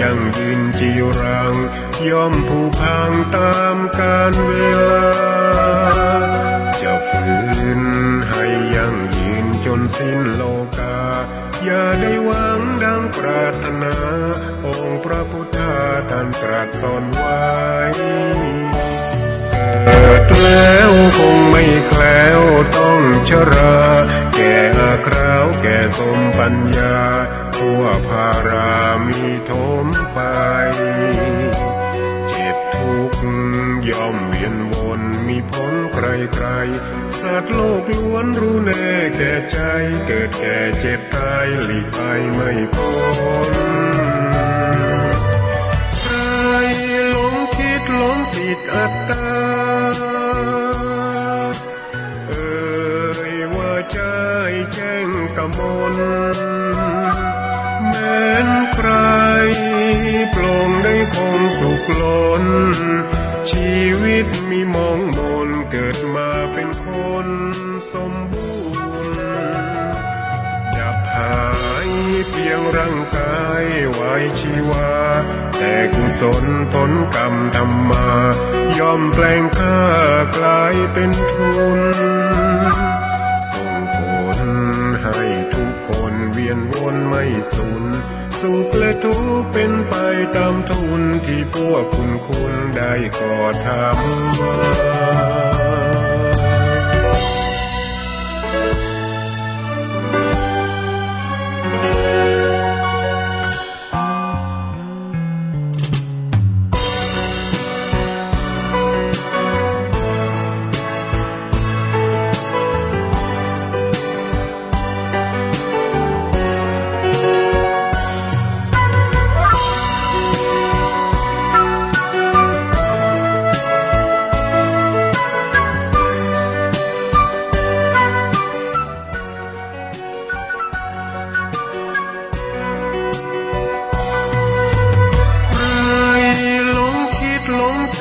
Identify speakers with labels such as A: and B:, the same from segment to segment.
A: ยั่งยืนจีรังย่อมผุพังตามกาลเวลาจะฝืนให้ยั่งยืนจนสิ้นโลกาอย่าได้หวังดังปรารถนาองค์พระพุทธาท่านตรัสสอนไว้เกิดแล้วคงไม่แคล้วต้องชราแก่อาคราวแก่สมปัญญาทั่วภารามีโถมไปเจ็บทุกข์ย่อมเวียนวนมีพ้นใครๆสัตว์โลกล้วนรู้แน่แก่ใจเกิดแก่เจ็บตายหลีกไปไม่พ้นใครหลงคิดหลงผิดอัตตาว่าใจแจ้งกมลแม้นใครปลงได้คงสุขล้นชีวิตมีมองมนเกิดมาเป็นคนสมบูรณ์ดับหายเพียงร่างกายไว้ชีวาแต่กุศลผลกรรมทำมาย่อมแปลงค่ากลายเป็นทุนส่งผลให้ทุกคนเวียนวนไม่สูญสุขและทุกข์เป็นไปตามทุนที่พวกคุณได้ก่อทำมา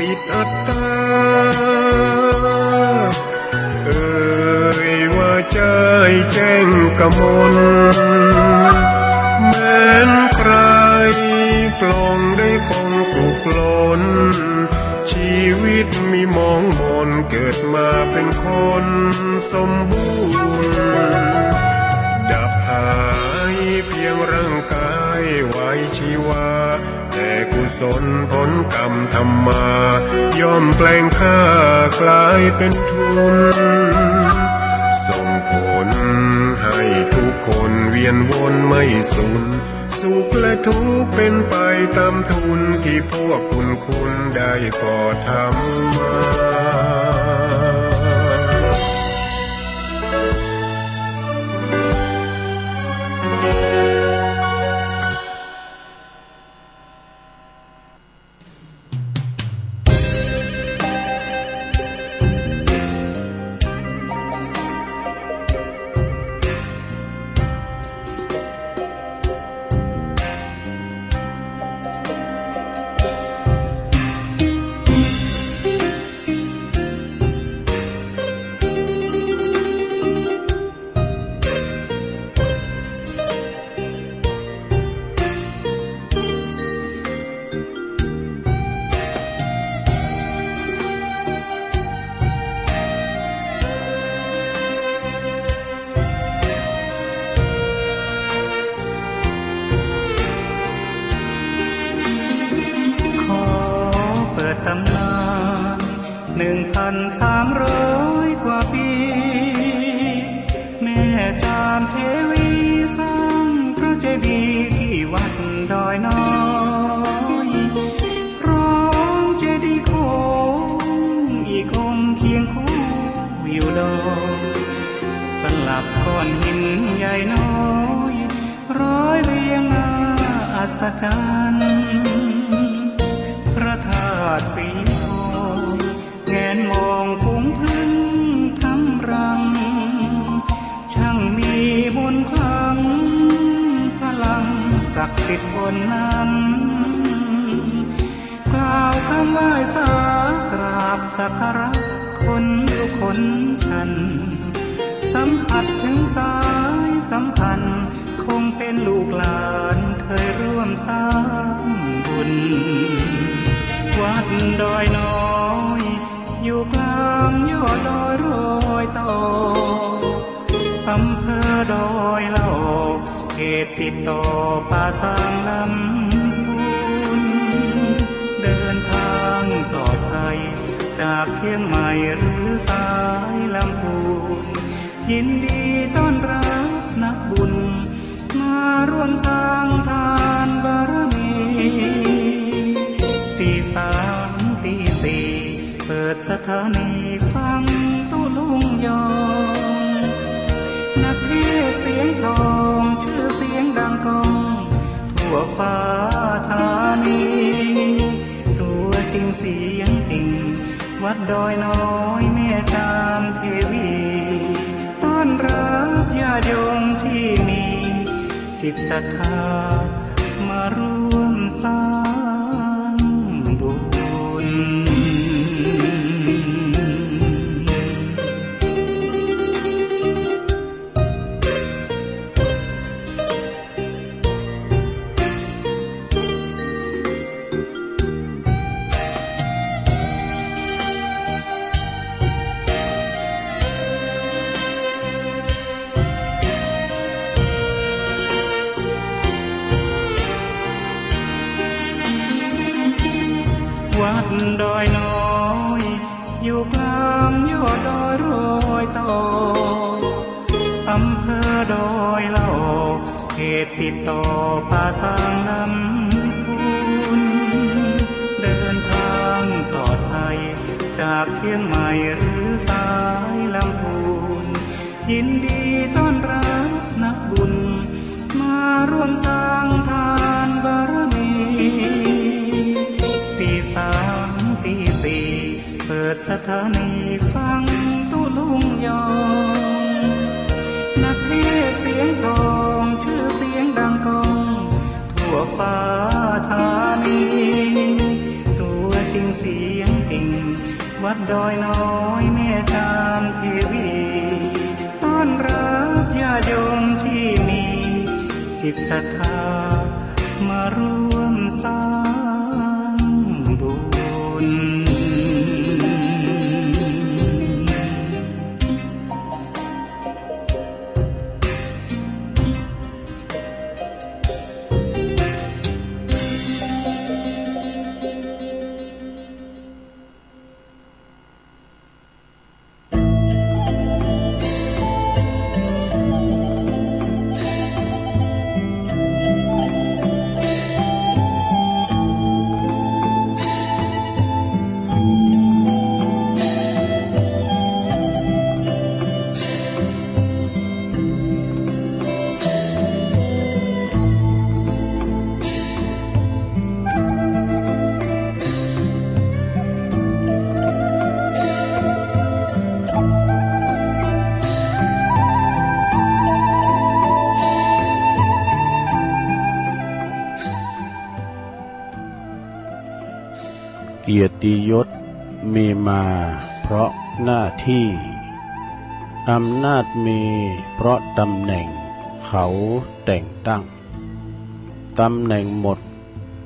A: ปิดอัตตาว่าใจแจ้งกมลแม้นใครปลงได้คงสุขล้นชีวิตมีมองมนเกิดมาเป็นคนสมบูรณ์ดับหายเพียงร่างกายไว้ชีวาแต่กุศลผลกรรมทำมาย่อมแปลงค่ากลายเป็นทุนส่งผลให้ทุกคนเวียนวนไม่สูญสุขและทุกข์เป็นไปตามทุนที่พวกคุณได้ก่อทำมา
B: 1,300 กว่าปีแม่จามเทวีสร้างพระเจดีย์ที่วัดดอยน้อยร้องเจดีย์โค้งอีกองค์เคียงคู่อยู่ดอยสลับก้อนหินใหญ่น้อยร้อยเรียงน่าอัศจรรย์พระธาตุสีแงนมองฝูงพึ่งทำรังช่างมีมนต์ขลังพลังศักดิ์สิทธิ์บนนั้นกล่าวคำไหว้สากราบสักการะคนทุกคนฉันสัมผัสถึงสายสัมพันธ์คงเป็นลูกหลานเคยร่วมสร้าง ดอยน้อยอยู่กลางยอดดอยโรยต่ออำเภอดอยเหล่าเขตติดต่อป่าสางลำพูนเดินทางปลอดภัยจากเชียงใหม่หรือสายลำพูนยินดีต้อนรับนักบุญมาร่วมสร้างทานบารมีตีสามตีสี่เปิดสถานีฟังตุลุงยองนักเทศเสียงทองชื่อเสียงดังก้องทั่วฟ้าธานีตัวจริงเสียงจริงวัดดอยน้อยแม่จามเทวีต้อนรับญาติโยมที่มีจิตศรัทธามาร่วมสร้างบุญวัดดอยน้อยอยู่กลางยอดดอยโรยต่ออำเภอดอยเหล่าเขตติดต่อป่าสางลำพูนเดินทางปลอดภัยจากเชียงใหม่หรือสายลำพูนยินดีต้อนรับนักบุญมาร่วมสร้างทานบารมีตีสามตีสี่เปิดสถานีฟังตุลุงยองนักเทศเสียงทองชื่อเสียงดังก้องทั่วฟ้าธานีตัวจริงเสียงจริงวัดดอยน้อยแม่จามเทวีต้อนรับญาติโยมที่มีจิตศรัทธามาร่วมสร้างบุญ
C: เกียรติยศมีมาเพราะหน้าที่อำนาจมีเพราะตำแหน่งเขาแต่งตั้งตำแหน่งหมด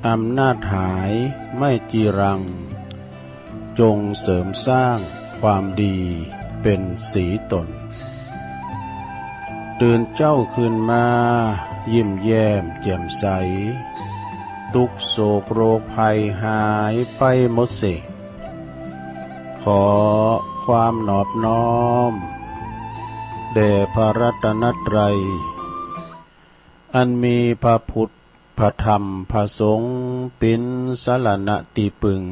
C: อำนาจหายไม่จีรังจงเสริมสร้างความดีเป็นสีตนตื่นเจ้าคืนมายิ้มแย้มแจ่มใสทุกโศกโรคภัยหายไปหมดสิ้นขอความนอบน้อมแด่พระรัตนตรัยอันมีพระพุทธพระธรรมพระสงฆ์เป็นสรณะตีปึง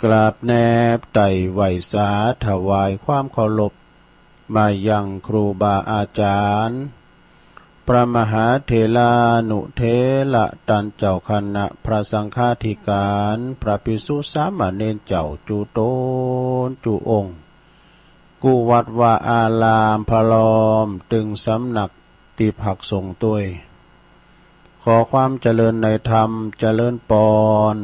C: กราบแนบไต่ไหวสาถวายความเคารพมายังครูบาอาจารย์พระมหาเถรานุเถระตันเจ้าคณะพระสังฆาธิการพระภิกษุสามเณรเจ้าจุโตนจุองค์กุวัดวาอารามพลอมตึงสำนักติภักสงฆ์ตัวยขอความเจริญในธรรมเจริญปอน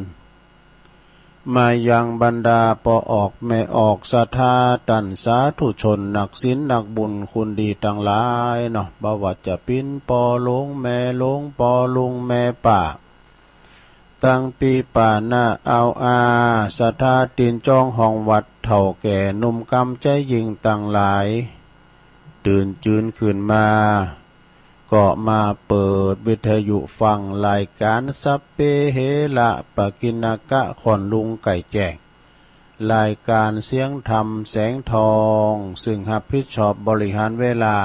C: มายังบรรดาปอออกแม่ออกศรัทธาตันสาธุชนนักศีลนักบุญคุณดีทั้งหลายเนาะบ่ว่าจะปิ้นปอลงแม่ลงปอลุงแม่ป่า ตั้งปีป่าหน้าเอาอาสถาตินจ้องห้องวัดเถ่าแก่หนุ่มกำใจยิงต่างหลายตื่นจืนขึ้นมาก็มาเปิดวิทยุฟังรายการสัพเพเหระปะกินกะขอนลุงไก่แจ้งรายการเสียงธรรมแสงทองซึ่งรับผิดชอบบริหารเวลา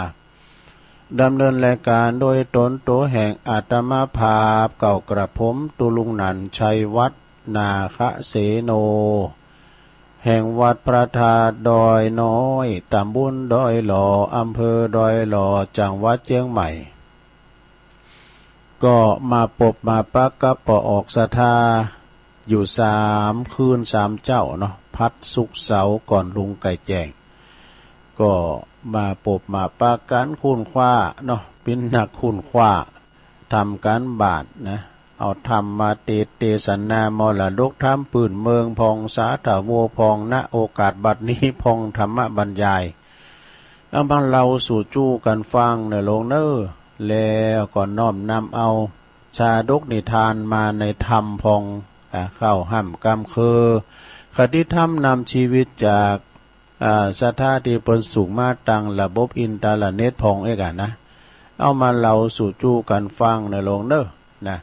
C: ดำเนินรายการโดยตนโตแห่งอาตมาภาพเก่ากระผมตุลุงหนันชัยวัฒนาคะเสโนแห่งวัดพระธาตุดอยน้อยตำบลดอยหล่ออำเภอดอยหล่อจังหวัดเชียงใหม่ก็มาปบมาปักกับปอออกศรัทธาอยู่3 คืน 3 เจ้าเนาะพัดสุกเสาร์ก่อนลุงไก่แจ้งก็มาปบมาปักกันคุณคว้าเนาะเป็นนักคุณคว้าทำการบาทนะเอาธรรมมาเตสันนามรดกธรรมปืนเมืองพองสาถาวัวพองณโอกาสบัดนี้พองธรรมบรรยายเอามาเราสู่จู้กันฟังในโลงเนอแล้วก็น้อมนำเอาชาดกนิทานมาในธรรมพองเข้าห้ำกำคือคติธรรมนำชีวิตจากสถาที่เปิ้นสูงมาตังระบบอินเทอร์เน็ตพองเอกนะเอามาเราสู่จู้กันฟังในโลงเนอนะ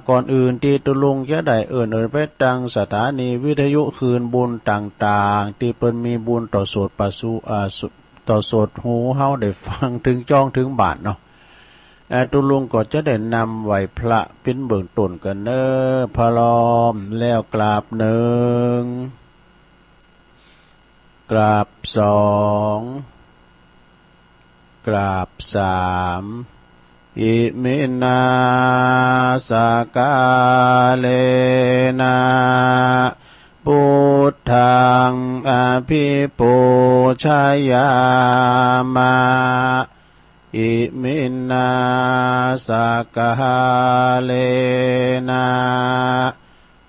C: ก่อนอื่นที่ตุลุงจะได้เอิ้นไปตังสถานีวิทยุคืนบุญต่างๆที่เปิ้นมีบุญต่อโสดประสูต่อโสดหูเฮาได้ฟังถึงจ้องถึงบาทเนาะตุลุงก็จะได้นำไหวพระเป็นเบื้องต้นกันเนอพลอมแล้วกราบ1กราบ2กราบ3อิมินาสกาเลนะพุทธังอภิปูชยามะอิมินาสกาเลนะ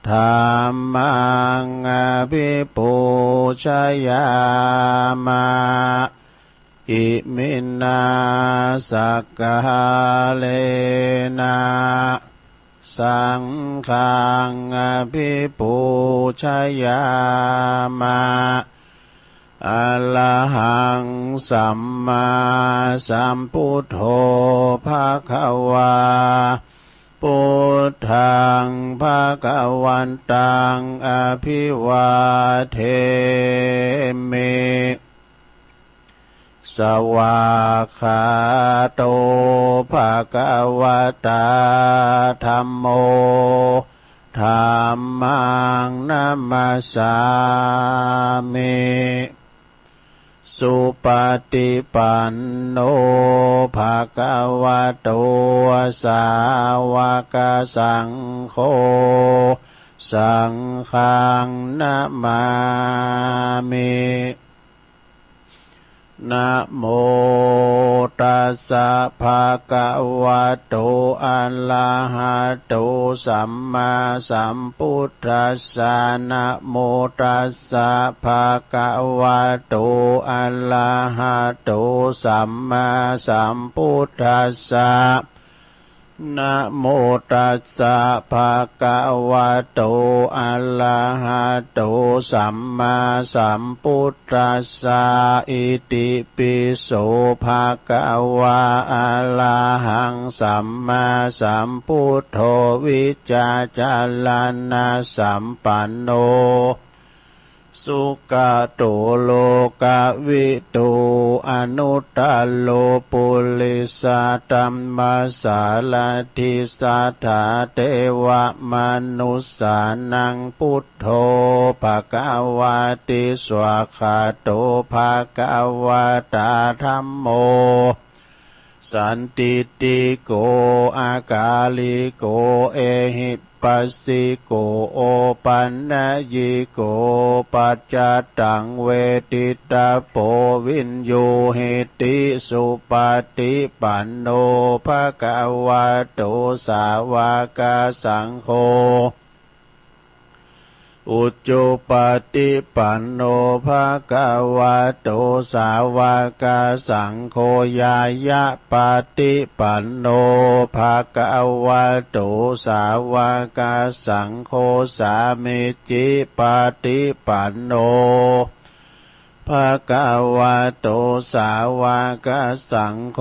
C: ธัมมังอภิปูชยามะอิมินาสกาเลนะสังฆังอภิปูชยามะอะระหังสัมมาสัมพุทโธภคะวาพุทธังภคะวันตังอภิวาเทมิสวากขาโตภะคะวะตาธัมโมธัมมังนัมมัสสามิสุปฏิปันโนภะคะวะโตสาวกสังโฆสังฆังนะมามินะโมตัสสะภะคะวะโตอะระหะโตสัมมาสัมพุทธัสสะนะโมตัสสะภะคะวะโตอะระหะโตสัมมาสัมพุทธัสสะนะโมตัสสะภะคะวะโตอะระหะโตสัมมาสัมพุทธัสสะอิติปิโสภะคะวะอะระหังสัมมาสัมพุทโธวิจจาจารณะสัมปันโนสุขโตโลกวิทูอนุตตโลปุริสตัมมาสาลทิสัทธาเทวมนุสสานังพุทโธภควาติสวากขาโตภควตาธัมโมสันติติโกอากาลิโกเอหิปัสสิโกโอปันนยิโกปัจจตังเวทิตาโปวินโยหิติสุปฏิปันโนภะคะวะโตสาวกสังโฆ อุจจุปฏิปันโนภะคะวะโตสาวกสังโฆยายะปฏิปันโนภะคะวะโตสาวกสังโฆสามิจิปฏิปันโนภะคะวะโตสาวกสังโฆ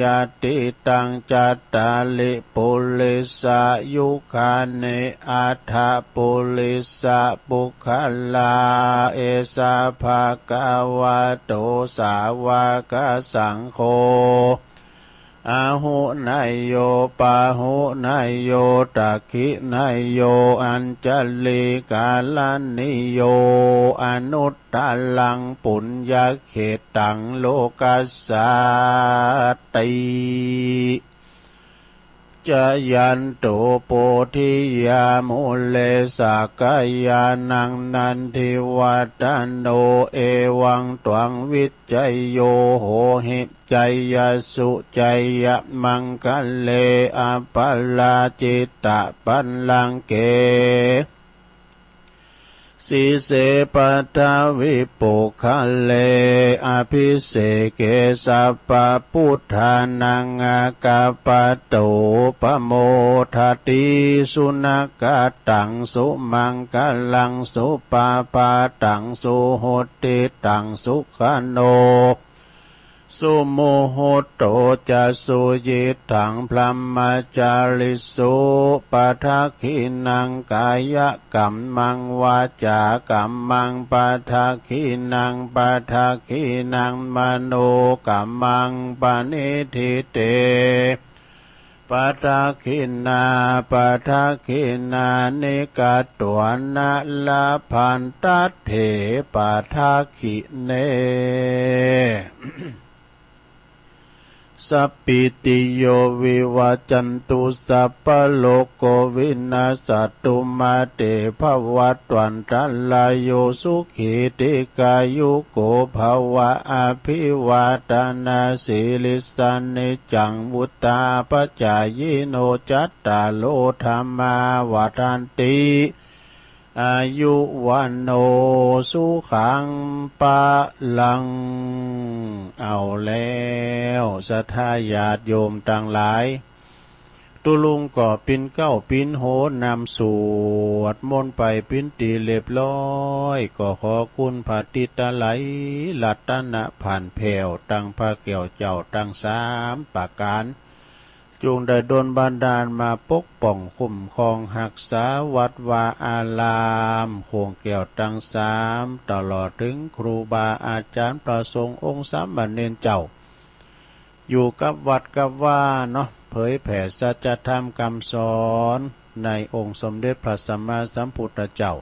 C: ญาติตังจัตตาลิปุริสายุคานิอัฏฐปุริสะปุคลาเอสะภะคะวะโตสาวกสังโฆอาหุนายโยปาหุนายโยตักขินายโยอัญจลิกาลนิโยอนุตตลังปุญญเขตังโลกัสสาติจะยันโตโพธิยามุเลสกายานังนันทิวัตโนเอวังตวังวิจัยโยโหหิจัยยสุจัยยมังคะเลอปัลลาจิตตปัลลังเกสีเสปัทวิปุคะเลอภิเสเกสัพพพุทธานังอากาปโตปโมทติสุนักตังสุมังคลังสุปาปาตังสุโหติตังสุขโนสุโมโหโตจะสุยิถังพลัมมจาริสุปัทขินังกายกัมมังวาจากัมมังปัทขินังปัทขินังมโนกัมมังปณิทิเตปัทขินาปัทขินานิกาตัวนาลาพันตัตเถปัทขิเนสัพพิติโยวิวัจจันตุสัพพะโลกโควินาศตุมาเตภวัตวันตัลลายโยสุขีติกายุโกภวะอภิวาทนาสิลิสานิจังวุตตาปจายโนจัตตาโลธรรมาวาทันติอายุวันโนสุขังปะลังเอาแล้วสัทธาญาติโยมต่างหลายตุลุงก็ปินเก้าปินโหนำสวดมนต์ไปปินตีเรียบร้อยก็ขอคุณพระติตาไหลลัตนะผ่านแผ่วตั้งพระแก้วเจ้าตั้งสามประการจงได้ดลบันดาลมาปกป้องคุ้มครองหักษาวัดวาอารามโคงแก้วตั้งสามตลอดถึงครูบาอาจารย์ประสงค์องค์สามเณรเจ้าอยู่กับวัดกับว่าเนาะเผยแผ่สัจธรรมคำสอนในองค์สมเด็จพระสัมมาสัมพุทธเจ้า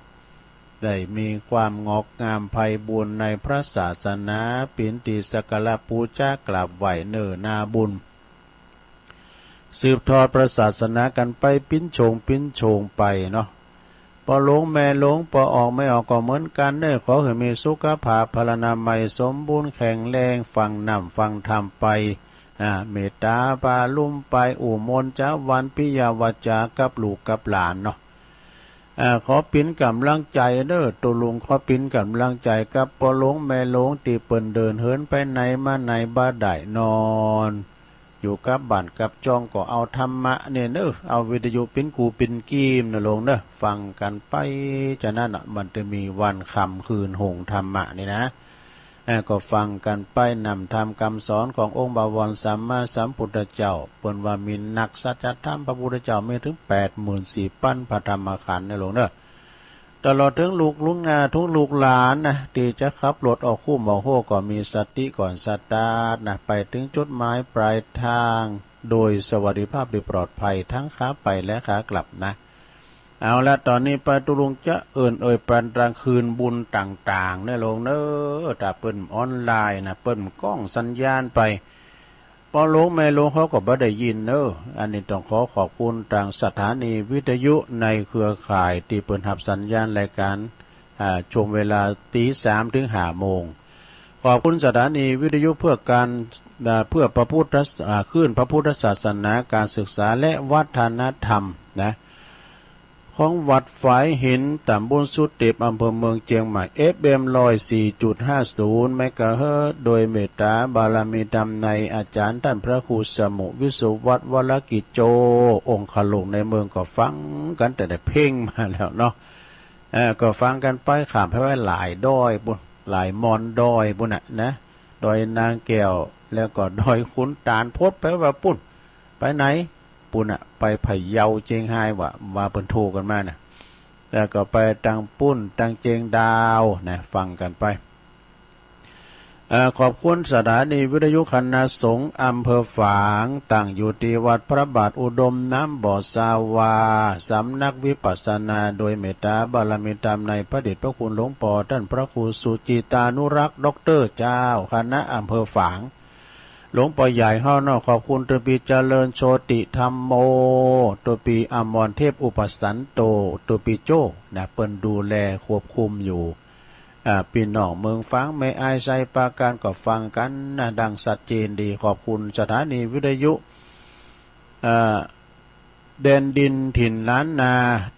C: ได้มีความงอกงามไพบูรณ์ในพระศาสนาปิณติสักการะบูชากราบไหว้เนิ่นนาบุญสืบทอดพระศาสนากันไปปิ้นโฉงไปเนาะพอหลงแม่หลงพอออกไม่ออกก็เหมือนกันเน้อขอให้มีสุขภาพพลานามัยสมบูรณ์แข็งแรงฟังนำฟังธรรมไปเมตตาปาลุ่มไปอุมนจาวันปิยาวจากับลูกกับหลานเนาะขอปิ้นกำลังใจเด้อตัวลุงขอปิ้นกำลังใจกับพอหลงแม่หลงตีเปิ้นเดินเหินไปไหนมาไหนบ้าได้นอนอยู่กับบ้านกับจองก็เอาธรรมะเนี่ยเนอะเอาวิทยุปิ้นกูปิ้นกีมนะลงเนอะฟังกันไปจะนั่นมันจะมีวันค่ำคืนหงธรรมะนี่นะก็ฟังกันไปนำธรรมคำสอนขององค์บวรสัมมาสัมพุทธเจ้าเปิ้นว่ามีนักสัจธรรมพระพุทธเจ้ามีถึง 84,000 พระธรรมขันธ์นะลงเนอะตลอดถึงลูกลุงทุกลูกหลานนะที่จะขับรถออกคู่หมอโฮก็มีสติก่อนสตาร์ทนะไปถึงจุดหมายปลายทางโดยสวัสดิภาพโดยปลอดภัยทั้งขาไปและขากลับนะเอาละตอนนี้ไปตุลุงจะปันกลางคืนบุญต่างๆเนี่ยลงเนอะถ้าเปิ้นออนไลน์นะเปิ้นกล้องสัญญาณไปพอลงแม่ลงเขาก็บ่ได้ยินเนอะอันนี้ต้องขอขอบคุณทางสถานีวิทยุในเครือข่ายที่เปิ้นรับสัญญาณรายการช่วงเวลา 3:00 ถึง 5:00 นขอบคุณสถานีวิทยุเพื่อการเพื่อพระพุทธคลื่นพระพุทธศาสนาการศึกษาและวัฒนธรรมนะ ของวัดฝายหินตำบลสุเตปอำเภอเมืองเชียงใหม่ FM 104.50 เมกะเฮิรตซ์โดยเมตตาบารมีธรรมในอาจารย์ท่านพระครูสมุวิสุวัฒน์วรกิจโจองค์ขลุงในเมืองก็ฟังกันแต่ได้เพ่งมาแล้วเนาะก็ฟังกันไปขามไปไว้หลายดอยบุญหลายมอนดอยบุญนะดอยนางแก้วแล้วก็ดอยขุนตาลพดไปว่าปุ่นไปไหนปุ่นไปพะเยาเจียงไฮ้ว่าเปิ้นโทรกันมานะแล้วก็ไปตังปุ้นตังเจียงดาวนะฟังกันไปขอบคุณสถานีวิทยุคณะสงฆ์อำเภอฝางตั้งอยู่ที่วัดพระบาทอุดมน้ำบ่อสาวาสำนักวิปัสสนาโดยเมตตาบารมีธรรมในพระเดชพระคุณหลวงปู่ท่านพระครูสุจิตานุรักษ์ด็อกเตอร์เจ้าคณะอำเภอฝางหลวงปู่ใหญ่เฮาเนาะขอบคุณตัวปีเจริญโชติธรรมโมตัวปีอมรเทพอุปสันโตตัวปีโจ้นะเปิ้นดูแลควบคุมอยู่พี่น้องเมืองฟังไม่อายใจปาการก็ฟังกันนะดังสัดเจนดีขอบคุณสถานีวิทยุแดนดินถิ่นล้านนา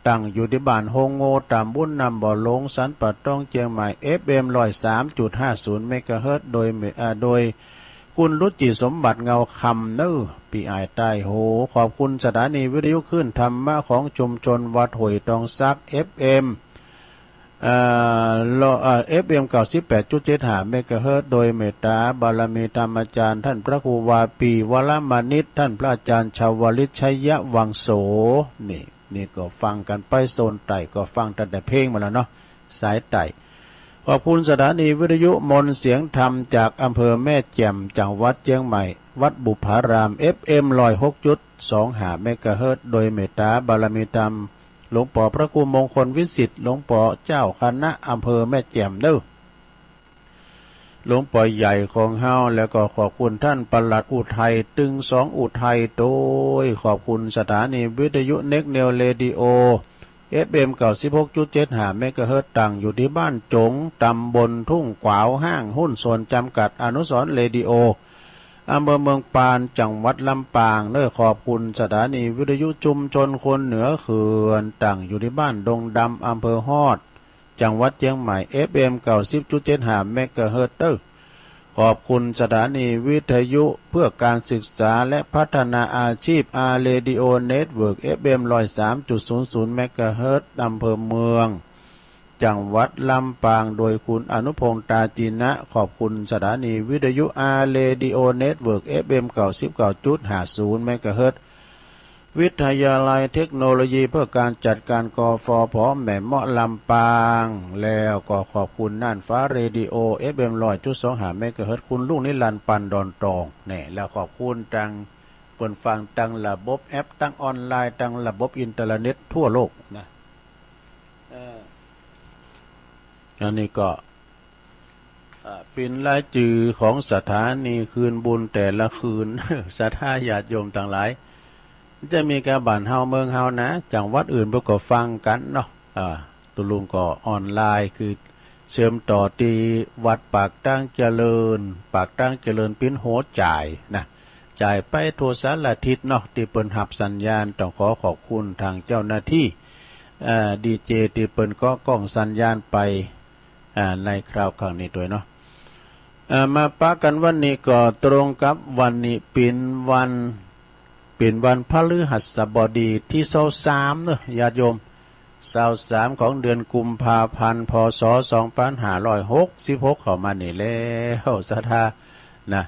C: ตั้งอยู่ที่บ้านโฮงโง่ตำบลนำบ่อลงสันปัดต้องเชียงใหม่ FM 103.50 เมกะเฮิรตซ์โดยคุณรุจิสมบัติเงาคำเนอปีอายใต้โหขอบคุณสถานีวิทยุขึ้นธรรมะของชุมชนวัดหวยตองซัก FM FM 98.75 เมกะเฮิรตซ์โดยเมตตาบารมีธรรมอาจารย์ท่านพระครูวาปีวรมานิตท่านพระอาจารย์ชาวลิตชัยวังโสนี่ก็ฟังกันไปโซนไต่ก็ฟังแต่เพลงมาแล้วเนาะสายไต่ขอบคุณสถานีวิทยุมนต์เสียงธรรมจากอำเภอแม่แจ่มจังหวัดเชียงใหม่วัดบุพาราม FM 106.25 เมกะเฮิรตซ์โดยเมตตาบารมีธรรมหลวงปู่พระครูมงคลวิสิทธิ์หลวงปู่เจ้าคณะอำเภอแม่แจ่มเด้อหลวงปู่ใหญ่ของเฮาแล้วก็ขอบคุณท่านปลัดอุทัยตึงสองอุทัยโดยขอบคุณสถานีวิทยุเน็กเนลเรดิโอ FM 96.75 เมกะเฮิรตซ์ตั้งอยู่ที่บ้านจงตำบลทุ่งกวาวห้างหุ้นส่วนจำกัดอนุสรณ์เรดิโออำเภอเมืองปานจังหวัดลำปางเน้อขอบคุณสถานีวิทยุชุมชนคนเหนือเขื่อนตั้งอยู่ที่บ้านดงดำอำเภอฮอดจังหวัดเชียงใหม่ FM 90.75 เมกะเฮิรตซ์ขอบคุณสถานีวิทยุเพื่อการศึกษาและพัฒนาอาชีพอาเรดิโอเน็ตเวิร์ก FM 103.00 เมกะเฮิรตซ์อำเภอเมืองจังหวัดลำปางโดยคุณอนุพงษ์ตาจีนะขอบคุณสถานีวิทยุอาเรดิโอเน็ตเวิร์ก FM 99.50 เมกะเฮิรตซ์วิทยาลัยเทคโนโลยีเพื่อการจัดการกฟผ.แหม่เมาะลำปางแล้วก็ขอบคุณน่านฟ้าเรดิโอ FM 100.25 เมกะเฮิรตซ์คุณลุงนิรันดร์ปันดอนตองเนี่ยแล้วขอบคุณตังเปิดฟังตังระบบแอปตังออนไลน์ตังระบบอินเทอร์เน็ตทั่วโลกนะอันนี้ก็เป็นรายจื่อของสถานีคืนบุญแต่ละคืน ศรัทธาญาติโยมต่างหลายจะมีการบ้านเฮาเมืองเฮานะจังหวัดอื่นพวกก็ฟังกันเนาะตุลุงก็ออนไลน์คือเชื่อมต่อที่วัดปากตั้งเจริญปิ้นโหจ่ายนะจ่ายไปทั่วสารทิศเนาะที่เปิ้นหับสัญญาณต้องขอขอบคุณทางเจ้าหน้าที่ดีเจที่เปิ้นก็กล้องสัญญาณไปในคราวครั้งนี้ด้วยเนาะมาปะกันวันนี้ก็ตรงกับวันนี้เป็นวันพฤหัสบดีที่23เนอะญาติโยม23ของเดือนกุมภาพันธ์พศ2566เข้ามานี่แล้วศรัทธานะ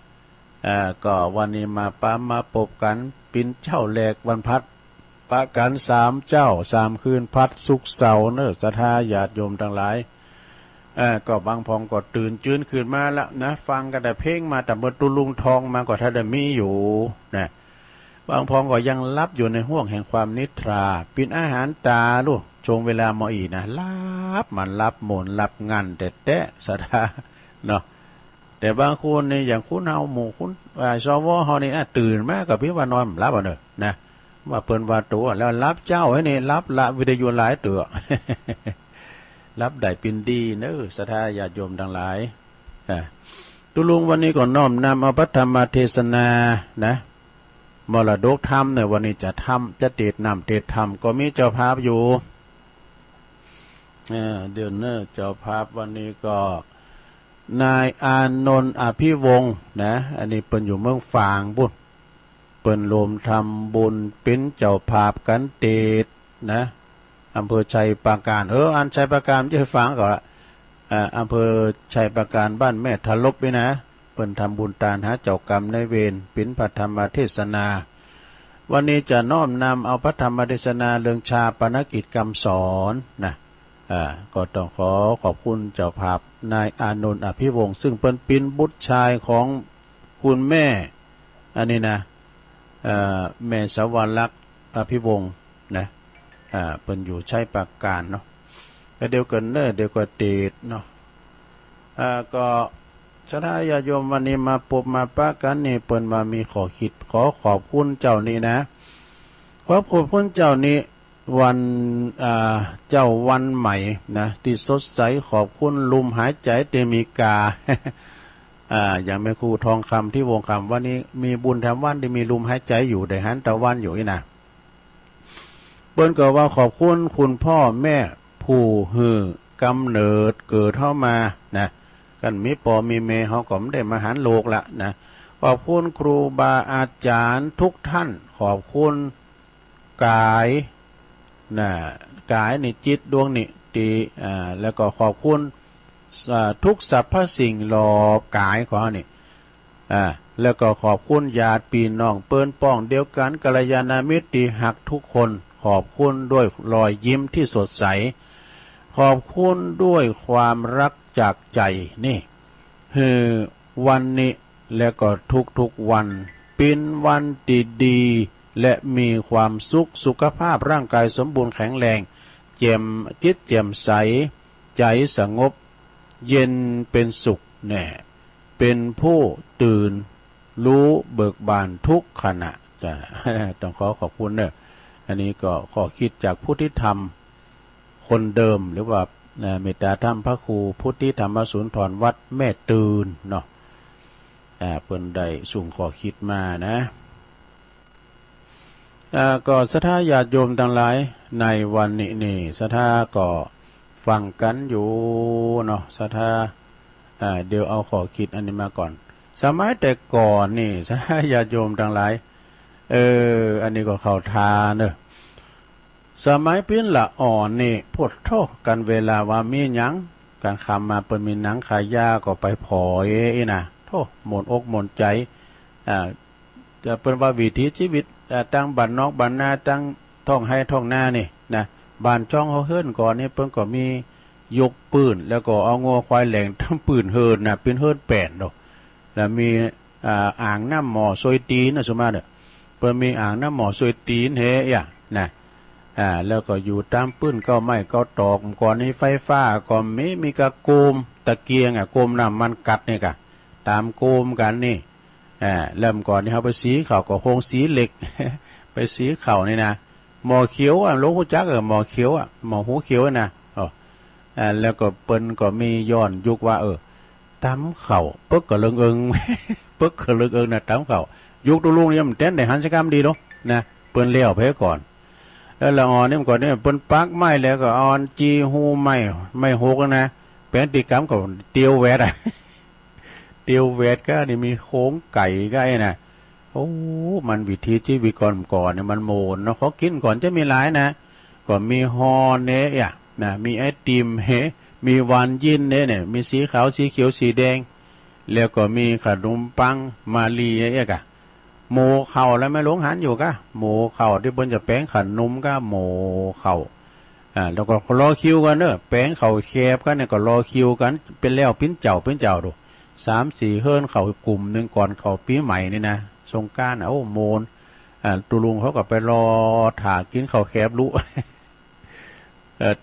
C: ก็วันนี้มาพบกันเป็นเจ้าแรกวันพัดปะกัน3เจ้า3คืนพัดศุกร์เสาร์เนอะศรัทธาญาติโยมทั้งหลายก็บางพองก็ตื่นจื้นขึ้นมาแล้วนะฟังกันแต่เพลงมาแต่เมื่อตุลุงทองมาก็ถ้าได้มีอยู่นะบางพองก็ยังรับอยู่ในห่วงแห่งความนิทราปินอาหารตาลูกชงเวลาหมออีนะรับมันรับหมุนรับงานแต่สะทาเนาะแต่บางคนเนี่ยอย่างคุณเอาหมู่คุณสวเฮานี่ตื่นมากับพี่ว่านอนรับเอาเนอะนะว่าเปิ้นว่าตัวแล้วรับเจ้าให้นี่รับละวิทยุหลายเตือ รับได้ปินดีเนอะศรัทธาญาติโยมทั้งหลายตุลุงวันนี้ก็น้อมนำเอาพระธรรมเทศนานะมรดกธรรมในวันนี้จะเทศนำเทศธรรมก็มีเจ้าภาพอยู่ เดี๋ยวเนอเจ้าภาพวันนี้ก็นายอานนท์อภิวงศ์นะอันนี้เปิ้นอยู่เมืองฝางบุญเปิ้นรวมทำบุญเป็นเจ้าภาพกันเตดนะอำเภอชัยปราการอันชัยปราการจะให้ฟังก่อนละอำเภอชัยปราการบ้านแม่ทะลบไว้นะเปิ้นทำบุญตานหาเจ้ากรรมในเวรเป็นพระธรรมเทศนาวันนี้จะน้อมนำเอาพระธรรมเทศนาเรื่องชาปนกิจกรรมสอนนะก็ต้องขอบคุณเจ้าภาพนายอานนท์อภิวงศ์ซึ่งเป็นบุตรชายของคุณแม่อันนี้นะแม่สวรรค์อภิวงศ์นะเป็นอยู่ชัยปราการเนาะเดี๋ยวกันเนอเดี๋ยวก็เดดเนาะก็ชนะญาโยมวันนี้มาปบมาปะกันนี่เปิ้นมามีขอคิดขอบคุณเจ้านี่นะขอบคุณเจ้านี้วันเจ้าวันใหม่นะที่สดใสขอบคุณลุมหายใจเตมีกา อย่างแม่ครูทองคำที่วงคำวันนี้มีบุญแถมวันที่มีลุมหายใจอยู่ได้หันตะวันอยู่นี่นะเปิ้นก็ว่าขอบคุณคุณพ่อแม่ผู้หือกำเนิดเกิดเข้ามานะกันมีปอมีเมเขาก็ไม่ได้มาหันโลกละนะขอบคุณครูบาอาจารย์ทุกท่านขอบคุณกายนะกายนี่จิตดวงนี่ดีแล้วก็ขอบคุณทุกสรรพสิ่งรอบกายของเขานี่แล้วก็ขอบคุณญาติพี่น้องเปิ้นป้องเดียวกันกัลยาณมิตรดีหักทุกคนขอบคุณด้วยรอยยิ้มที่สดใสขอบคุณด้วยความรักจากใจนี่คือวันนี้และก็ทุกวันเป็นวันดีๆและมีความสุขภาพร่างกายสมบูรณ์แข็งแรงแจ่มจิตแจ่มใสใจสงบเย็นเป็นสุขแน่เป็นผู้ตื่นรู้เบิกบานทุกขณะจะต้องขอบคุณเนอะอันนี้ก็ขอคิดจากผู้ที่ทำคนเดิมหรือว่าเมตตาธรรมพระครูพุทธิธรรมสุนทรวัดแม่ตื่นเนาะเปิ้นได้ส่งขอคิดมานะก็ศรัทธาญาติโยมทั้งหลายในวันนี้นี่ศรัทธาก็ฟังกันอยู่เนาะศรัทธาเดี๋ยวเอาขอคิดอันนี้มาก่อนสมัยแต่ก่อนนี่ศรัทธาญาติโยมทั้งหลายอันนี้ก็เข้าทาเนอะสมัยปิ้นละอ่อนนี่พูดโทษกันเวลาว่ามีหยังการคำมาเปิ้นมีหนังขายยาก็ไปพอนะโทษหมดอกหมดใจจะเป็นว่าวิถีชีวิตตั้งบ้านนอกบ้านนาตั้งท้องให้ท้องหน้านี่นะบ้านช่องเขาเฮิรนก่อนนี่เพิ่นก็มียกปืนแล้วก็เอางัวควายแหลงทั้งปืนเฮิรนนะเป็นเฮิรนแป่นดอกแล้วมีอ่างน้ำหมอซอยตีนนะสมมาเนี่ยเพิ่นมีอ่างน้ำหมอซอยตีนเฮนะแล้วก็อยู่ตามปื้นเก้าไม้เก้าตอกก่อนนี้ไฟฟ้าก็มีกระโกมตะเกียงโกมน้ำมันกัดนี่กะตามโกมกันนี่เริ่มก่อนนี่เขาไปสีเข่าก็โคงสีเหล็ก ไปสีเข่านี่นะหมอเขียวหลวงพ่อจักหมอเขียวหมอหูเขียวนะแล้วก็เปิ้นก็มีย้อนยุคว่าตำเข่าปึ๊กก็เลิงเอิง ปึ๊กก็เลิงเอิงนะตำเข่ายุคตุลุงนี่มันเต้นในหันสกรรมดีเนาะนะเปิ้นเลี้ยวไปก่อนแล้วละอ่อนนี่มันก่อนนี่เปิ้นปักไม้แล้วก็อ่อนจีหูไม่หกนะเป็นติกรรมก็เตียวแวดเตียวแวดก็นี่มีโค้งไก่ก็ไอ้น่ะโอ้มันวิธีชีวิตก่อนเนี่ยมันโมนเนาะเขากินก่อนจะมีหลายนะก็มีฮอเนะนะมีไอติมมีวานยินเนี่ยมีสีขาวสีเขียวสีแดงแล้วก็มีขนมปังมาลีกะโมเข่าแล้วไม่หลงหันอยู่กะโมเข่าที่บนจะแป้งขนมก็โมเข่าแล้วก็รอคิวกันเนอะแป้งเข่าแคบกันเนี่ยก็รอคิวกันเป็นแล้วปิ้นเจ้าดู3-4เฮิรนเข่ากลุ่มหนึ่งก่อนเข่าปีใหม่นี่นะสงกรานต์โมนตุลุงเขาก็ไปรอถากินเข่าแคบรู้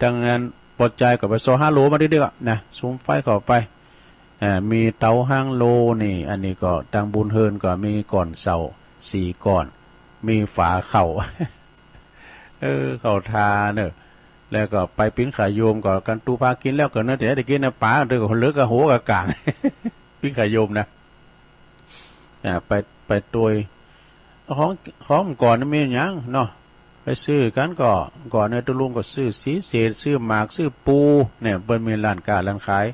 C: ดังนั้นปลดใจก็ไปโซ5 โลมาได้ด้วยนะซุ้มไฟเข้าไปมีเตาห้างโลนี่อันนี้ก็ตังบุญเฮิรนก็มีก่อนเสา4ก่อนมีฝาเข่า เข่าทาเนอะแล้วก็ไปปิ้นขายโยมก็กันตูพากินแล้วก็เนื้อแต่ได้กินนะป๋าเดือคนเลือกกระโหกระกาง ปิ้นขายโยมนะไปตัวของก่อนมีอย่างเนาะ ไปซื้อกันก่อนในตุลุงก็ซื้อสีเศษซื้อหมากซื้อปูเนี่ยเปิ้นมีร้านค้าร้านขาย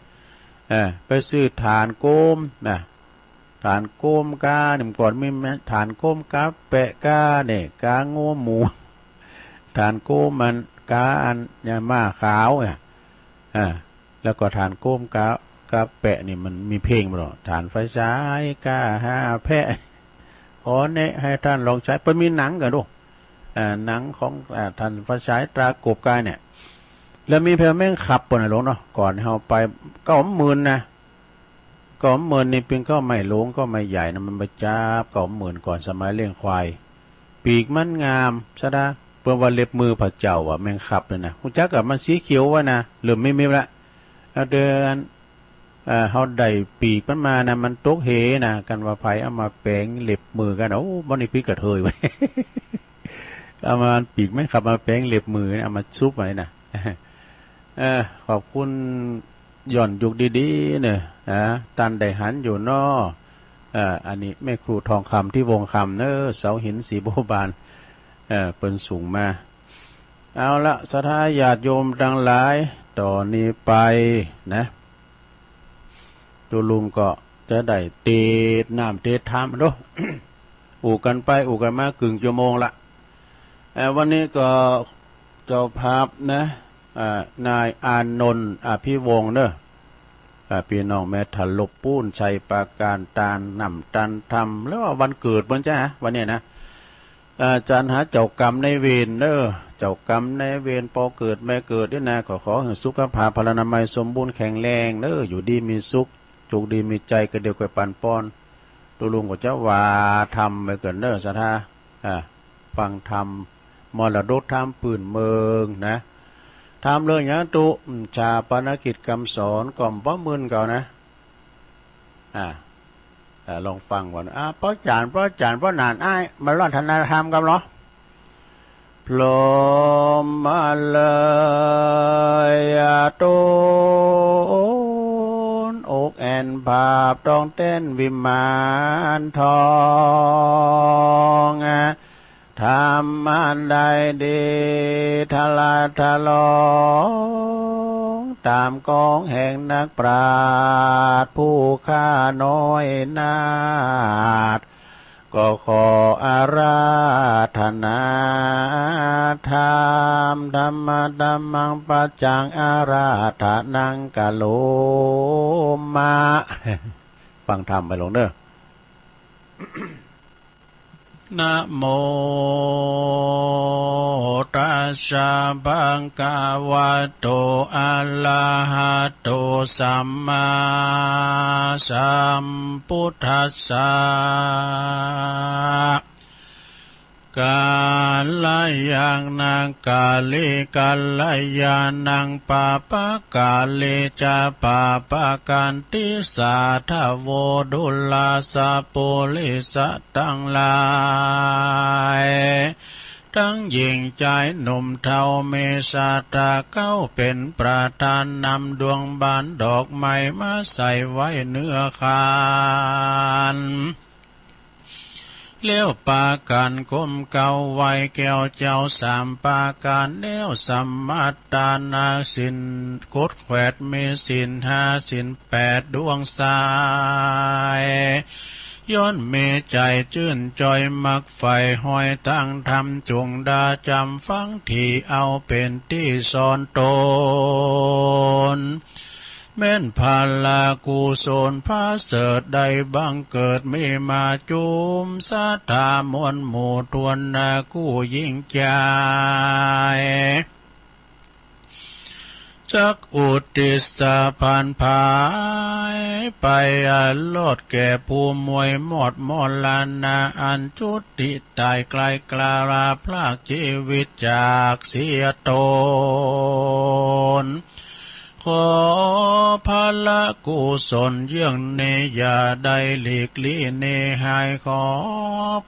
C: ไปซื้อฐานโกมนะฐานโกมกาเนี่ยก่อนมีฐานโกมกาแปะกาเนี่ยกาโง่หมูฐานโกมมันกาอันเนี่ยม้าขาวเนี่ยแล้วก็ฐานโกมกาแปะนี่มันมีเพลงบ่หรอฐานไฟฉายกาหาแพะขอแนะให้ท่านลองใช้เปิ้นมีหนังกันดูหนังของท่านไฟฉายตรากบกาเนี่ยแล้วมีเพลงแม่งขับปนหลงเนาะก่อนเฮาไป90,000นะ90,000นี่เป็นก็ไม่หลงก็ไม่ใหญ่นะมันประจับ90,000ก่อนสมัยเลี้ยงควายปีกมันงามซะดาเปิ้นว่าเล็บมือพระเจ้าแม่งขับเลยนะฮู้จักกับมันสีเขียววะนะหรือไม่มีละเดือนเฮาได้ปีกมันมานะมันตกเหนะกันว่าไผเอามาแปลงเล็บมือกันโอ้บ่นี่พี่กระเทยไว้ เอามาปีกแม่งขับมาแปลงเล็บมือเอามาซุปไว้นะขอบคุณย่อนยุกดีๆเนี่ยตันได้หันอยู่นออันนี้แม่ครูทองคำที่วงคำเสาหินสีโบบานเปิ้นสูงมาเอาละศรัทธาญาติโยมทั้งหลายต่อนนี้ไปนะตัวลุงก็จะได้เตดน้ำเตดทามด้วย อู่กันไปอู่กันมากึ่งชั่วโมงละวันนี้ก็เจ้าภาพนะนายอานนท์อภิวงศ์พี่น้องแม่ถลบปูนชัยปราการตาลนำตันทำแล้วว่าวันเกิดมันใช่ฮะวันนี้นะอาจารย์หาเจ้ากรรมในเวรเจ้ากรรมในเวรพอเกิดแม่เกิดด้วยนะขอให้สุขภาพพลานามัยสมบูรณ์แข็งแรงอยู่ดีมีสุขจุกดีมีใจกระเดียวกับปันป้อนตัวลุงก็จะว่าทำไปเกินศรัทธาฟังธรรมมรดกธรรมปืนเมืองนะทำเลยอย่างตุชาปนกิจคำสอนก่อมป้อมื่นเก่านะลองฟังก่อนป้อจานป้อนานมาล่อนธนาธรรมกันเหรอพลมมาเลยตูนอกแอนภาพต้องเต้นวิมานทองทำอันใดดีทลาทลองตามกองแห่งนักปราชญ์ผู้ข้าน้อยนาฏก็ขออาราธนาธรรมธรรมดัมมังปัจจังอาราธนังกะโลมา ฟังธรรมไปลงเด้อ นะโมตัสสะภะคะวะโตอะระหะโตสัมมาสัมพุทธัสสะกาลยังนังกาลิกาลยานังปะปะกาลิจะปะปะกันติสาทะโวดุลาสะปุริสะตั้งหลายทั้งหญิงใจหนุ่มเทาเมษาตาเก้าเป็นประธานนำดวงบานดอกไม้มาใส่ไว้เนื้อคานเลี้ยวปากันก้มเก่าไว้แก้วเจ้าสามปากันเลี้ยวสัมมาตานาสินกดแขวดมีสินห้าสินแปดดวงสายย้อนเมใจชื่นจอยมักไฟห้อยตั้งทำจงดาจำฟังที่เอาเป็นที่สอนตนแม่นพาลากุศลพระเสริฐได้บังเกิดไม่มาจุมสาธามวลหมู่ทวนนากู้ยิ่งใจจักอุติสาพันภายไปโลดแก่ผู้มวยหมดมลานาอันจุติตายไกลกลาลาพลากชีวิตจากเสียตนขอพละกุศลเยื่องเนยาได้หลีกลี่เนหายขอ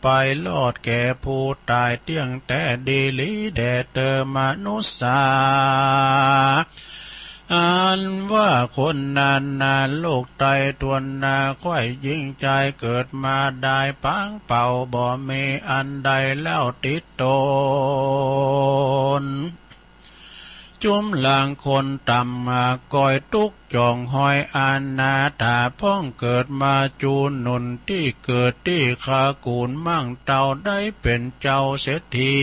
C: ไปโลดแก่ผู้ตายเตียงแต่ดีลีแด่เตอมนุษย์สา อันว่าคนนานนาโลกไตทวนนาค่อยยิ่งใจเกิดมาได้ปังเป่าบ่มีอันใดแล้วติดตนจุมลางคนต่ำมาก้อยตุกจองหอยอานาถาพ้องเกิดมาจูนหนุนที่เกิดที่ขากูลมั่งเต่าได้เป็นเจ้าเศรษฐี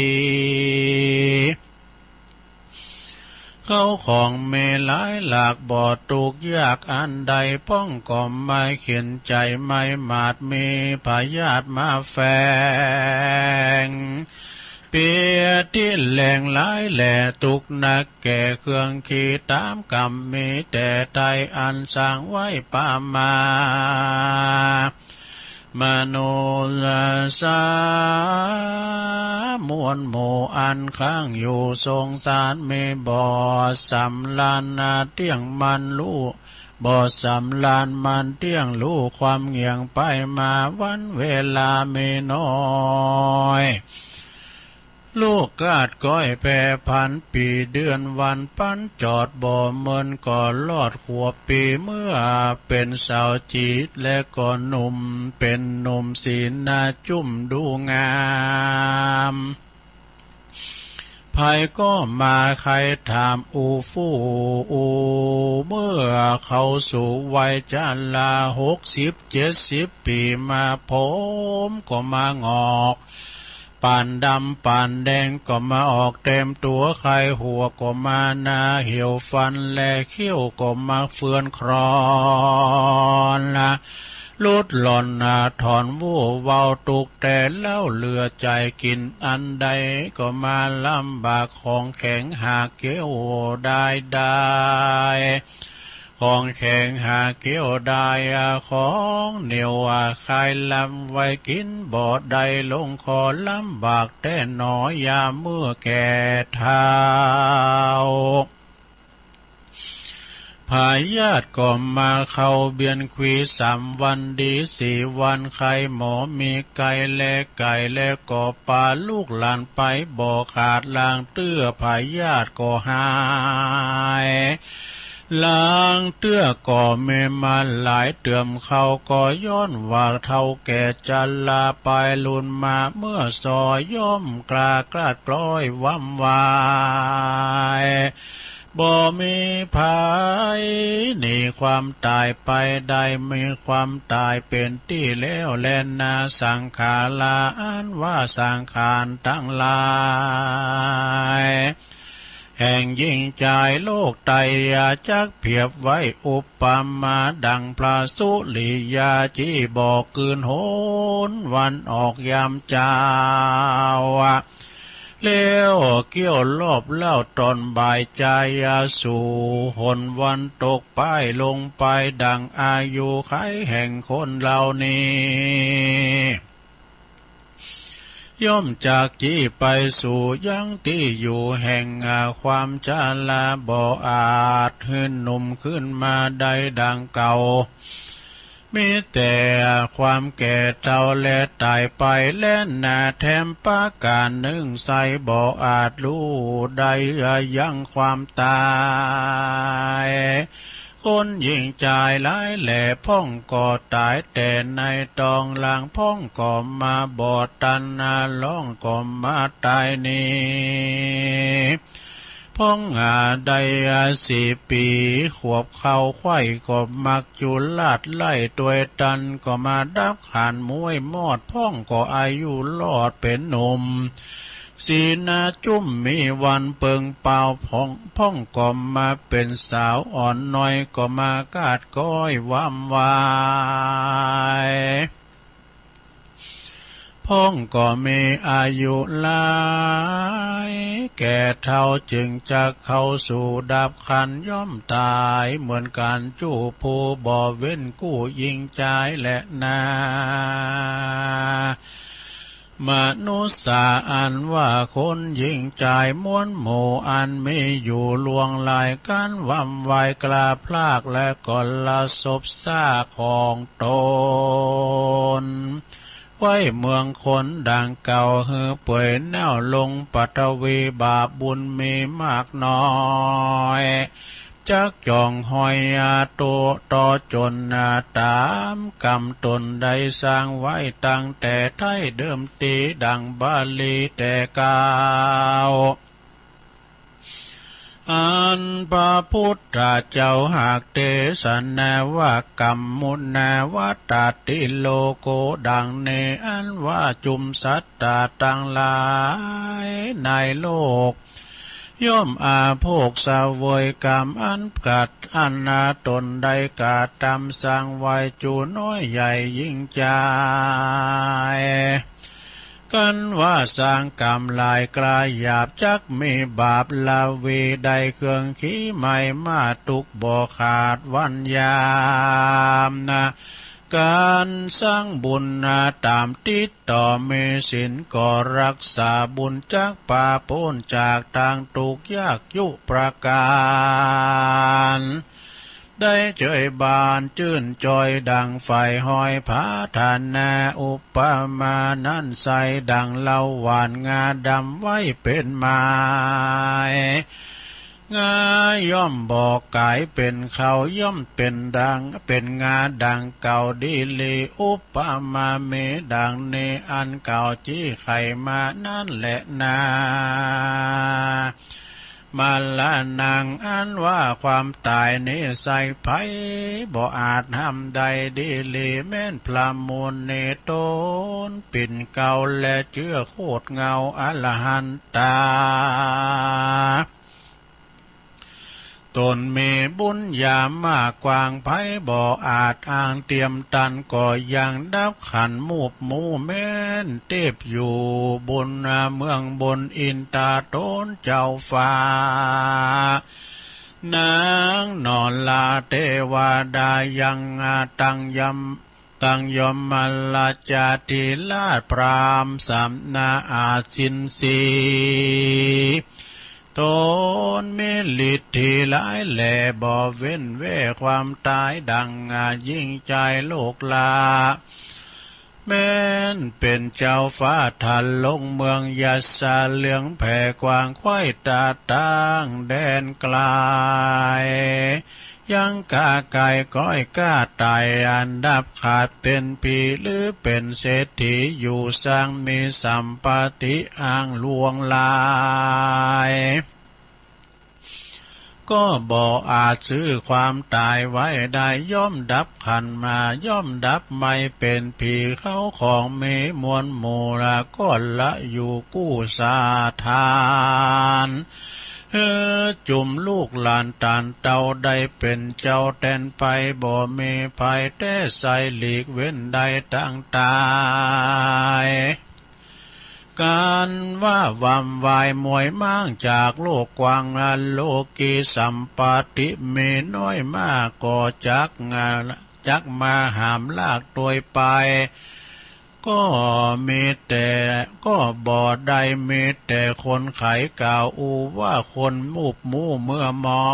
C: เขาของเมหลายหลากบ่อตุกยากอันใดป้องก่อมไม่เขียนใจไม่มาดมีพยาธิมาแฝงเปียที่แหล่งหลายแหล่ตุกนักแก่เครื่องขี่ตามกรรมมีแต่ใจอันสร้างไว้ป่ามามโนสามวลหมู่อันข้างอยู่ทรงสารเมบ่อสำลานนาเตี้ยงมันรู้บ่อสำลานมันเตี้ยงรู้ความเงียงไปมาวันเวลาไม่น้อยลูกกาดก้อยแปรพันปีเดือนวันปั้นจอดบ่อเมินก่อลอดขวบปีเมื่อเป็นสาวจีดและก่อหนุ่มเป็นหนุ่มศีลนาจุ่มดูงามภัยก็มาใครถามอูฟูอูเมื่อเขาสู่วัยจันลา60-70 ปีมาผมก็มางอกป่านดำป่านแดงก็มาออกเต็มตัวไข่หัวก็มาหน้าเหี่ยวฟันและเขี้ยวก็มาเฟือนครอนละลุดหล่อนถอนวู่เว้าตุกแต่เล่าเหลือใจกินอันใดก็มาลำบากของแข็งหาเกี้ยวได้ของแข็งหาเกี้ยวได้ของเหนียวคายลำไว้กินบ่ได้ลงคอลำบากแต่หนอยาเมื่อแก่เท้าพายาติก็มาเข้าเบียนควี3 วันดี4 วันไข่หมอมีไก่และไก่และก็ปลาลูกหลานไปบ่ขาดลางเตื้อพายาติก็หายล้างเตื้อก่อเมมาหลายเตื่อมเขาก็ย้อนว่าเท่าแก่จันลาไปลุนมาเมื่อซอยย่อมกลากลาดกล้อยว่ำวายบ่มีภัยหนีความตายไปได้มีความตายเป็นที่แล้วแลนาสังขาราอันว่าสังขารทั้งหลายแห่งยิ่งใจโลกไตรจักเพียบไว้อุปมาดังพระสุริยาจีบอกคืนโหนวันออกยามเจ้าเลี้ยวเกี่ยวรอบเล่าตอนบ่ายใจสู่หนวันตกป้ายลงไปดังอายุไขแห่งคนเหล่านี้ย่อมจากจี้ไปสู่ยังที่อยู่แห่งความชราบ่อาจหืนหนุ่มขึ้นมาได้ดังเก่ามีแต่ความแก่เฒ่าและตายไปและหน้าแถมปาการหนึ่งใส่บ่อาจรู้ได้ยังความตายคนยิ่งใจหลายแหล่พ่องก่อตายแต่ในตองหลังพ่องก่อมาบอดตันล่องก่อมาตายนี้พ่องได้4 ปีขวบเข้าไข่ก็มักจุลาดไล่ตัวตันก็มาดับขันมวยมอดพ่องก็อายุรอดเป็นหนุ่มสีนาจุ่มมีวันเปิงเป่าพ่องก็มาเป็นสาวอ่อนน้อยก็มากาดก้อยว่ำวายพ่องก็มีอายุหลายแก่เท่าจึงจะเข้าสู่ดับขันย่อมตายเหมือนการจู้ผู้บ่เว้นกู้ยิงใจและนามนุษย์อันว่าคนยิ่งใจม้วนหมู่อันมีอยู่ลวงลายกันว่ำวายกลาพลากและก่อนละศพซากของตนไว้เมืองคนดังเก่าหือเปื่อยแนวลงปัทวีบาปบุญมีมากน้อย จักจองหอยโตต่อจนตามกรรมตนได้สร้างไว้ตั้งแต่ไทยเดิมตีดังบาลีแต่กาวอันพระพุทธเจ้าหากเทศนาว่ากรรมมุนาวัตติโลโกดังในอันว่าจุมสัตตาตั้งหลายในโลกย่อมอาโภคสวยกรรมอันกัดอันนาตนใดกาตำสร้างไว้จูน้อยใหญ่ยิ่งใจกันว่าสร้างกรรมลายกลายหยาบจักมีบาปลาวีใดเครื่องขี้ไม่มาตุกบ่ขาดวันยามนะการสร้างบุญตามติดต่อมีศีลก็รักษาบุญจากป่าพ้นจากทางทุกข์ยากยุประการได้เจยบานจื่นจอยดังไฟหอยผาทานนาอุปมานั่นใสดังเล่าหวานงาดำไว้เป็นไม้งาย่อมบอกกายเป็นเขาย่อมเป็นดังเป็นงาดังเก่าดีลีอุปมาเมดังในอันเก่าจี้ไข่มานั่นแหละนามาละนางอันว่าความตายนี้ใส่ไผบ่อาจห้ามใดดีลีแม่นพระมูลเนตนปิ่นเก่าและเชื่อโคตรเงาอรหันตาตนมีบุญญามากกวางไผบ่อาจอ้างเตรียมตันก็ยังดับขันมูบมูแม่นเทพอยู่บนเมืองบนอินตาโตนเจ้าฟ้านางนอนลาเทวดายังตั้งยมมลาจาติลาภพรามสำนาอาสินสีตนมีฤทธิ์หลายแหล่บ่เว้นเว้ความตายดังยิ่งใจโลกลาแม้นเป็นเจ้าฟ้าทันลงเมืองยาสาเหลืองแผ่กว้างควายตาตั้งแดนไกลยังกาไก่ก้อยก้าตายอันดับขาดเป็นปีหรือเป็นเศรษฐีอยู่สร้างมีสัมปติอ้างลวงลายก็บ่อาจซื้อความตายไว้ได้ย่อมดับขันมาย่อมดับไม่เป็นผีเขาของเมมวลหมู่ละก็ละอยู่กู้สาทานจุมลูกหลานตานเต่าได้เป็นเจ้าแทนไปบ่มีภัยแต่ใส่หลีกเว้นใดตั้งตายการว่าวำวายมวยมั่งจากโลกกว้างโลกีสัมปติมีน้อยมากก็จักมาหามลากตัวไปก็มีแต่ก็บ่ได้มีแต่คนไขกล่าวอูว่าคนมูบมู่เมื่อมอ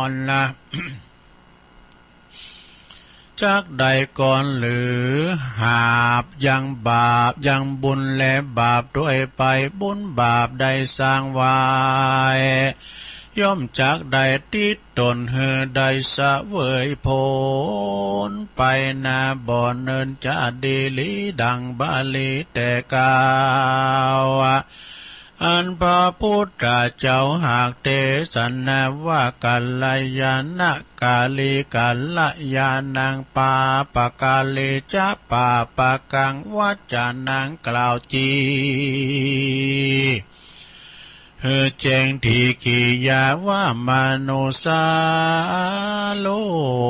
C: นนะ จากใดก่อนหรือหาบยังบาปยังบุญและบาปด้วยไปบุญบาปได้สร้างไว้ย่อมจากใดติดตนเฮือใดสะเวยผลไปนาบ่อเนินจะดีลีดังบาลีแต่กาวอันพระพุทธเจ้าหากเทศนาว่ากัลยาณกาลีกัลยาณังปาปะกาลีจะปาปะกังวัจจานังกล่าวจีแจ้งที่กิยาว่ามนุษย์โล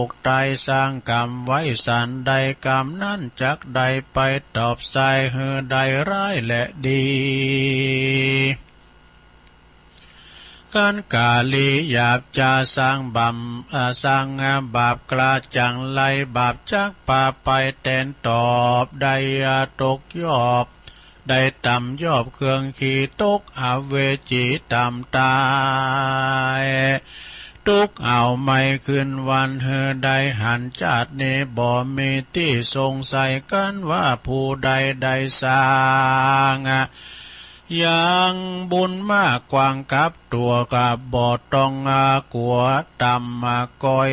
C: กใดสร้างกรรมไว้สันใดกรรมนั้นจักใดไปตอบใส่ใดร้ายและดีการกาลีหยาบจะสร้างสร้างบาปกล้าจังไลบาปจักป่าไปแทนตอบได้ตกยอบได้ต่ำยอบเครื่องขี่ตกอเวจีต่ำตายตุกเอาไม่ขึ้นวันได้หันจัดเนบ่มีที่สงสัยกันว่าผู้ใดได้สร้าง ยังบุญมากกว่างกับตัวกับบอดต้องกัวตำกอย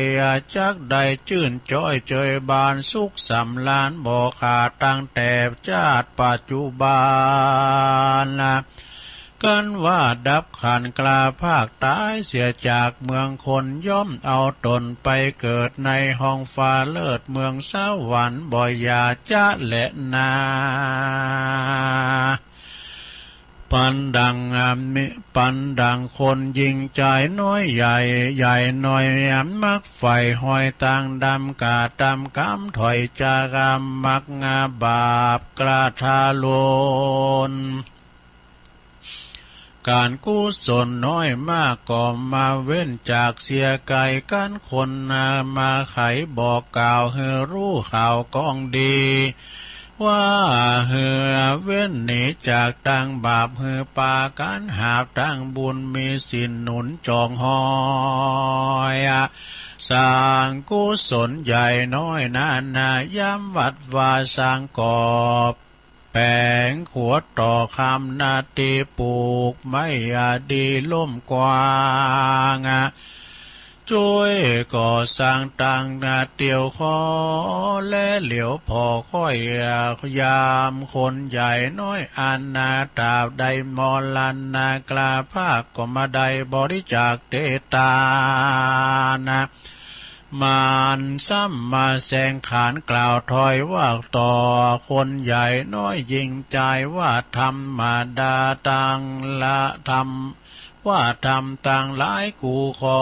C: จักได้จื่นจ้อยเจยบานสุขสำลานบ่ขาดตั้งแต่ชาติปัจจุบันกันว่าดับขันกลาภาคตายเสียจากเมืองคนย่อมเอาตนไปเกิดในห้องฟ้าเลิศเมืองสวรรค์บ่อยาจะและนาปันดังปันดังคนยิงใจน้อยใหญ่ใหญ่น้อยมักไฟหอยต่างดำกาดำกำถอยจากมักงาบาปกระทาโลนการกุศลน้อยมากก็มาเว้นจากเสียไก่กันคนมาไขบอกกล่าวเฮรู้ข่าวกองดีว่าเหือเว้นหนีจากตั้งบาปเหือปากันหาบตั้งบุญมีสินหนุนจองหอยสร้างกุศลใหญ่น้อยนาย้ำวัดวาสร้างกอบแปงขวดต่อคำนาตีปลูกไม่ดีล่มกว้างช่วยก่อสร้างต่างนาเตียวขอและเหลียวพอค่อยยามคนใหญ่น้อยอันนาตราบใดมอลันนากลาภาคก็มาได้บริจาคเดตานะมานซ้ำมาแสงขานกล่าวถอยว่าต่อคนใหญ่น้อยยิงใจว่าธรรมาดาตังละธรรมว่าธรรมต่างหลายกูขอ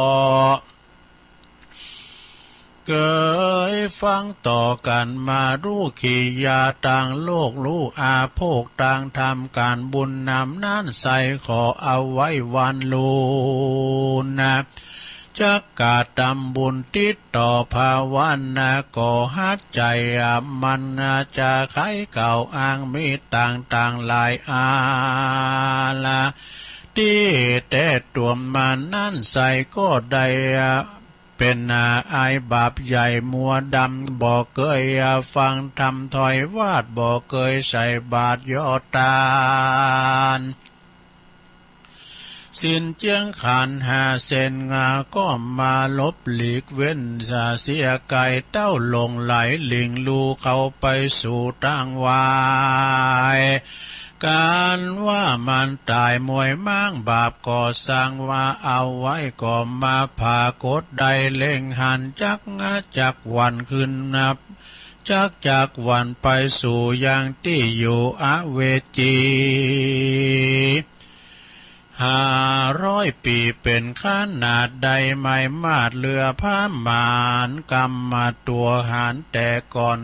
C: เกยฟังต่อกันมารู้ขียาต่างโลกรู้อาโภคต่างทำการบุญนำนั่นใส่ขอเอาไว้วันลูนะจักกาดำบุญติดต่อภาวันนะก่อฮัดใจมันจะไขเก่าอ้างมีต่างหลายอาละที่แต่ตัวมันนั่นใส่ก็ได้เป็นอายบาปใหญ่มัวดำบ่เคยฟังทำถอยวาดบ่เคยใส่บาตรยอดตาลสิ้นเจียงขันหาเส้นงาก็มาลบหลีกเว้นเสียไก่เต้าลงไหลหลิงลูเขาไปสู่ตั้งวายการว่ามันตายมวยมั่งบาปก่อสร้างว่าเอาไว้ก็มาผ่ากดใดเล่งหันจักวันขึ้นนับจักวันไปสู่ยังที่อยู่อเวจี500 ปีเป็นขนาดใดไม่มาดเรือผ้ามานกรรมมาตัวหารแต่ก่อน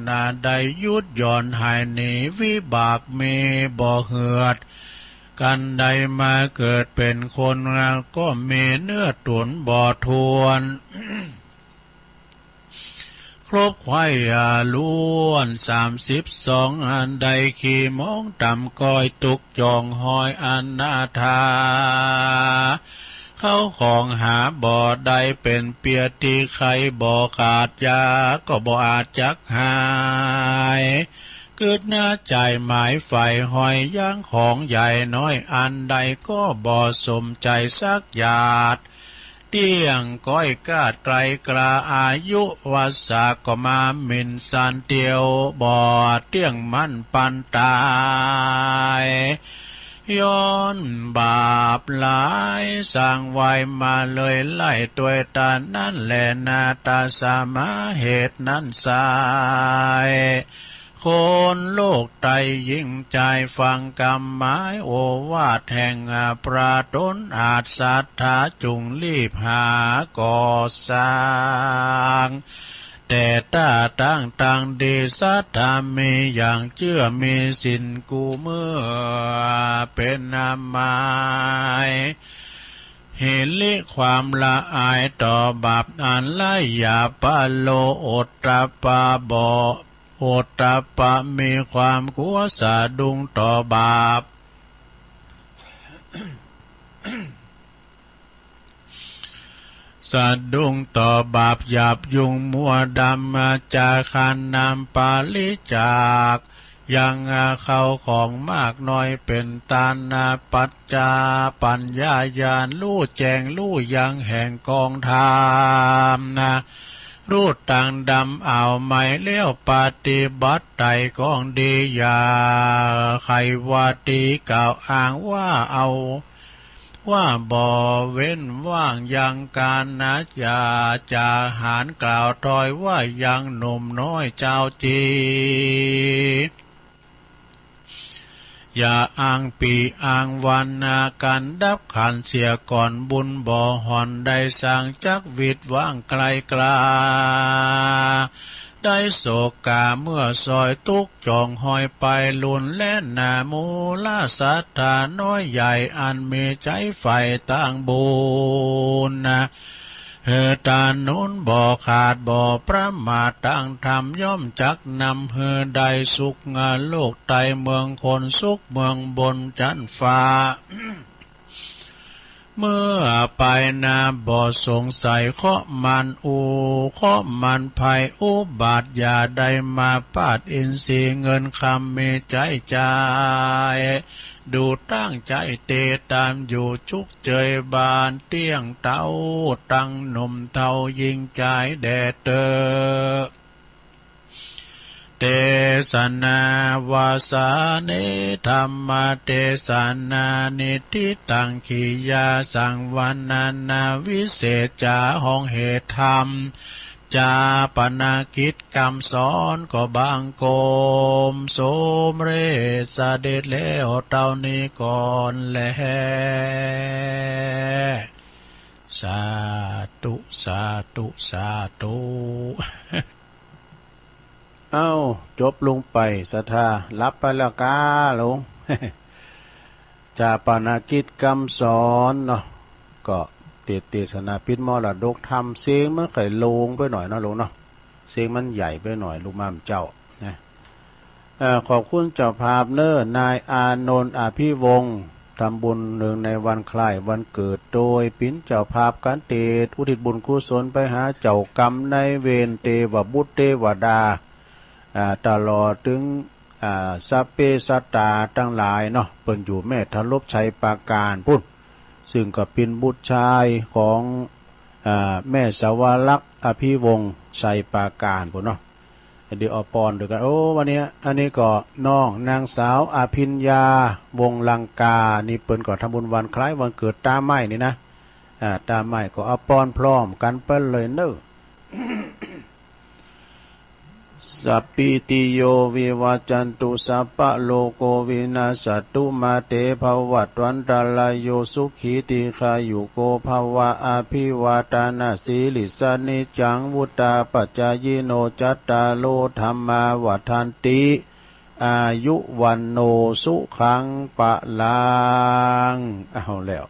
C: ใดยุดย่อนหายหนีวิบากมีบ่เหือดกันใดมาเกิดเป็นคนก็มีเนื้อตุนบ่ทวนครบไข่ล้วน32อันใดขี่มองต่ำก้อยตุกจองหอยอันนาทาเข้าของหาบ่อใดเป็นเปียตีไข่บ่อขาดยาก็บ่อาจจักหายเกิดหน้าใจหมายไฟหอยย่างของใหญ่น้อยอันใดก็บ่สมใจสักหยาดเตี้ยงก้อยกาดไกลกราอายุวัสาก็มามินสันเตียวบ่อเตี้ยงมันปันตายย้อนบาปหลายสร้างไว้มาเลยไล่ตัวตานั่นแหละนาตาสามาเหตุนั้นสายคนโลกไตยิ่งใจฟังกรรมหมายโอวาทแห่งพระตนอาจศรัทธาจุงรีบหาก่อสร้างแต่ถ้าตั้งดีสัทธามีอย่างเชื่อมีสินกูเมื่อเป็นนามายเห็นลิความละอายต่อบาปอันละหยาปะโลอดตาปาบ่โอตตาปะมีความกลัวสะดุ้งต่อบาป สะดุ้งต่อบาปหยาบยุงมัวดำมาจากขันนำปาลิจาก ยังเขาของมากน้อยเป็นตานาปัจจาปัญญาญาณรู้แจ้งรู้ยังแห่งกองธรรมนะรูดต่างดำเอาไม่เลี้ยวปฏิบัติใดกองดีอย่าใครว่าตีกล่าวอ้างว่าเอาว่าบ่เว้นว่างยังการนะอย่าจาหารกล่าวถอยว่ายังหนุ่มน้อยเจ้าจีอย่าอ้างปีอ้างวันนากันดับขันเสียก่อนบุญบ่อหอนได้สร้างจักวิตว่างไกลกลาได้โศกาเมื่อซอยตุกจองหอยไปลุนและนามูลาสัทธาน้อยใหญ่อันมีใจไฟต่างบุญนะตานุนบ่อขาดบ่อประมาทตั้งธรรมย่อมจักนำใดสุขงานโลกไตเมืองคนสุขเมืองบนจันฟ้า เมื่อไปนาบ่อสงสัยเคาะมันเคาะมันภัยอุบาทอย่าได้มาปาดอินทรีย์เงินคำมีใจใจดูตั้งใจเตตามอยู่ชุกเจยบานเตี้ยงเต้าตั้งหนุ่มเท่ายิงใจแดดเตอเตสนาวาสานิธรรมเตสนานิทิตังขียาสังวันนานาวิเศษจาห้องเหตุธรรมจาปนากิจกรรมสอนก็บางโกมโสมเรสเด็จแล้วเท่านี้ก่อนแลสาธุสาธุสาธุเอ้าจบลงไปศรัทธารับไปแล้วกาลง จาปนากิจกรรมสอนเนาะก็เทศนาพิษมรดกทำเสียงมันไข่ลงไปหน่อยนะลงเนาะเสียงมันใหญ่ไปหน่อยลูกม่ามเจ้านะขอบคุณเจ้าภาพเนอร์นายอานนท์อภิวงศ์ทำบุญหนึ่งในวันคล้ายวันเกิดโดยปิ้นเจ้าภาพการเตศอุทิศบุญกุศลไปหาเจ้ากรรมในเวรเทวบุตรเทวดาตลอดถึงสัพเพสัตตาทั้งหลายเนาะเปิ่นอยู่แม่ทลบชัยปราการพุ่นซึ่งก็เป็นบุตรชายของแม่สาวลักษณ์อภิวงศ์ชัยปราการพุ่นเนาะเดี๋ยวเอาปอนด้วยกันโอ้วันนี้อันนี้ก็น้องนางสาวอภิญญาวงลังกานี่เปิ่นก็ทำบุญวันคล้ายวันเกิดตาไม้นี่นะตาไม้ก็เอาปอนพร้อมกันเปิ้นเลยเนอะ สัพพิติโยวิวัจจันตุสัพพะโลโกวินาศตุมาเตภวัตวันตรายโยสุขีติขายุโกภวะอภิวาทานาสีลิสานิจังวุตาปัจจายโนจัตตาโลธรรมาวัฏันติอายุวันโนสุขังปะลังเอาแล้ว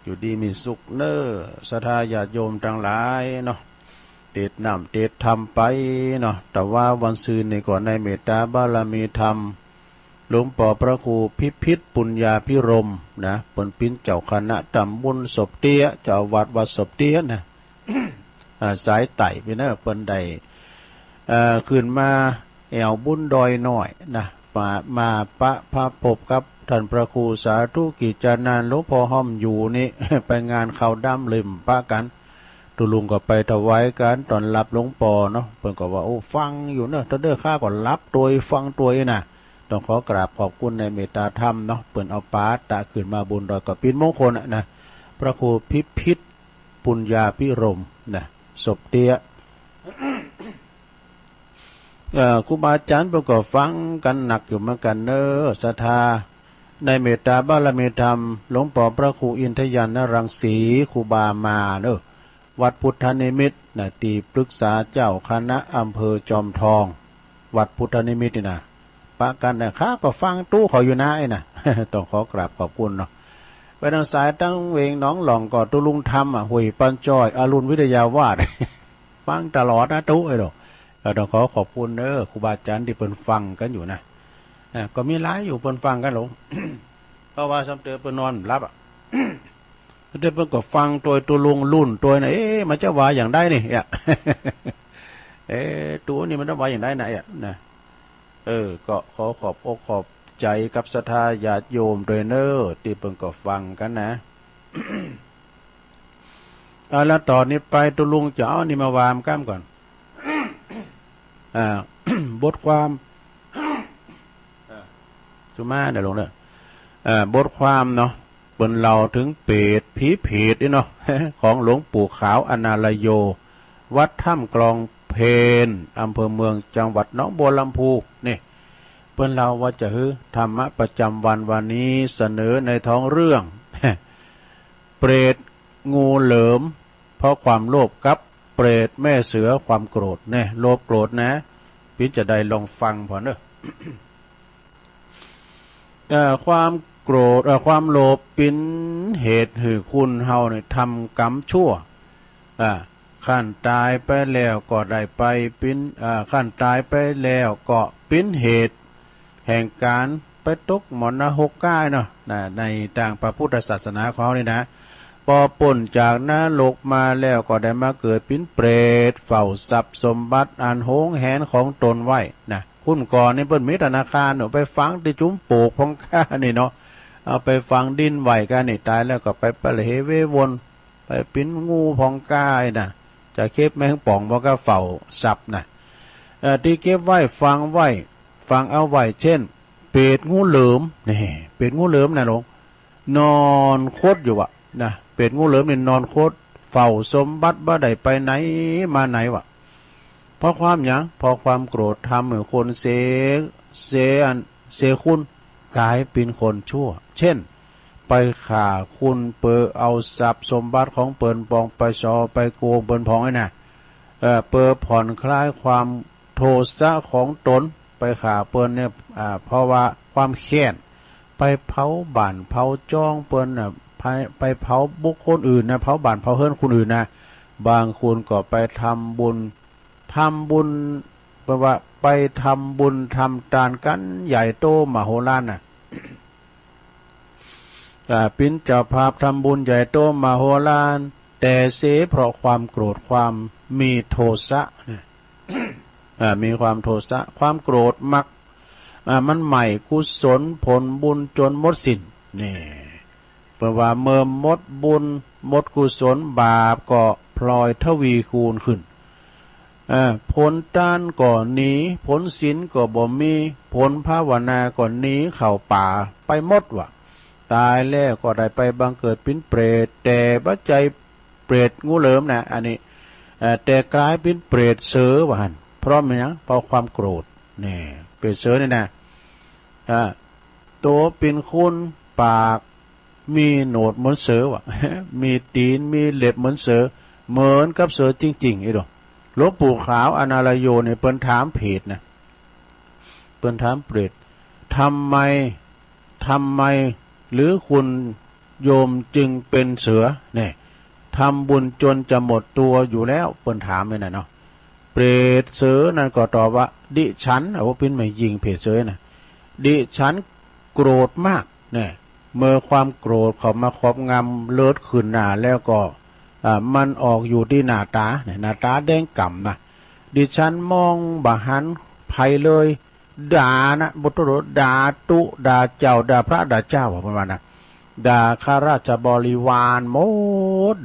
C: อยู่ดีมีสุขเนอศรัทธาญาติโยมทั้งหลายเนาะเตดน้ำเตดธรรมไปเนาะแต่ว่าวันซืนนี่ก่อนในเมตตาบารมีธรรมหลวงปู่พระครูพิษปุญญาภิรมย์นะปนปิ้นเจ้าคณะตำบุญศพเตี้ยเจ้าวัดศพเตี้ยนะ สายไต่ไปเนอะเปิ้นใดขึ้นมาแอวบุญดอยหน่อยนะมาพระพบกับท่านพระครูสาธุกิจนานหลวงพ่อห้อมอยู่นี่ ไปงานเขาดำลืมพระกันตุลุงก็ไปถวายกันตอนรับหลวงพ่อเนาะเพิ่นก็ว่าโอ้ฟังอยู่เนอะถ้าเด้อข้าก็รับตัวฟังตัวน่ะต้องขอกราบขอบคุณในเมตตาธรรมเนาะเปิ้นเอาปาตะขึ้นมาบุญดอยก็เป็นมงคลนะพระครูพิษปุญญาภิรมย์นะศพเตี้ย ครูบาอาจารย์เพิ่นก็ฟังกันหนักอยู่เหมือนกันเนอะศรัทธาในเมตตาบารมีธรรมหลวงพ่อพระครูอินทยานรังสีครูบามาเนอะวัดพุทธนิมิตรนะตีปรึกษาเจ้าคณะอำเภอจอมทองวัดพุทธนิมิตรนี่นะปะกันนะข้าก็ฟังตู้เขาอยู่นะไอ้นะ ต้องขอกราบขอบคุณเนาะไปทางสายตั้งเวงน้องหล่องก่อตุลุงธรรมหุยปันจ้อยอรุณวิทยาวาส ฟังตลอดนะตู้ไอ้ดอกต้องขอบคุณเนอะครูบาอาจารย์ที่เปิ่นฟังกันอยู่นะก็มีหลายอยู่เปิ่นฟังกันหลง เพราะว่าสำเตือเปิ่นนอนรับอ่ะ เดี๋ยวเปิ่นก็ฟังตัวลุงรุ่นตัวไหนมันจะว่าอย่างได้นี่ ตัวนี้มันจะว่าอย่างได้ไหนนะ ก็ขอขอบอกขอบใจกับศรัทธาญาติโยมด้วยเนอที่เพิ่งก็ฟังกันนะ แล้วตอนนี้ไปตุลุงจะเอานี่มาวามก้ามก่อน บทความสุมาเดี๋ยวลงเด้อบทความเนาะเปิ้นเล่าถึงเปรตผีเพดนี่เนาะ ของหลวงปู่ขาวอนาลโย วัดถ้ำกลองเพนอำเภอเมืองจังหวัดหนองบัวลำพูนี่เปิ้นเล่าว่าจะฮือธรรมะประจำวันนี้เสนอในท้องเรื่อง เปรตงูเหลิมเพราะความโลภกับเปรตแม่เสือความโกรธเนี่ยโลภโกรธนะพี่จะได้ลองฟังพอเนอะ ความโกรธความโลภเป็นเหตุให้คุณเฮาเนี่ยทำกรรมชั่วขั้นตายไปแล้วก็ได้ไปเป็นขั้นตายไปแล้วก็เป็นเหตุแห่งการไปตกมรณะกายเนาะในทางพระพุทธศาสนาของเขานี่นะพอป่นจากนรกมาแล้วก็ได้มาเกิดเป็นเปรตเฝ้าทรัพย์สมบัติอันโหงแหนของตนไว้นะคุณก่อนนี่เปิ้นมีธนาคารเนาะไปฝังที่จุ้มปลูกของข้านี่เนาะเอาไปฝังดินไว้กันนี่ตายแล้วก็ไปปะเหเววนไปปิ้นงูพองกายนะจะเก็บแมงป่องบ่ก็เฝ้าทรัพย์นะที่เก็บไว้ฟังเอาไว้เช่นเปรตงูเหลิมนี่เปรตงูเหลิมนะหลวงนอนคดอยู่อะนะเปรตงูเหลิมนี่นอนคดเฝ้าสมบัติบ่ได้ไปไหนมาไหนวะเพราะความหยังเพราะความโกรธทำให้คนเสคุณกลายเป็นคนชั่วเช่นไปฆ่าคุณเปิดเอาทรัพย์สมบัติของเปิ่นปองไปชอไปโกงเปิ่นพองไอ้น่ะเปิดผ่อนคลายความโทสะของตนไปฆ่าเปิ่นเนี่ยเพราะว่าความแค้นไปเผาบ้านเผาจ้องเปิ่นไปเผาบุคคลอื่นนะเผาบ้านเผาเฮือนคนอื่นนะบางคนก็ไปทำบุญแปลว่าไปทำบุญทำทานกันใหญ่โตมโหฬารน่ะปินเจ้าภาพทำบุญใหญ่โตมโหฬารแต่เสเพราะความโกรธความมีโทสะนะมีความโทสะความโกรธมักมันใหม่กุศลผลบุญจนหมดสิ้นนี่แปลว่าเมื่อหมดบุญหมดกุศลบาปก็พลอยทวีคูณขึ้นผลทานก็หนีผลศีลก็บ่มีผลภาวนาก็หนีเข้าป่าไปหมดว่ะตายแล้วก็ได้ไปบังเกิดเป็นเปรตแต่ปัจจัยเปรตงูเหลิมนะอันนี้แต่กลายเป็นเปรตเสือว่ะหั่นเพราะมันหยังเพราะความโกรธนี่เปรตเสือนี่นะตัวเป็นคุณปากมีโหนดเหมือนเสือว่ะ มีตีนมีเล็บเหมือนเสือเหมือนกับเสือจริงๆไอ้ดอกหลวงปู่ขาวอนาลโยเนี่ยเปิ้นถามเพจนะเปิ้นถามเปรตทำไมหรือคุณโยมจึงเป็นเสือเนี่ยทำบุญจนจะหมดตัวอยู่แล้วเปิ้นถามไปนะเนาะเปรตเสือนั่นก็ตอบว่าดิฉันเอาว่าเป็นไม่ยิงเพจเสือนะดิฉันโกรธมากเนี่ยเมื่อความโกรธเขามาครอบงำเลิศขึ้นหน้าแล้วก็มันออกอยู่ที่หน้าตาเนี่ยหน้าตาแดงก่ำนะดิฉันมองบาหันภัยเลยด่านะบทโรด่าตุด่าเจ้าด่าพระด่าเจ้าประมาณนะด่าข้าราชบริวารโม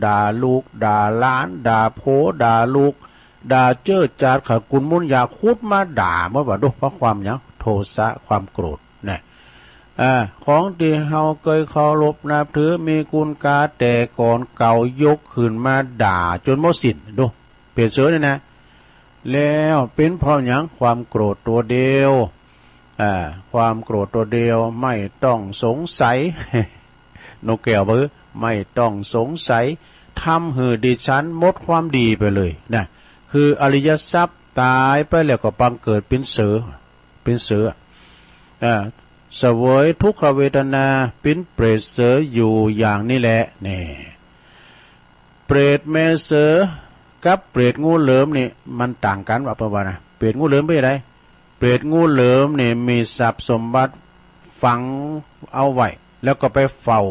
C: ด่าลูกด่าล้านด่าโพด่าลูกด่าเจ้าจาดขัดกุลมุนอยากคุดมาด่าเมื่อว่าด้วยเพราะความยังโทสะความโกรธเนี่ยของที่เฮาเคยเคารพนับถือมีคุณกาแต่ก่อนเก่ายกขึ้นมาด่าจนหมดสิ้นดูเปลี่ยนเสือเนี่ยนะแล้วเป็นเพราะหยังความโกรธตัวเดียวความโกรธตัวเดียวไม่ต้องสงสัย นกแก้วบื้อไม่ต้องสงสัยทำให้ดิฉันหมดความดีไปเลยนะคืออริยทรัพย์ตายไปแล้วก็บังเกิดเป็นเสือเสวยทุกขเวทนาเป็นเปรตเสืออยู่อย่างนี้แหละนี่เปรตแม่เสือกับเปรตงูเหลิมนี่มันต่างกันว่าประมาณนะเปรตงูเหลิมเป็นอะไรเปรตงูเหลิมนี่มีทรัพย์สมบัติฝังเอาไว้แล้วก็ไปเฝ้า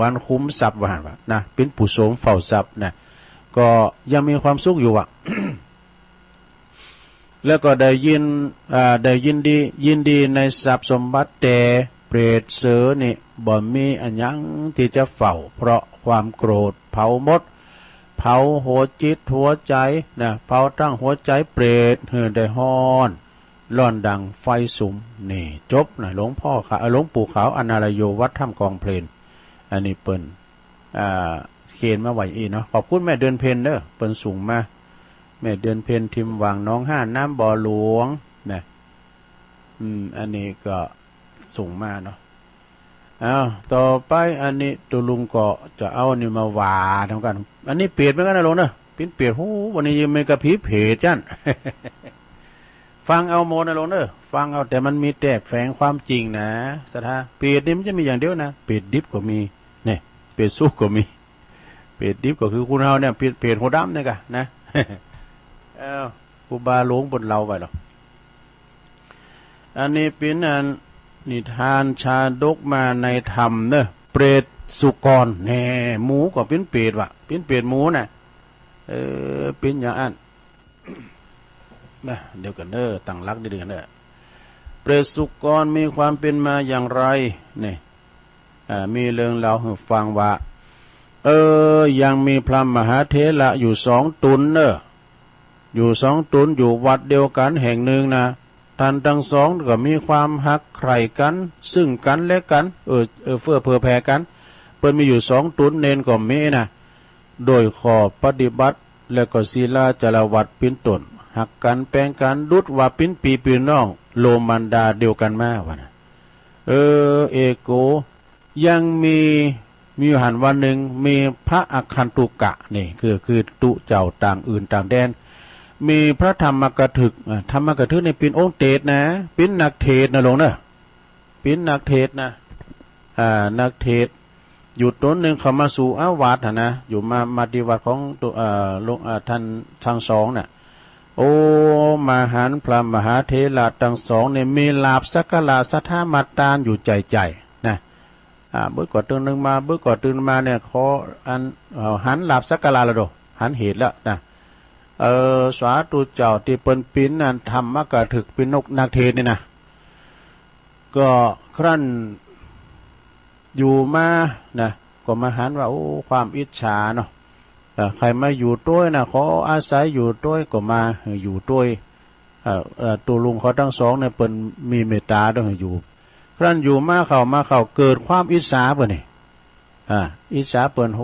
C: กันคุ้มทรัพย์ว่านะเป็นผู้สมเฝ้าทรัพย์นะก็ยังมีความสุขอยู่อ่ะ แล้วก็ได้ยินดีในทรัพย์สมบัติแต่เปรตเสือนี่บ่มีอันยังที่จะเฝ้าเพราะความโกรธเผาหมดเผาหัวจิตหัวใจนะเผาตั้งหัวใจเปรตเหือได้ฮ้อนร้อนดังไฟสุมนี่จบนะหลวงพ่อหลวงปู่ขาวอนาลโยวัดถ้ำกองเพลนอันนี้เปิ้นเขียนมาไว้อีเนาะขอบคุณแม่เดือนเพนเด้อเปิ้นสูงมาแม่เดือนเพนทิมวางน้องห้าน้ำบ่อหลวงนะอันนี้ก็สูงมาเนาะต่อไปอันนี้ตุลุงก็จะเอานี่มาว่าทำกันอันนี้เปียดเหมือนกันนะลงเนอะปิ้นเปียดโหวันนี้ยังไม่กระพริบเพจจัน ฟังเอาโมนะลงเนอะฟังเอาแต่มันมีแตกแฝงความจริงนะสถาเปียดนี่มันจะมีอย่างเดียวนะเปียดดิบก็มีเนี่ยเปียดซุกก็มีเปียดดิบก็คือคุณเฮาเนี่ยเปียดหัวดำเนี่ยกันนะ กูบาหลวงบนเราไปหรออันนี้เป็นอันนิทานชาดกมาในธรรมเนอะเปรตสุกรแน่หมูก็เป็นเปรตวะเป็นเปรตหมูน่ะเป็นอย่างอัน เดี๋ยวกันเนอะตั้งรักดีๆกันเนอะเปรตสุกรมีความเป็นมาอย่างไรเนี่ยมีเรื่องเล่าให้ฟังว่ายังมีพระมหาเถระอยู่2 ตนเนอะอยู่2 ตนอยู่วัดเดียวกันแห่งหนึ่งนะท่านทั้งสองก็มีความฮักใคร่กันซึ่งกันและกันเฟื่อเผื่อแผ่กันเปิ้นมีอยู่2 ตนเนนก็มีนะโดยขอปฏิบัติและก็ศีลาจารวัดปิ้นตนหักกันแปลงกันดุดว่าปิ้นปีปีน้องโลมันดาเดียวกันมาวะนะเอโกยังมีหันวันหนึ่งมีพระอคันตุกะนี่คือตุเจ้าต่างอื่นต่างแดนมีพระธรรมกถึกในเป็นองค์เตศนะเป็นนักเทศนะลงเนอะเป็นนักเทศนะนักเทศอยู่ต้นหนึ่งเขามาสู่อาวาสนะอยู่มาดีวัดของตัวท่านทั้งสองน่ะโอ้มหันพระมหาเถระทั้งสองเนี่ยมีลาภสักการะสัทธามาตานอยู่ใจนะเบื่อก่อตื่นหนึ่งมาเบื่อก่อตื่นมาเนี่ยขอหันลาภสักการะละโดหันเหตุแล้วนะสาธุเจ้าที่เปิ้นปิ้นนั่นธรรมกถึกเป็นนกนักเทศนี่นะก็ครั้นอยู่มานะก็มาหันว่าโอ้ความอิจฉาเนาะใครมาอยู่ด้วยนะขออาศัยอยู่ด้วยก็มาอยู่ด้วยตัวลุงเขาทั้งสองเนี่ยเปิ้นมีเมตตาด้วยอยู่ครั้นอยู่มาเข้าเกิดความอิจฉาเปิ้นนี่อิจฉาเปิ้นโห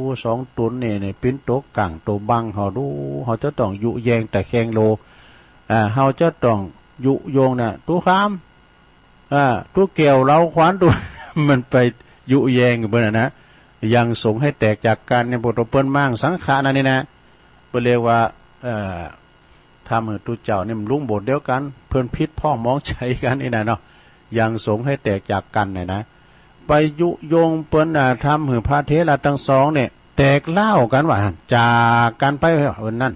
C: 2 ตนเนี่ยปิ้นโตกังโตบังเขาดูเขาจะต้องยุแยงแต่แข่งโลเขาจะต้องยุโยงน่ะตู้ค้ามตู้เกี่ยวเราขวานตัว มันไปยุแยงเปิ้นนะยังสงให้แตกจากกันในบทเปิ้นมั่งสังขารนั่นนี่นะเปิ้นเรียกว่าทำให้ตู้เจ้านี่มันลุ่งบทเดียวกันเพิ่นพิษพ่อมองใจกันนี่นะเนาะยังสงให้แตกจากกันเนี่ยนะไปยุโยงเปิ้นทำให้พระเถระทั้งสองเนี่ยแตกเล่ากันว่าจากกันไปนั่น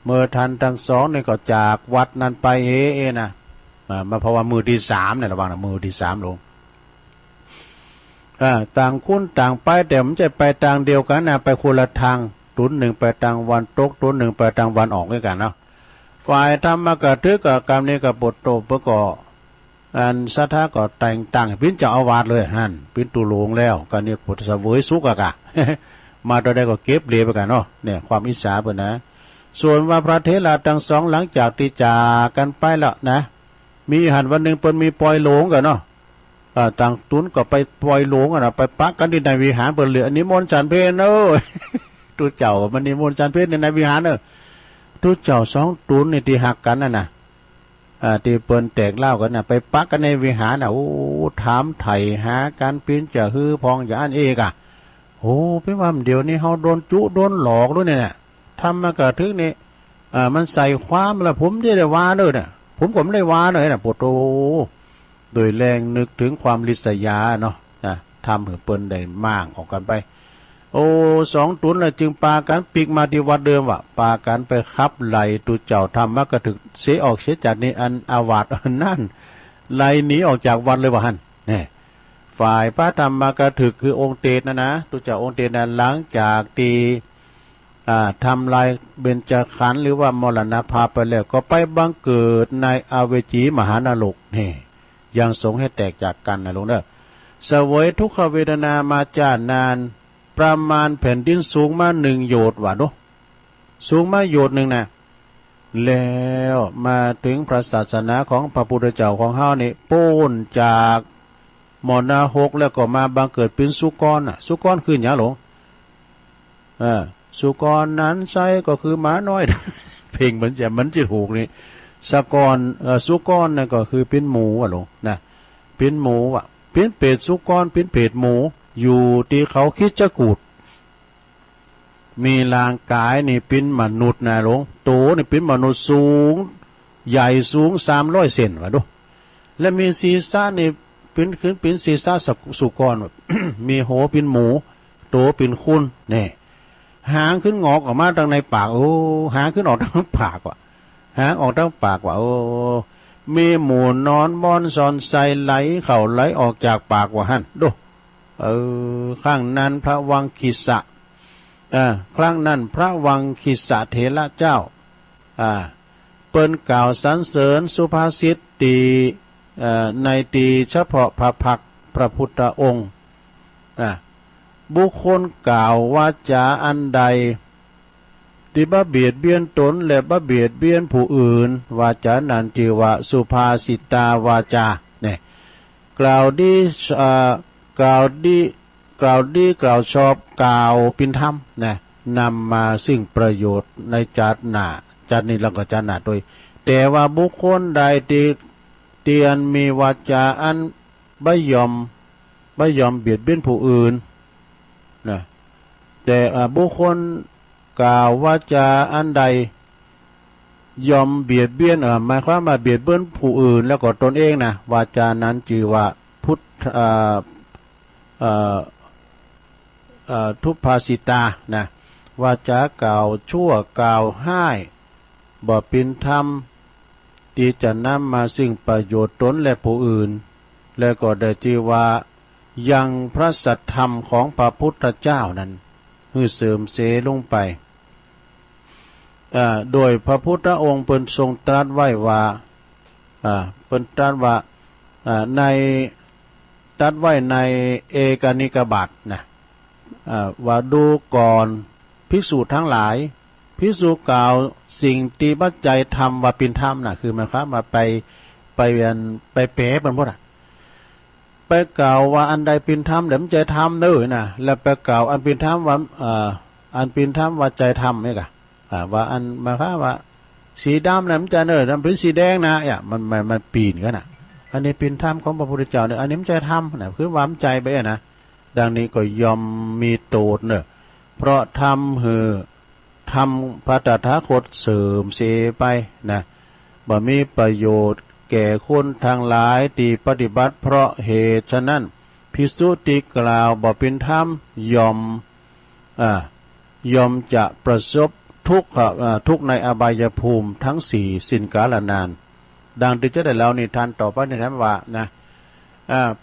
C: เมื่อทันทั้งสองเนี่ยก็จากวัดนั้นไปนะมาเพราะว่ามือที่3เนี่ยระวังนะมือที่3ลงต่างคุ้นต่างไปแต่มันจะไปทางเดียวกันนะไปคนละทางตุนหนึ่งไปทางวันตกตุนหนึ่งไปทางวันออกด้วยกันเนาะฝ่ายธรรมกถึกกับกรรมนี้กับปดโตเพื่อก่อสัทธาก็แต่งตั้งปิ้นเจ้าอาวาสเลยปิ้นตุลงแล้วกันนี่พุทธเสวยสุกะ มาตัวใดก็เก็บเรียไปกันเนาะเนี่ยความอิจฉาเปิ่นนะส่วนว่าพระเถระทั้งสองหลังจากที่จากกันไปแล้วนะมีหันวันหนึ่งเปิ้นมีปล่อยหลงกันเนาะต่างตุนก็ไปปล่อยหลงไปปักกันที่ในวิหารเปิ้นเหลือนิมนต์ฉันเพลเนอะตุเจ้ามันนิมนต์ฉันเพลในวิหารเนอะตุเจ้า2 ตุนนี่ที่หักกันน่ะที่เปิ้นแตกเล่ากันน่ะไปปักกันในวิหารน่ะโอ้ถามไถ่หากันปิ้นจะฮือพองอย่างอันเอกโอ้เป็นว่าเดี๋ยวนี้เฮาโดนจุโดนหลอกด้วยเนี่ยทำมากระทึกนี่มันใส่ความละผมจะได้ว่าเด้อเนี่ยผมก็ไม่ได้ว่าเลยน่ะปวดโตโดยแรงนึกถึงความลิษยาเนาะทำให้เปิ้นได้ม่างออกกันไปโอ้2 ตุนน่ะจึงปากันปีกมาที่วัดเดิมว่ะปากันไปขับไล่ตุเจ้าธรรมกถึกเสียออกเสียจากนี้อันอาวาสนั่นไล่หนีออกจากวัดเลยว่าหั่นนี่ฝ่ายพระธรรมกถึกคือองค์เตศนะตุเจ้าองค์เตศนั้นหลังจากที่ ทำลายเบญจขันธ์หรือว่ามรณภาพไปแล้วก็ไปบังเกิดในอเวจีมหานรกนี่ยังสงให้แตกจากกันนะลุงเด้อเสวยทุกขเวทนามาจานานประมาณแผ่นดินสูงมา1 โยชน์ว่ะเนาะสูงมาโยชน์หนึ่งนะแล้วมาถึงพระศาสนาของพระพุทธเจ้าของเฮานี่โป้นจากมรณะหกแล้วก็มาบังเกิดเป็นสุกรน่ะสุกรคือหยังหลงสุกรนั้นใช่ก็คือหมาน้อย เพลงมันจะถูกนี่สกรสุกรนั่นก็คือเป็นหมูอ่ะหลงนะเป็นหมูอ่ะเป็นเป็ดสุกรเป็นเป็ดหมูอยู่ที่เขาคิดจะกูดมีร่างกายนี่เป็นมนุษย์นะหลงโตนี่เป็นมนุษย์สูงใหญ่สูง300 เซนวะดูและมีศีรษะนี่เป็นศีรษะสุกร มีหัวเป็นหมูโตเป็นคุณนี่หางขึ้นงอกออกมาทางในปากโอ้หางขึ้นออกทางปากว่ะหางออกทางปากว่ะโอ้มีหมูนอนบอนซอนใสไหลเข่าไหลออกจากปากว่ะฮั่นดูข้างนั้นพระวังคิสะครั้งนั้นพระวังคิสะเถระเจ้าเปิ้นกล่าวสรรเสริญสุภาษิตตีในตีเฉพาะพระพักพระพุทธองค์บุคคลกล่าววาจาอันใดที่บ่เบียดเบียนตนและบ่เบียดเบียนผู้อื่นวาจานั้นชื่อว่าสุภาษิตาวาจาเนี่ยกล่าวดีกล่าวชอบกล่าวเป็นธรรมนะนำมาซึ่งประโยชน์ในจัดนี้แล้วก็จัดหน้าโดยแต่ว่าบุคคลใดที่เตียนมีวาจาอันไม่ยอมเบียดเบียนผู้อื่นนะแต่บุคคลกล่าววาจาอันใดยอมเบียดเบียนหมายความว่าเบียดเบียนผู้อื่นแล้วก็ตนเองนะวาจานั้นชื่อว่าพุทธทุพภาสิตานะวาจากล่าวชั่วกล่าวให้บ่เป็นธรรมที่จะนำมาซึ่งประโยชน์ตนและผู้อื่นและก็ได้ชื่อว่ายังพระสัทธรรมของพระพุทธเจ้านั้นให้เสริมเสลงไปโดยพระพุทธองค์เพิ่นทรงตรัสไว้ว่าเพิ่นตรัสว่าในตัดไว้ในเอกนิกบาตนะว่าดูก่อนภิกษุทั้งหลายภิกษุกล่าวสิ่งที่บัจจัยธรรมว่าเป็นธรรมนะคือหมายความว่าไปเปะเป็นพวกไปกล่าวว่าอันใดเป็นธรรมเดี๋ยวมันใจธรรมเด้อนะแล้วไปกล่าวอันเป็นธรรมว่าอันเป็นธรรมว่าใจธรรมนี่กะว่าอันหมายความว่าสีดำเนี่ยมันจะเด้อมันเป็นสีแดงนะมันปีนกันนะอันนี้เป็นธรรมของพระพุทธเจ้าเนี่ยอันนี้มันใจธรรมนะคือวามใจไปนะดังนี้ก็ยอมมีโตดเนอะเพราะทำพระตถาคตเสริมเสไปนะบ่มีประโยชน์แก่คนทางหลายที่ปฏิบัติเพราะเหตุฉะนั้นภิกษุที่กล่าวบ่เป็นธรรมยอมจะประสบทุกข์ในอบายภูมิทั้ง4สิ้นกาลนานดังที่จะได้แล้วนิทานต่อไปในธรรมว่านะ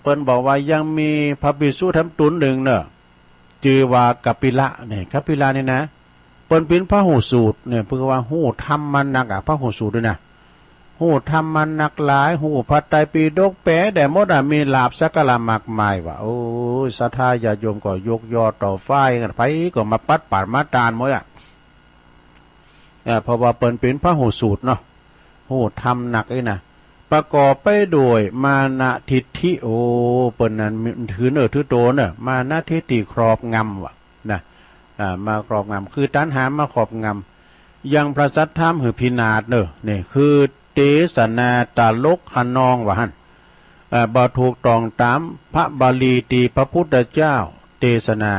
C: เปิ้นบอกว่ายังมีพระภิกษุทำตุนหนึ่งเนอะชื่อว่ากัปปิละเนี่ยกัปปิละเนี่ยนะเปิ้นเป็นพระหูสูตรเนี่ยเพื่อว่าหูธรรมมันนักพระหูสูตรด้วยนะหูธรรมมันนักหลายหูพระไตรปิฎกแปลแต่หมดมีลาภสักการะมากมายว่าโอ้ยศรัทธาญาติโยมก็ยกยอต่อฝ้ายกันไผก็มาปัดปาดมาตานหมดเพราะว่าเปิ้นเป็นพระหูสูตรเนาะหูธรรมหนักไอ้นะประกอบไปโดยมานะทิฏฐิโอเปิ้นนั้นถือถือโตมานะทิฏฐิครอบงำว่ะนะมาครอบงำคือตัณหามาครอบงำยังพระสัทธรรมหือพินาศนี่คือเตสนาตาลกขนองว่าหั่นบ่ถูกต้องตามพระบาลีตีพระพุทธเจ้าเทศนา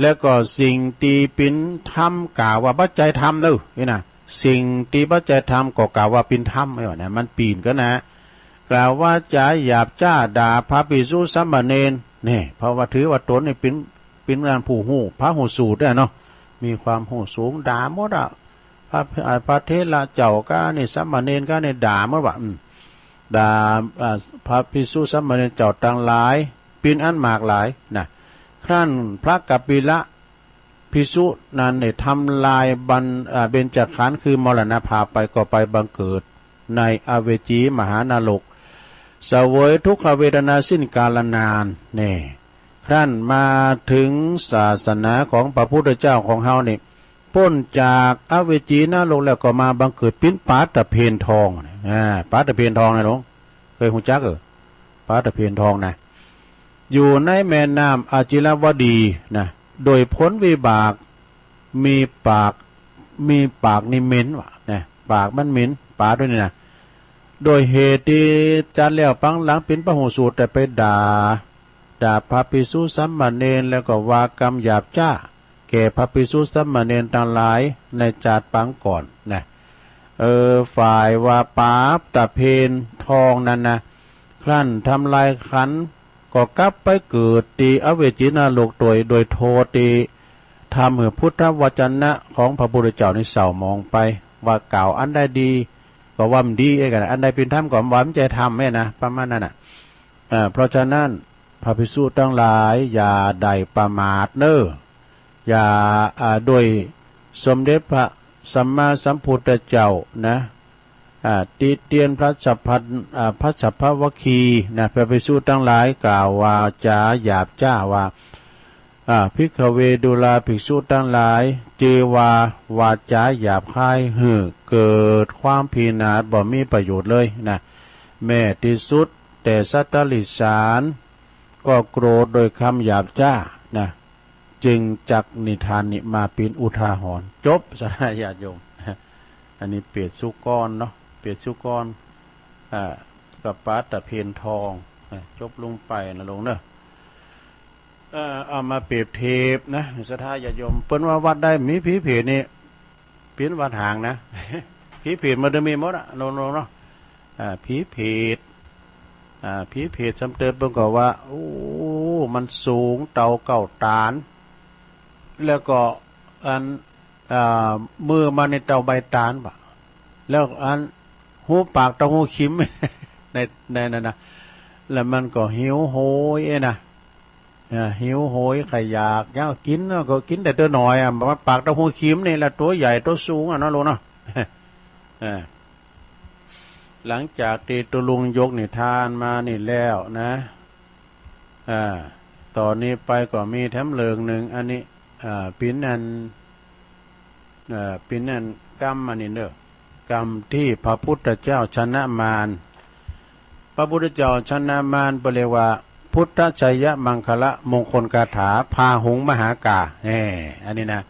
C: แล้วก็สิ่งที่เป็นธรรมกล่าวว่าปัจจัยธรรมนี่นะสิ่งที่ปัจจัยธรรมก็กล่าวว่าเป็นธรรมไม่ว่านะมันปีนก็นะกล่าวว่าจะหยาบจ้าด่าพระภิกษุสามเณรนี่เพราะว่าถือว่าตนนี่เป็นงานผู้หูพระหูสูตรเนาะมีความหูสูงด่าหมดพระเทระเจ้าก็นี่สามเณรก็นี่ด่าหมดว่าด่าพระภิกษุสามเณรเจ้าต่างหลายเป็นอันมากหลายนะครั้นพระกัปปิละ ภิกษุนั้นได้ทำลายเบญจขันธ์คือมรณภาพไปก็ไปบังเกิดในอเวจีมหานรกเสวยทุกขเวทนาสิ้นกาลนานนี่ครั้นมาถึงศาสนาของพระพุทธเจ้าของเฮานี่พ้นจากอเวจีนรกแล้วก็มาบังเกิดเป็นปาตะเพนทองปาตะเพนทองนะหลวงเคยหูจักปาตะเพนทองนะอยู่ในแม่น้ำอาจิรวดีนะโดยพ้นวิบากมีปากนี่เหม็นวะนะปากมันเหม็นปากด้วยนี่นะโดยเหตุที่จันแล้วปังหลังเป็นพหูสูตรแต่ไปด่าพระภิกษุสัมมาเนรแล้วก็วากรรมหยาบจ้าแก่พระภิกษุสัมมาเนรทั้งหลายในจาดปังก่อนนะฝ่ายว่าปาบตะเพนทองนั้นนะครั้นทำลายขันก็กลับไปเกิดตีอเวจีนรกโดยโทตีทำให้พุทธวจนะของพระพุทธเจ้าในเศร้ามองไปว่ากล่าวอันใดดีก็ว่ามันดีกันอันใดเป็นธรรมก็ว่ามันใจธรรมแม่นะประมาณนั้นเพราะฉะนั้นพระภิกษุทั้งหลายอย่าได้ประมาทเน้ออย่าโดยสมเด็จพระสัมมาสัมพุทธเจ้านะติเตียนพระฉัพพวคีนะพระภิกษุทั้งหลายกล่าวว่าจาหยาบจ้าว่าภิกขเวดุลาภิกษุทั้งหลายเจวาวาจาหยาบคายเกิดความพินาศบ่มีประโยชน์เลยนะแม้ที่สุดแต่สัตตลิสารก็โกรธโดยคำหยาบจ้านะจึงจักนิทานนิมาเป็นอุทาหรณ์จบสาญาติโยมอันนี้เปรียบสุกรเนาะเปรียบสุกรกับปาตะเพนทองจบลงไปนะลงเนอะเอามาเปรียบเทียบนะสทายาโยมเปิ้นว่าวัดได้มีผีเพจนี่เปลี่ยนวัดห่างนะ ผีเพจมันจะมีหมดอะลงเนาะผีเพจผีเพจจำเติมเพิ่นก็ว่าโอ้มันสูงเต่าเก่าตานแล้วก็อันมือมาในเต่าใบตาลปะแล้วอันหูปากเต่าหูขิม ในนั่นนะแล้วมันก็หิวโหยนะหิวโหยขยากย่ากินก็กินแต่ตัวหน่อยมันปากเต่าหูขิมนี่แหละตัวใหญ่ตัวสูงเนาะลูกเนาะ หลังจากที่ตุลุงยกนิทานมานี่แล้วนะตอนนี้ไปก็มีแถมเลิงหนึ่งอันนี้ปิ้นนันกรรมอันนี้เนอะกรรมที่พระพุทธเจ้าชนะมารพระพุทธเจ้าชนะมารเรียกว่าพุทธชัยมังคละมงคลคาถาพาหุงมหากาอันนี้นะ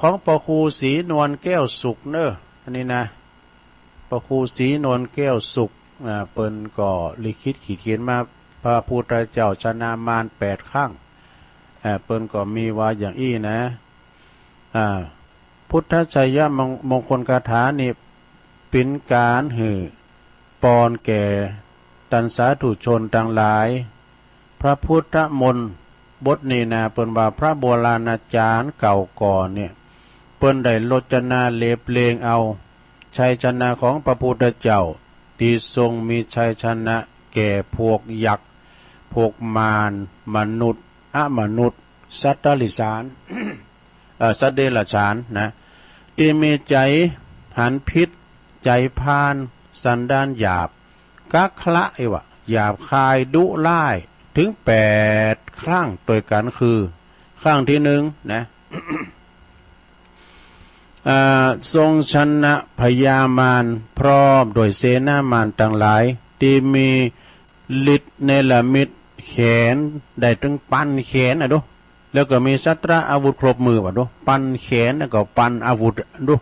C: ของปครูศรีนวลแก้วสุขเนอะอันนี้นะปครูศรีนวลแก้วสุขเปิ้นก็ลิขิตเขียนมาพระพุทธเจ้าชนะมาร8 ครั้งเปิ้นก็มีว่าอย่างอี้นะพุทธชัยมงคลคาถานี่เป็นการปอนแก่ตันสาธุชนทั้งหลายพระพุทธมนต์บทนี้นะเปิ้นว่าพระโบราณอาจารย์เก่าก่อนเนี่ยเปิ้นได้รจนาเล็บเลงเอาชัยชนะของพระพุทธเจ้าที่ทรงมีชัยชนะแก่พวกยักษ์พวกมารมนุษย์มนุษย์สัตตลิสาร สัตเดรัจฉานนะที่มีใจหันพิษใจพานสันดานหยาบกักคละหยาบคายดุร้ายถึง8 ครั้งโดยกันคือครั้งที่1นะ ทรงชนะพญามารพร้อมโดยเสนามารต่างหลายที่มีฤทธิ์เนรมิตแขนได้ถึงปั้นแขนดูแล้วก็มีสัตราอาวุธครบมือดูปั้นแขนแล้วก็ปั้นอาวุธดู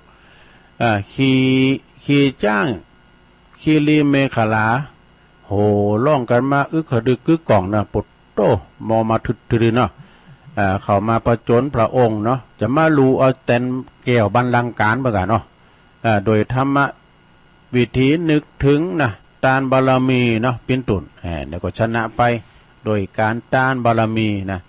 C: ขี่จ้างขี่ลีเมขลาโหล่องกันมาขดึกกึกกล่องนะปุตโตมอมาทึดๆเนาะเขามาประจนพระองค์เนาะจะมาลูเอาแตนแก้วบัลลังก์การประกาศเนาะโดยธรรมวิธีนึกถึงนะตานบารมีเนาะปินตุนแล้วก็ชนะไปโดยการตานบารมีนะ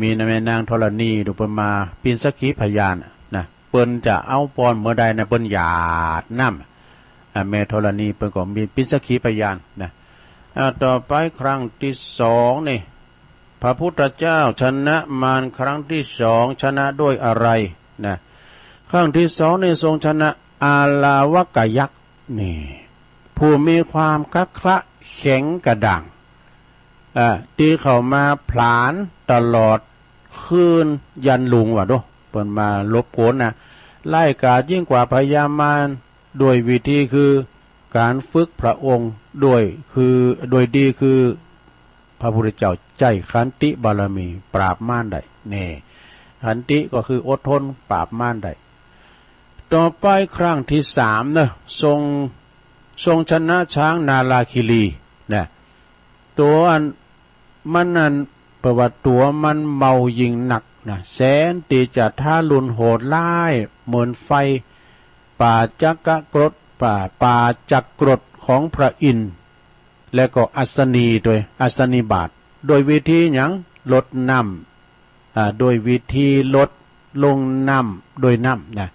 C: มีแม่นางธรณีดุปมาปินสักขีพยานนะเปิ้นจะเอาปอนเมื่อใดนะเปิ้นหยาดน้ำแม่ธรณีเปิ้นก็มีปินสักขีพยานนะต่อไปครั้งที่2นี่พ พระพุทธเจ้าชนะมารครั้งที่สองชนะด้วยอะไรนะครั้งที่สองในทรงชนะอาลาวกยักษ์นี่ผู้มีความคักคะแข็งกระด่างตีเข้ามาผลาญตลอดคืนยันลุงว่ะดูเปิ่นมาลบโผลนะไล่กาดยิ่งกว่าพญามารด้วยวิธีคือการฝึกพระองค์โดยดีคือพระพุทธเจ้าใจขันติบารมีปราบมารได้เน่ขันติก็คืออดทนปราบมารได้ต่อไปครั้งที่สามนะทรงชนะช้างนาลาคิรีนะตัวมันนั่นประวัติตัวมันเมายิงหนักนะแสนตีจะท่าลุนโหดร้ายเหมือนไฟป่าจักกรดป่าจักกรดของพระอินทร์และก็อัศนีโดยอัศนีบาทโดยวิธีหยังลดน้ำโดยวิธีลดลงน้ำโดยน้ำนะ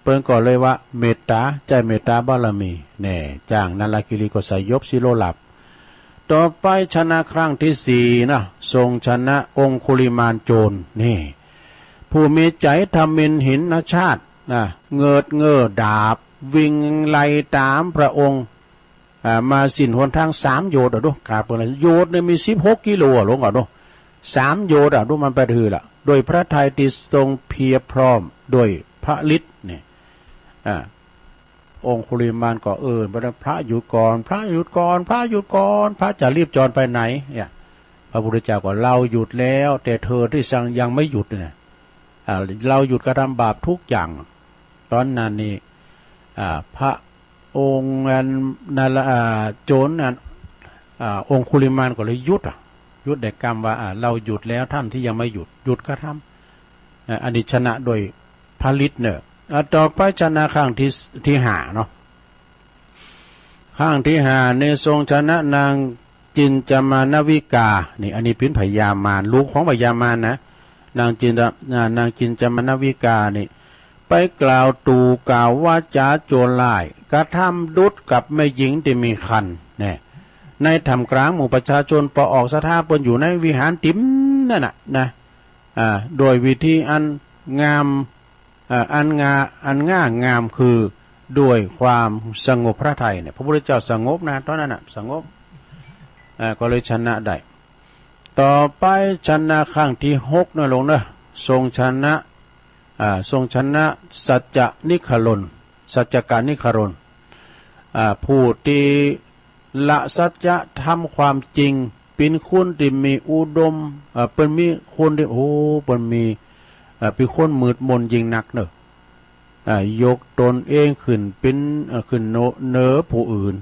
C: เปิ้นก็เลยว่าเมตตาใจเมตตาบารมีแน่จ้างนาลาคิรีก็ใส่ยบสิโลหลับต่อไปชนะครั้งที่สี่นะทรงชนะองคุลิมานโจรนี่ผู้มีใจทำมินหินนชาตินะเงิดเงอดาบวิ่งไล่ตามพระองค์มาสิ้นหนทางสามโยชน์ดูกาเปิดโยชน์เนี่ยมี16 กิโลลงดูสามโยชน์ดูมันไปถือละโดยพระทัยที่ทรงเพียรพร้อมโดยพระฤทธิ์เนี่ยองคุลิมานก็พระหยุดก่อนพระหยุดก่อนพระหยุดก่อนพระจะรีบจรไปไหนเนี่ยพระพุทธเจ้าก็เราหยุดแล้วแต่เธอที่ยังไม่หยุดเนี่ยเราหยุดกระทำบาปทุกอย่างตอนนั้นนี่พระองค์โจรองคุลิมานก็เลยหยุดในกรรมว่าเราหยุดแล้วท่านที่ยังไม่หยุดกระทำอันนี้ชนะโดยพระฤทธิ์เนี่ยต่อไปชนะข้างที่ห้าเนาะข้างที่ห้าในทรงชนะนางจินจามานวิกานี่อันนี้เป็นพญามารลูกของพญามารนะนางจินจามานวิกานี่ไปกล่าวตูกล่าวว่าจาโจรลายกระทำดุจกับแม่หญิงที่มีคันเนี่ยในทำกลางหมู่ประชาชนพอออกสถาปนอยู่ในวิหารติ๋มนั่นนะโดยวิธีอันงามอันง่างามคือด้วยความสงบพระทัยเนี่ยพระพุทธเจ้าสงบนะตอนนั้นสงบก็เลยชนะได้ต่อไปชนะครั้งที่6นะลงนะทรงชนะสัจจนิครนสัจจการนิครนผู้ที่ละสัจจะทำความจริงเป็นคนที่มีอุดมเป็นมีคนที่เป็นมีเป็นคนมืดมนยิ่งนักเนอะยกตนเองขึ้นเป็นขึ้นเหนือผู้อื่น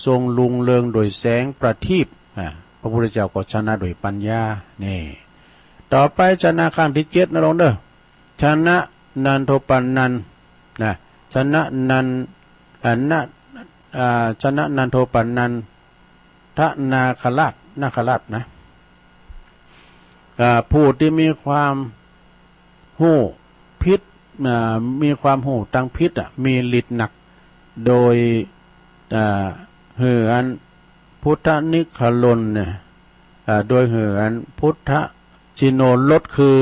C: ทรงลุงเรืองโดยแสงประทีปพระพุทธเจ้าก็ชนะโดยปัญญานี่ต่อไปชนะครั้งที่7นะลงเด้อชนะนันโทปันนันนะชนะนันชนะนันโทปันนันทนาคราชนะผู้ที่มีความหู้พิษมีความหู้ตั้งพิษมีฤทธิ์หนักโดยเหือนพุทธนิครนเนี่ยโดยเหือนพุทธชิโนลดคือ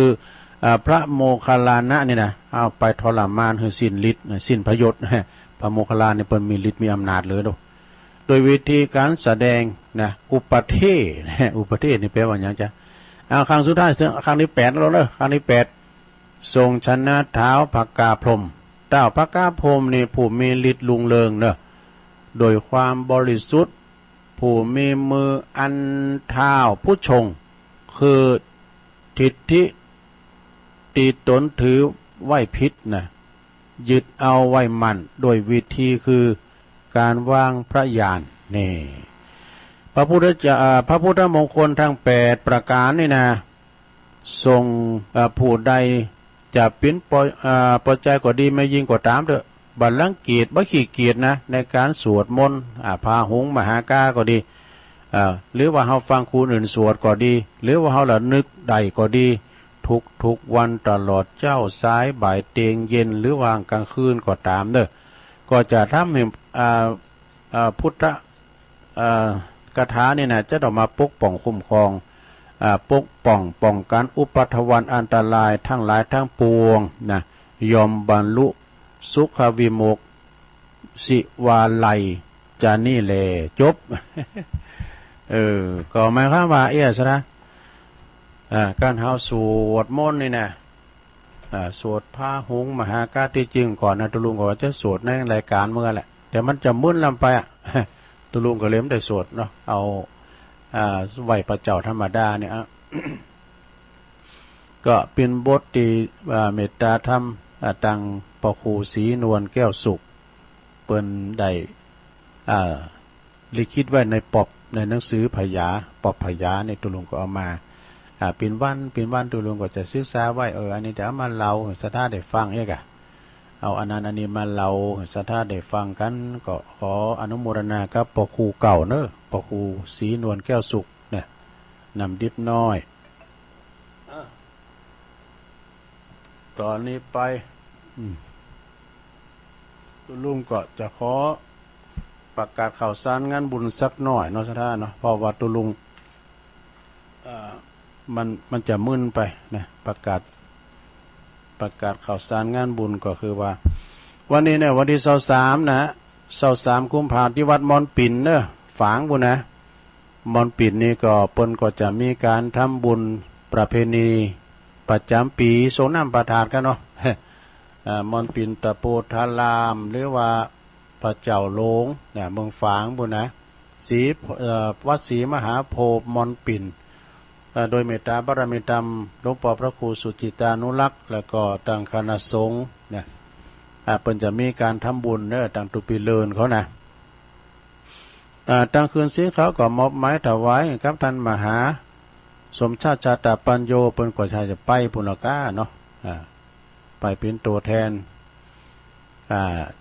C: พระโมคคัลลานะนี่นะเอาไปทรมานคือสิ้นฤทธิ์สิ้นพยศพระโมคคัลลาเนี่ยเป็นมีฤทธิ์มีอำนาจเลยโดยวิธีการแสดงนะอุปเทศนี่แปลว่าอย่างจะครั้งสุดท้ายครั้งที่8แล้วเนอะครั้งที่8ทรงชนะเท้าภกาพรหมเท้าภกาพรหมนี่ผู้มีฤทธิ์ลุงเริงเนอะโดยความบริสุทธิ์ผู้มีมืออันเท้าผู้ชงคือทิฏฐิตีตนถือไหวพิษนะยึดเอาไว้มั่นโดยวิธีคือการวางพระญาณนี่พระพุทธมงคลทั้ง8ประการนี่นะทรงผู้ใดจะเป็นปอใจก็ดีไม่ยิ่งกว่าตามเถอะบัลลังก์เกียรติบ่ขี้เกียรตินะในการสวดมนต์พาหุงมหากาก็ดีหรือว่าเฮาฟังครูอื่นสวดก็ดีหรือว่าเฮาละนึกใดก็ดีทุกวันตลอดเจ้าสายบ่ายเตียงเย็นหรือวางกลางคืนก็ตามเด้อก็จะทำให้พุทธคาถานี่นะจะต้องมาปกป้องคุ้มครอง ปกป้องกันอุปัฏฐวันอันตรายทั้งหลายทั้งปวงนะยอมบรรลุสุขวิมุตติสิวาลัยจานี่แลจบ ก็หมายความว่าซะนะการเฮาสวดมนต์นี่นะสวดพาหุงมหากาที่จริงก่อนนะตุลุงก็ว่าจะสวดในรายการเมื่อแหละแต่มันจะมึนลำไปตุลุงก็เลยไม่ได้สวดเนาะเอาไหวพระเจ้าธรรมดาเนี่ย ก็เป็นบทที่เมตตาธรรมตังพระครูศรีนวลแก้วสุขเปิ้นได้ลิขิตไว้ในในหนังสือพยาพยาในตุลุงก็เอามาเป็นวันตุลุงก็จะศึกษาไว้อันนี้เดี๋ยวมาเล่าสถาได้ฟังเอกเอาอันนั้นอันนี้มาเล่าสถาได้ฟังกันก็ขออนุโมทนากับพระครูเก่าเนอะพระครูศรีนวลแก้วสุขเนี่ยนำดิบน้อยตอนนี้ไปตุลุงก็จะขอประกาศข่าวสารงานบุญสักหน่อยเนาะท่านเนาะเพราะว่าตุลุงมันจะมึนไปนะประกาศข่าวสารงานบุญก็คือว่าวันนี้เนี่ยวันที่23นะ23กุมภาพันธ์ที่วัดมอนปิ่นเนอะฝางบุญนะมอนปิ่นนี่ก็เปิ้นก็จะมีการทำบุญประเพณีประจำปีโซน้ำประทานกันเนาะ มอนปิ่นตะโพธารามหรือว่าพระเจ้าโลงเนี่ยเมืองฝางบุญนะวัดศรีมหาโพธิ์มอนปิ่นโดยเมตตาบารมีธรรมหลวงพ่อพระครูสุจิตานุรักษ์แล้วก็ทางคณะสงฆ์เนี่ยเพิ่นจะมีการทำบุญเนอะทางตุปีเลินเขานะทางคืนเสียงเขาก็มอบไม้ถวายกับท่านมหาสมชาติชาตปัญโยเปิ้นกว่าชายจะไปปุณก้าเนาะไปเป็นตัวแทน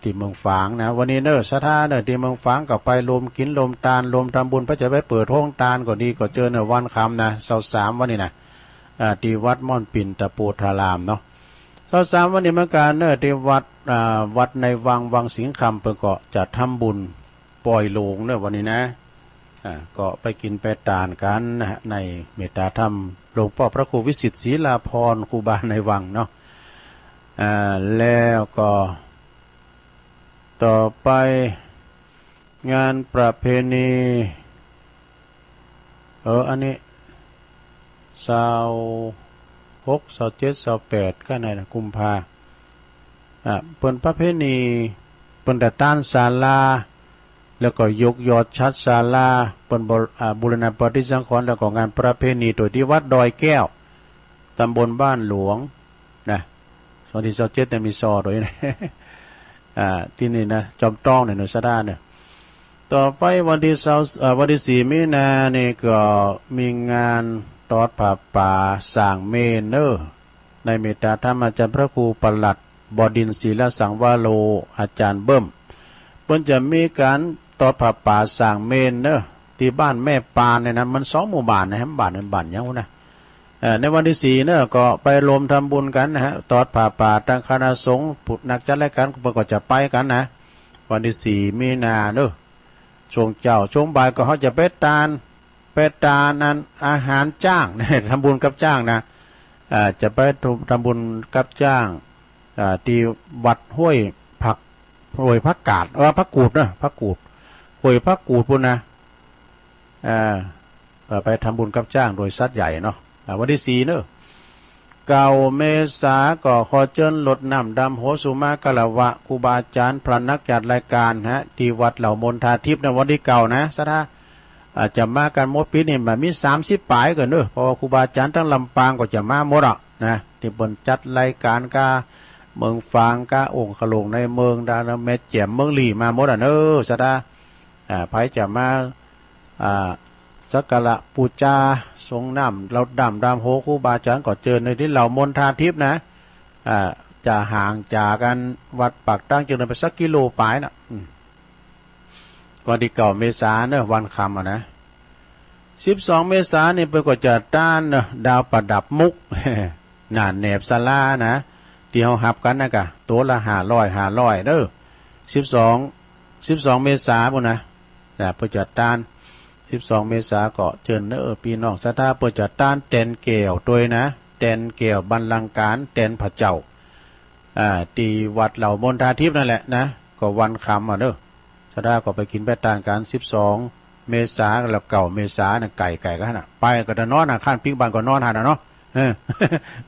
C: ที่เมืองฝางนะวันนี้เนอะสถานเนอะที่เมืองฝางก็ไปรวมกินรวมตาลรวมทำบุญพระจะไปเปิดห้องตาลก็ดีก็เจอเนอะวันคำนะ23วันนี้นะที่วัดม่อนปิ่นตะโพธารามเนาะ23วันนี้เมื่อการเนอะที่วัดในวังสิงห์คำเพิ่นก็จะทำบุญปล่อยโลงเนอะวันนี้นะก็ไปกินไปตานกันนะฮะในเมตตาธรรมหลวงพ่อพระครูวิสิตศรีลาภรณ์ครูบาในวังเนาะแล้วก็ต่อไปงานประเพณีอันนี้26 27 28ก็ในกุมภาเปิ้นประเพณีเปิ้นแต่ต้านศาลาแล้วก็ยกยอดชัดศาลาเปิ้นบูรณะปฏิสังขรณ์แล้วก็งานประเพณีตัวที่วัดดอยแก้วตำบลบ้านหลวงนะวันที่27เนี่ยมีซอด้วยนะที่นี่นะจอมต้องเนี่ยนุสดาเนี่ยต่อไปวันที่4 มีนาเนี่ยก็มีงานตอดผ้าป่าสร้างเมนเนอร์ในเมตตาธรรมอาจารย์พระครูปลัดบดินทร์ศิลสังวาโลอาจารย์เบิ้มเพิ่นจะมีการตอดผ้าป่าสร้างเมนเนอร์ที่บ้านแม่ปานเนี่ยนะมัน2 หมู่บ้านนะฮะบ้านยังนะในวันที่4เนี่ยก็ไปรวมทำบุญกันนะฮะตอดผ้าป่าทางคณะสงฆ์ผู้นักจัดรายการก็จะไปกันนะวันที่4 มีนาเนอะช่วงบ่ายก็เขาจะไปตานนั้นอาหารจ้างนะทำบุญกับจ้างนะจะไปทำบุญกับจ้างที่วัดห้วยพักกาดพักกูดนะพักกูดห้วยพักกูดพุ่นนะไปทำบุญกับจ้างโดยสัตว์ใหญ่เนาะวันที่4เนอะ9 เมษาก็ขอเชิญรถน้ำดำโหสุมากะละวะครูบาอาจารย์พระนักจัดรายการที่วัดเหล่ามนทาทิพย์ในวันที่9นะสถาจะมากันหมดปีนี่มันมี30 ปลายกันเนอะเพราะว่าครูบาอาจารย์ทั้งลำปางก็จะมาหมดอ่ะนะที่บนจัดรายการกาเมืองฟางกาองค์ขลงในเมืองดานเม็ดแจ่มเมืองหลี่มาหมดอ่ะเนอะสถาไผจะมาสักการะปูจาทรงน้ำเราดำโหครูบาอาจารย์ก็เจอในที่เหล่ามนทาทิพย์นะจะห่างจากกันวัดปากตั้งจึงไปสักกิโลปลายนะวันที่9 เมษายนเนอะวันคำนะ12 เมษายนนี่ไปก็จะต้านเนอะดาวประดับมุกหน้าแหนบศาลานะที่เขาหับกันนะกะตัวละ500เด้อ12 เมษายนนะเพื่อจัดต้าน 12 เมษาก็เจิญเนอพี่น้องศรัทธาเปิดจัดต้านแตนเกี่ยวด้วยนะแตนเกี่ยวบรรลังการแตนพระเจ้าตีวัดเหล่ามณฑาทิพย์นั่นแหละนะก็วันคำเด้อศรัทธาก็ไปกินแปตานการ12 เมษาแล้วเก่าเมษาน่ะไก่ก็หั่นน่ะไปก็จะนอนข้างปิ๊กบ้านก็นอนหั่นน่ะเนาะ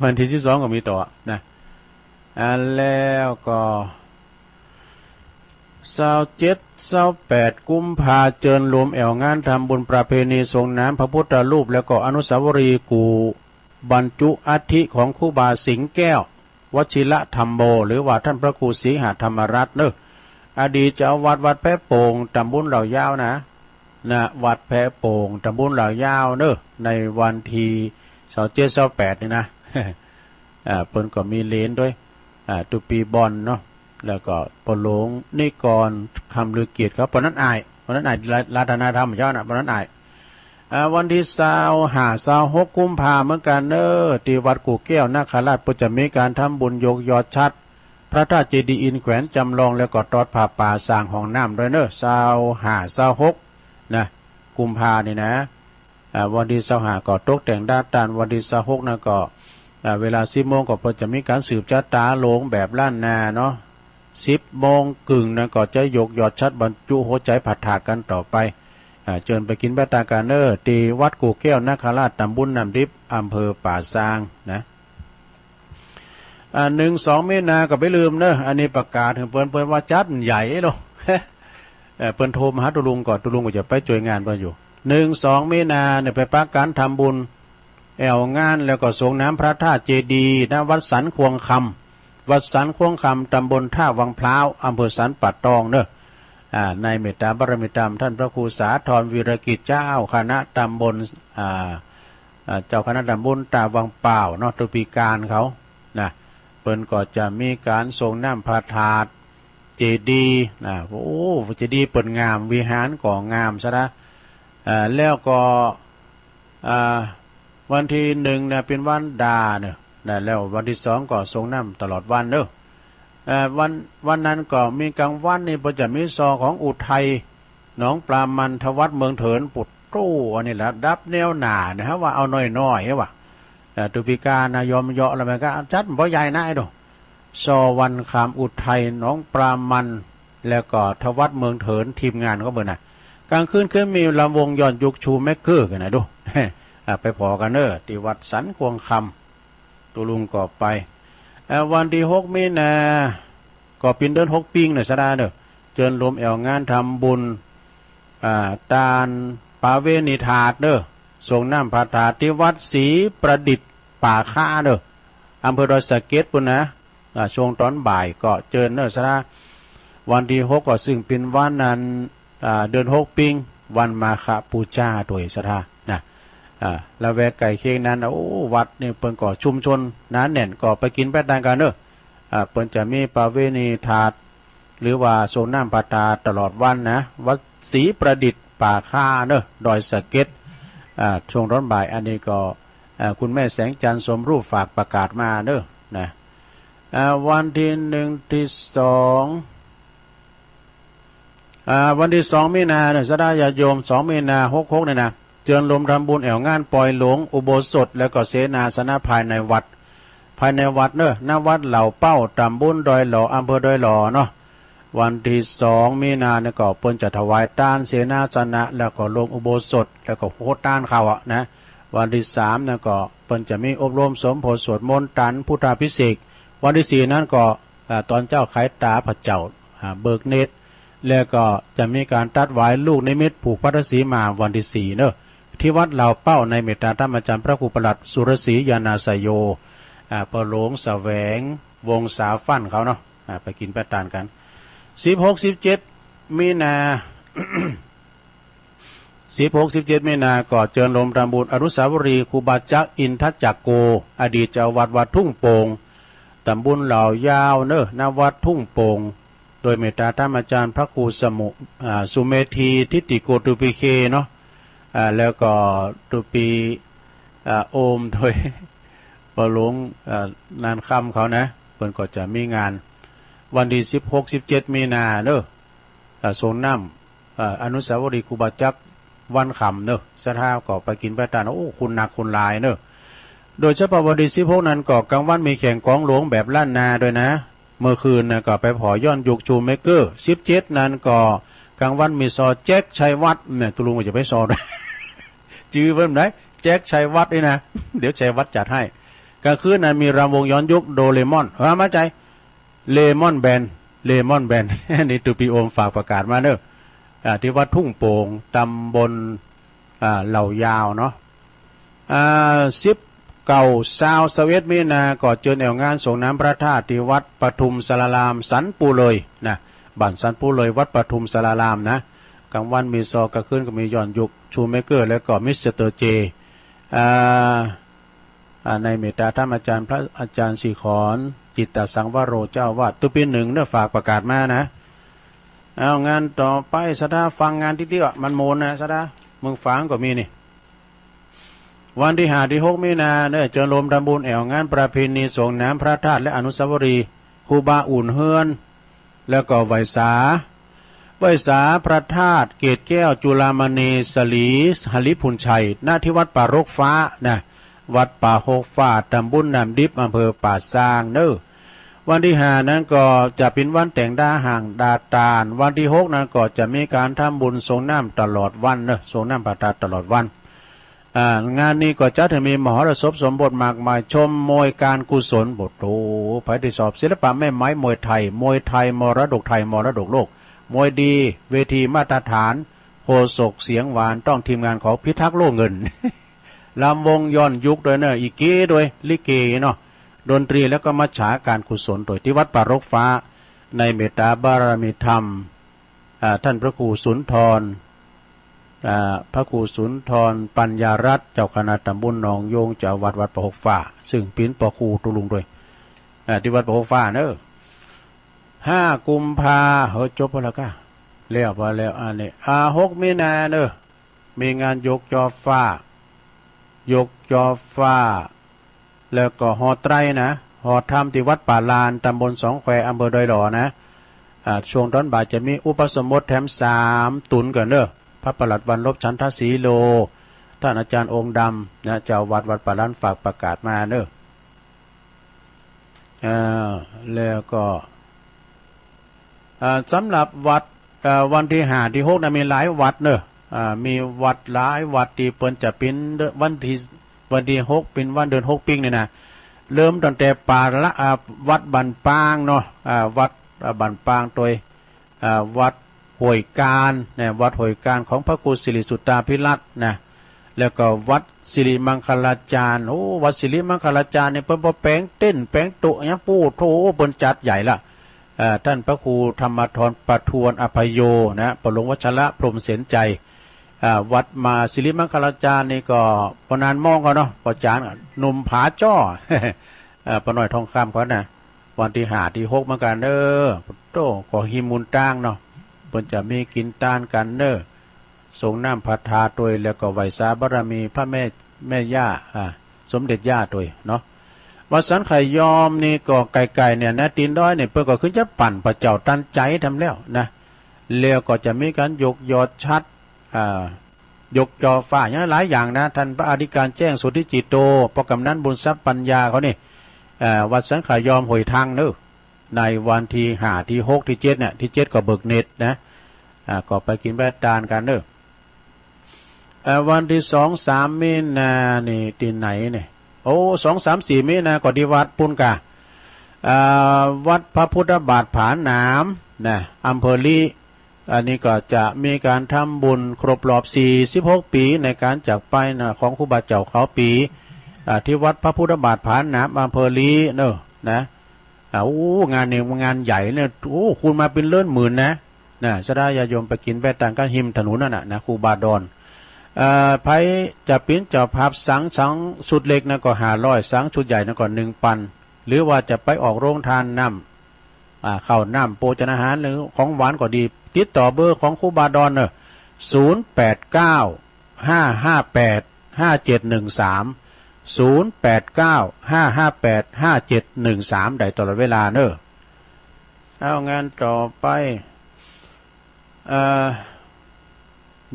C: วันที่12ก็มีต่อนะแล้วก็27-28 กุมภาเจิญรวมแอวงานทำบุญประเพณีส่งน้ำพระพุทธรูปแล้วก็อนุสาวรีย์กูบรรจุอัฐิของครูบาสิงห์แก้ววชิระธรรมโมหรือว่าท่านพระครูศรีหธรรมรัตน์เนอะอดีตเจ้าวัดแพะโป่งตำบลเหล่ายาวนะวัดแพะโป่งตำบลเหล่ายาวเนอะในวันที่27-28นี่นะเปิ้นก็มีเลนด้วยตุปีบอลเนาะแล้วก็ปหลงนิกรคำลือเกียรติครับปนั้นอายรัตนธรรมเจ้านะปนั้นอายวันที่25-26 กุมภาเหมือนกันเนอที่วัดกู่แก้วนาคราชจะมีการทำบุญยกยอดชัดพระธาตุเจดีย์อินแขวนจำลองแล้วก็ตอดผ้าป่าสร้างห้องน้ำด้วยเนอ25-26นะกุมภานี่นะวันที่25ก็ตกแต่งด้านตานวันที่26นะก็เวลา10 โมงก็จะมีการสืบชะตาโลงแบบล้านนาเนาะ10 โมงครึ่งนะก็จะยกยอดชัดบรรจุหัวใจผัดถาดกันต่อไปเชิญไปกินแบตากาเนอร์ที่วัดกู่แก้วนาคราชตำบลน้ำดิบอำเภอป่าซางนะ1-2 เมษายนก็ไม่ลืมเนอะอันนี้ประกาศถึงเปิ้นว่าจัดใหญ่เนาะเปิ้นโทรมาหาตุลุงก่อนตุลุงก็จะไปช่วยงานเปิ้นอยู่1-2 เมษายนเนี่ยไปประการทำบุญแอวงานแล้วก็ส่งน้ำพระธาตุเจดีย์ณวัดสันควงคำวัดสันควงคำตำบลท่าวังพร้าวอำเภอสันปัดตองเนอะในเมตตาบารมีธรรมท่านพระครูสาธรวีรกิจเจ้าคณะตำบลเจ้าคณะตำบลตาวังเปล่าเนาะตุปีการเขานะเปิ้นก็จะมีการส่งน้ำพระธาตุเจดีย์นะโอ้เจดีย์เปิ้นงามวิหารก็งามซะนะแล้วก็วันที่1เนี่ยเป็นวันดาเนอะแล้ววันที่2ก็ส่งน้ำตลอดวันเนอะวันนั้นก็มีกลางวันนี่จะมีซอของอุทัยหนองปลามันทวัดเมืองเถินปุดตู้อันนี้แหละดับแนวหนานะฮะว่าเอาน้อยๆว่ะตุปิกานะยอมเยาะอะไรมันก็จัดบ่ใหญ่นะไอ้ดอกซอวันคามอุทัยหนองปลามันแล้วก็ทวัดเมืองเถินทีมงานก็เบิ่นน่ะกลางคืนคือมีลำวงย้อนยุคชูแมกเกอร์กันนะดูไปพอกันเนอะที่วัดสันควงคำตุลุงก็ไปวันที่6 มีนาก็เป็นเดือน6 ปิงเนี่ยสดาเนอะเจิญรวมแอวงานทำบุญตาลปาเวณีถาดเนอะส่งน้ำพระธาตุที่วัดศรีประดิษฐ์ป่าค่าเนอะอำเภอดอยสะเก็ดปุ่นนะช่วงตอนบ่ายก็เจิญเนอะสดาวันที่6ก็ซึ่งเป็นวันนั้นเดือน6 ปิงวันมาฆปูชาโดยสดานะละแวกไก่เคียงนั้นโอ้วัดนี่เปิ้นก็ชุมชนหนาแน่นก็ไปกินแป้งกันเนอะเปิ้นจะมีประเวณีถาดหรือว่าส่งน้ำพระธาตุตลอดวันนะวัดศรีประดิษฐ์ป่าค่าเนอะดอยสะเก็ดช่วงร้อนบ่ายอันนี้ก็คุณแม่แสงจันทร์สมรูปฝากประกาศมาเนอะนะวันที่1 ที่ 2วันที่2 มีนาเนี่ยสดาญาโยม2 มีนา66เนี่ยนะเจิญรวมทำบุญแอวงานปล่อยหลวงอุโบสถแล้วก็เสนาสนะภายในวัดเนอะณวัดเหล่าเป้าตำบลดอยหล่ออำเภอดอยหล่อเนาะวันที่2 มีนาเนี่ยก็เปิ้นจะถวายทานเสนาสนะแล้วก็ลงอุโบสถแล้วก็โหทานเขานะ วันที่3เนี่ยก็เปิ้นจะมีอบรมสมโภชสวดมนต์ตันพุทธาภิเษกวันที่4นั้นก็ตอนเจ้าไขตาพระเจ้าเบิกเนตรแล้วก็จะมีการตัดไว้ลูกนิมิตผูกพัทธสีมาวันที่4เนอะที่วัดเหล่าเป้าในเมตตาธรรมอาจารย์พระครูประหลัดสุรศรียานาสยโยปะหลงแสวงวงสาฟั่นเขาเนาะไปกินแปตานกัน16-17 มีนา 16-17 มีนาก็เจิญรวมทำบุญอนุสาวรีย์ครูบาจักอินทจักโกอดีตเจ้าวัดทุ่งโป่งตำบลเหล่ายาวเนอะณวัดทุ่งโป่งโดยเมตตาธรรมอาจารย์พระครูสุเมธีทิติโกตุปิเคเนาะแล้วก็ตุปีโอมโดยปะหลงนานค่ำเขานะเพิ่นก็จะมีงานวันที่16-17 มีนาเนอะส่งน้ำอนุสาวรีย์ครูบาจัก วันขำเนอะสถาก็ไปกินไปตานโอ้คุณหนักคุณลายเนอะโดยเฉพาะวันที่16นั้นก็กลางวันมีแข่งกองหลวงแบบล้านนาด้วยนะเมื่อคืนนะก็ไปผอย้อนยุกชูเมเกอร์17นั้นก็กลางวันมีซอแจ็คชัยวัฒน์เนี่ยตุลุงก็จะไปซอด้วย จื้อเพิ่มไหนแจ็คชัยวัฒน์นี่นะ เดี๋ยวชัยวัฒน์จัดให้กลางคืนนั้นมีรำวงย้อนยุคโดเรมอนมาใจเลมอนแบนนี่ตุปีโอมฝากประกาศมาเนอะที่วัดทุ่งโป่งตำบลเหล่ายาวเนาะ10 เก่า21 มีนาก็เจอแนวงานส่งน้ำพระธาตุที่วัดปทุมสารามสันปูเลยนะบ้านสันปูเลยวัดปทุมสารามนะกลางวันมีซอกลางคืนก็มีย้อนยุคชูเมเกอร์แล้วก็มิสเตอร์เจในเมตตาท่านอาจารย์พระอาจารย์สีขอนจิตตสังวโรเจ้าวาดตุปี1เนี่ยฝากประกาศมานะเอางานต่อไปสดาฟังงานที่ที่มันโมนนะสดามึงฟังก็มีนี่วันที่5 ที่ 6 มีนาเนี่ยเจริญลมทำบุญแอวงานประเพณีส่งน้ำพระธาตุและอนุสาวรีย์ครูบาอุ่นเฮือนแล้วก็ไหวสาพระธาตุเกศแก้วจุฬามณีสลีหลิพุนชัยหน้าที่วัดป่ารกฟ้านะวัดป่าหกฟ้าตำบลน้ำดิบอำเภอป่าซางเนอวันที่5นั้นก็จะเป็นวันแต่งดาห่างดาตาลวันที่6นั้นก็จะมีการทำบุญส่งน้ำตลอดวันเนอะส่งน้ำพระธาตุตลอดวันงานนี้ก็จะถึงมีมหรสพสมบทมากมายชมมวยการกุศลบทโอ้ไปที่สอบศิลปะแม่ไม้มวยไทยมรดกไทยมรดกโลกมวยดีเวทีมาตรฐานโคศกเสียงหวานต้องทีมงานของพิทักษ์โลกเงิน ลำวงย้อนยุคโดยเนอะอีกเก้โดยลิเกเนาะดนตรีแล้วก็มัชฉาการกุศลโดยที่วัดป่ารกฟ้าในเมตตาบารมีธรรมท่านพระครูสุนทรปัญญารัตน์เจ้าคณะตำบลหนองโยงเจ้าวัดป่าหกฟ้าซึ่งเป็นปอครูตุลุงด้วยที่วัดป่าหกฟ้าเนอะ5 กุมภาจบแล้วก็แล้วพอแล้วอันนี้6 มีนาเนอะมีงานยกจอฟ้าแล้วก็หอไตรนะหอธรรมที่วัดป่าลานตำบลสองแควอำเภอดอยหล่อนะช่วงตอนบ่ายจะมีอุปสมบทแถม3 ตุนกันเนอะพระประหลัดวันลบฉันทศรีโลท่านอาจารย์องค์ดำนะเจ้าวัดป่าลานฝากประกาศมาเนอะแล้วก็สำหรับวัดวันที่5 ที่ 6นะมีหลายวัดเนอะมีวัดหลายวัดที่เปิ้นจะเป็นวันที่6เป็นวันเดือน6 ปีเนี่ยนะเริ่มตั้งแต่ป่าละวัดบันปางเนาะวัดบันปางโดยวัดห้วยการเนี่ยวัดห้วยการของพระครูสิริสุตตาภิรัตน์นะแล้วก็วัดสิริมังคลาจารย์โอ้วัดสิริมังคลาจารย์เนี่ยเปิ้นบ่แปลงเต้นแปลงตุเนี่ยปู้โถเปิ้นจัดใหญ่ละท่านพระครูธรรมธรประทวนอภัยโยนะปรงวัชระพรหมเสนใจวัดมาศิริมังคลาจารย์นี่ก็ปนานมองเขาเนาะปจานหนุ่มผาจ้อ ปน้อยทองคำเขานะวันที่5 ที่ 6เหมือนกันเนอะโตก็หิมุนตั้งเนาะเพิ่นจะมีกินต้านกันเนอะส่งน้ำพระธาตุด้วยแล้วก็ไหวสาบารมีพระแม่ย่าสมเด็จย่าด้วยเนาะวัดสันไข่ยอมนี่ก็ไกลๆเนี่ยนะตีนด้อยเนี่ยเพิ่นก็ขึ้นจะปั่นพระเจ้าตันใจทำแล้วนะแล้วก็จะมีการยกยอดชัดยกจอฟ้าอย่างหลายอย่างนะท่านพระอธิการแจ้งสุทธิจิตโตประกำนั้นบุญทรัพย์ปัญญาเขานี่วัดสังขายอมหอยทางเนอะในวันที่5 ที่ 6 ที่ 7เนี่ยที่ 7ก็เบิกเน็ตนะก็ไปกินแบดตานกันเนอะวันที่2 3 มีนานี่ที่ไหนเนี่ยโอ้2 3 4 มีนาก็ที่วัดปุณกะวัดพระพุทธบาทผาหนามนะอำเภอลีอันนี้ก็จะมีการทำบุญครบรอบ46 ปีในการจากไปนะของครูบาเจ้าเขาปีที่วัดพระพุทธบาทผาหนามอำเภอลีเนอะนะโอ้งานเนี่ยงานใหญ่เนี่ยโอ้คุณมาเป็นเลื่อนหมื่นนะสดายาโยมไปกินแบต่างกันหิมถนนนั่นนะครูบาดอนไผจะปิ้นเจ้าภาพสังสุดเล็กนะก็500สังชุดใหญ่นะก็1,000หรือว่าจะไปออกโรงทานน้ำข้าวน้ำโภชนาหารหรือของหวานก็ดีติดต่อเบอร์ของครูบาดอนเนอะ089 558 5713 089 558 5713ได้ตลอดเวลาเนอะเอางานต่อไป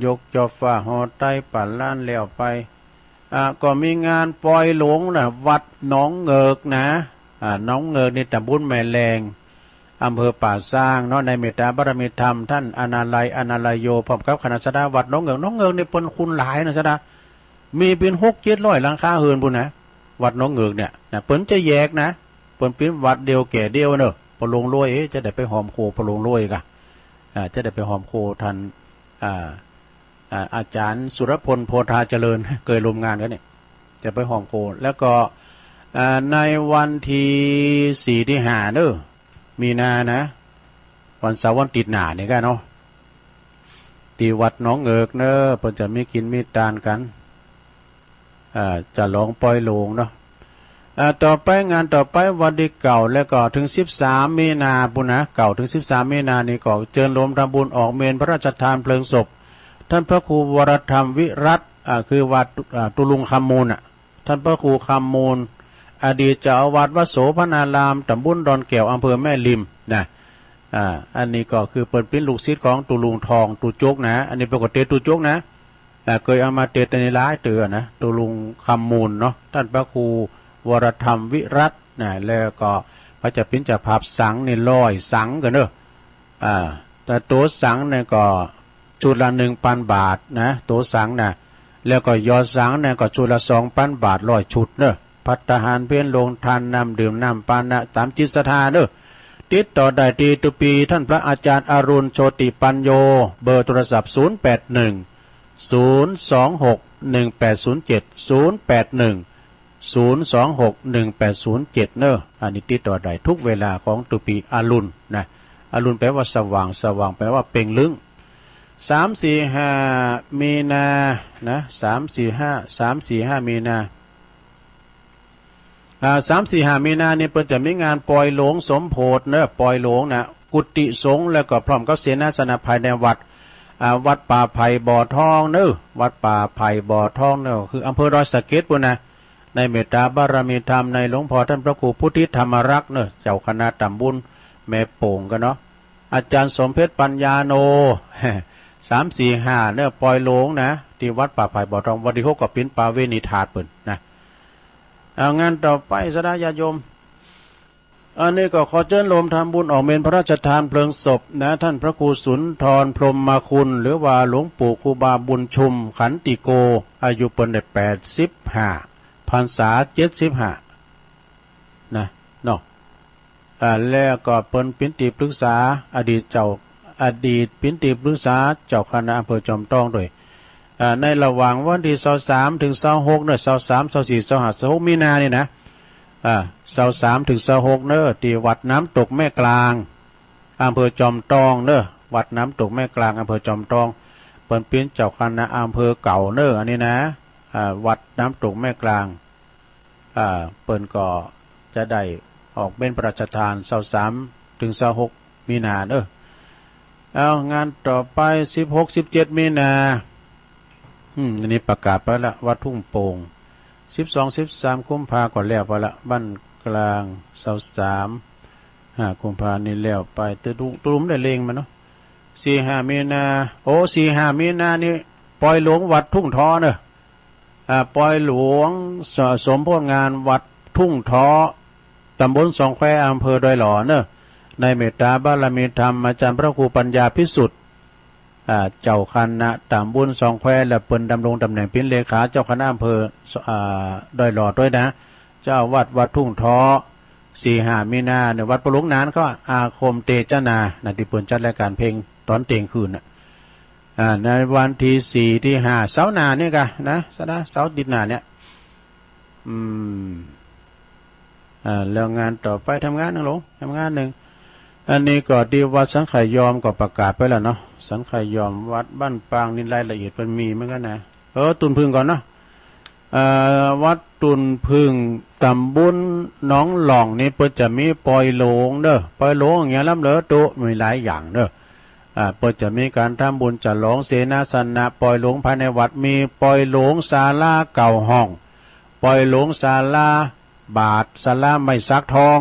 C: ยกจอฟ้าหอไต้ป่านล้านแล้วไปก็มีงานปล่อยหลวงนะวัดหนองเงิกนะหนองเงิกในตำบลแม่แลงอำเภอป่าสร้างเนาะในเมตตาบารมีธรรมท่านอนาลัยโยพร้อมกับคณะสดาวัดหนองเงิกนี่เปิ้นคุณหลายนะสดามีเป็น600-700หลังคาเฮือนพุ่นนะวัดหนองเงิกเนี่ยนะเปิ้นจะแยกนะเปิ้นเป็นวัดเดียวแก่เดียวเนอะปลงรวยจะได้ไปหอมโคปลงรวยกะจะได้ไปหอมโคทันอาจารย์สุรพลโพธาเจริญเคยรวมงานกันเนี่ยจะไปหอมโคแล้วก็ในวันที่4ที่5เนอะมีนานะวันเสาร์วันติดหนาเนี่ยกันเนาะที่วัดหนองเอิกเนอะเพิ่นจะมีกินมีทานกันจะลองปล่อยโลงเนาะต่อไปงานต่อไปวันที่เก่าแล้วก็ถึง13มีนาปุณนะเก่าถึง13มีนานี่ก็เจิญรวมทำบุญออกเมนพระราชทานเพลิงศพท่านพระครูวรธรรมวิรัตคือวัดตุลุงคำมูลท่านพระครูคำมูลอดีตเจ้าอาวาสวัดโสพนารามตำบลดอนแก้วอำเภอแม่ริมนะอันนี้ก็คือเปิดเป็นลูกศิษย์ของตุลุงทองตุจกนะอันนี้ปกติตุจกนะเคยเอามาเตในร้ายเตือนะตุลุงคำมูลเนาะท่านพระครูวรธรรมวิรัตนะแล้วก็พระจะพิ้นจะภาพสังนี่100สังกันเนอะแต่ตัวสังเนี่ยก็จุดละ 1,000 บาทนะตัวสังนะแล้วก็ยอดสังเนี่ยก็จุดละ 2,000 บาท100ชุดเนอะภัตตาหารเพี้ยนลงทานน้ำดื่มน้ำปานะตามจิตศรัทธาเนอะติดต่อได้ที่ตุปีท่านพระอาจารย์อรุณโชติปัญโยเบอร์โทรศัพท์081 026 1807 081 0261807เนอะอันนี้ติดต่อได้ทุกเวลาของตุปีอรุณนะอรุณแปลว่าสว่างสว่างแปลว่าเป่งลึง3-4-5มีนานะ3-4-5มีนา3-4-5มีนาเนี่ยเพิ่นจะมีงานปล่อยหลวงสมโพธิเนอะปล่อยหลวงนะกุฏิสงฆ์แล้วก็พร้อมกับเสนาสนะภายในวัดวัดป่าไผ่บ่อทองเนอะวัดป่าไผ่บ่อทองเนอะคืออำเภอดอยสะเก็ดปุ่นนะในเมตตาบารมีธรรมในหลวงพ่อท่านพระครูพุทธิธรรมรักษ์เนอะเจ้าคณะตำบลแม่โป่งกันเนาะอาจารย์สมเพชรปัญญาโน3-4-5เนอะปล่อยหลวงนะที่วัดป่าไผ่บ่อทองวันที่6ก็เป็นปาเวณีธาตุเปิ่นนะเอางานต่อไปสดาญาโยมอันนี้ก็ขอเชิญรวมทำบุญออกเมนพระราชทานเพลิงศพนะท่านพระครูสุนทรพรหมคุณหรือว่าหลวงปู่ครูบาบุญชุมขันติโกอายุเปิ่นได้85พรรษา75นะเนาะแล้วก็เปิ้นปินติปรึกษาอดีตปินติปรึกษาเจ้าคณะอำเภอจอมทองด้วยในระหว่างวันที่23ถึง26เนอะ23 24 25 26มีนานี่นะ23ถึง26เนอะที่วัดน้ำตกแม่กลางอำเภอจอมทองเนอะวัดน้ำตกแม่กลางอำเภอจอมทองเปิ้นเป็นเจ้าคณะอำเภอเก่าเนอะอันนี้นะวัดน้ำตกแม่กลางเปิ้นก็จะได้ออกเป็นพระราชทาน23ถึง26มีนาเนอะเอางานต่อไป16-17มีนาอันนี้ประกาศไปละวัดทุ่งโป่ง12-13กุมภาก็แล้วไปละบ้านกลาง23กุมภานี่แล้วไปตุ้มได้เลงมาเนาะ4-5มีนา4-5มีนานี่ปล่อยหลวงวัดทุ่งท้อเนอะปล่อยหลวงสมโภชงานวัดทุ่งท้อตำบลสองแควอำเภอดอยหล่อเนอะในเมตตาบารมีธรรมอาจารย์พระครูปัญญาพิสุทธิ์เจ้าคณะตำบลสองแควและเปิ้นดำรงตำแหน่งเป็นเลขาเจ้าคณะอำเภอดอยหล่อด้วยนะเจ้าวัดทุ่งท้อ4-5มีนาเนี่ยวัดประหลวงนานก็อาคมเตจนาที่เปิ้นจัดรายการเพลงตอนเตียงคืนในวันที่4ที่5เสาร์หน้านี่กะนะเสาร์ติดหน้าเนี่ยแล้วงานต่อไปทำงานนึงหลงทำงานหนึ่งอันนี้ก็ที่วัดสังขยอมก็ประกาศไปแล้วเนาะสังขยอมวัดบ้านปางนี่รายละเอียดมันมีเหมือนกันนะตุนพึ่งก่อนเนาะวัดตุนพึ่งตำบลหนองหล่องนี่เปิดจะมีปล่อยโลงเด้อปล่อยโลงอย่างเงี้ยล้ำเหลือโตมีหลายอย่างเด้อเปิดจะมีการทำบุญจัดหลงเสนาสนะปล่อยโลงภายในวัดมีปล่อยโลงศาลาเก่าห้องปล่อยโลงศาลาบาทศาลาไม้สักทอง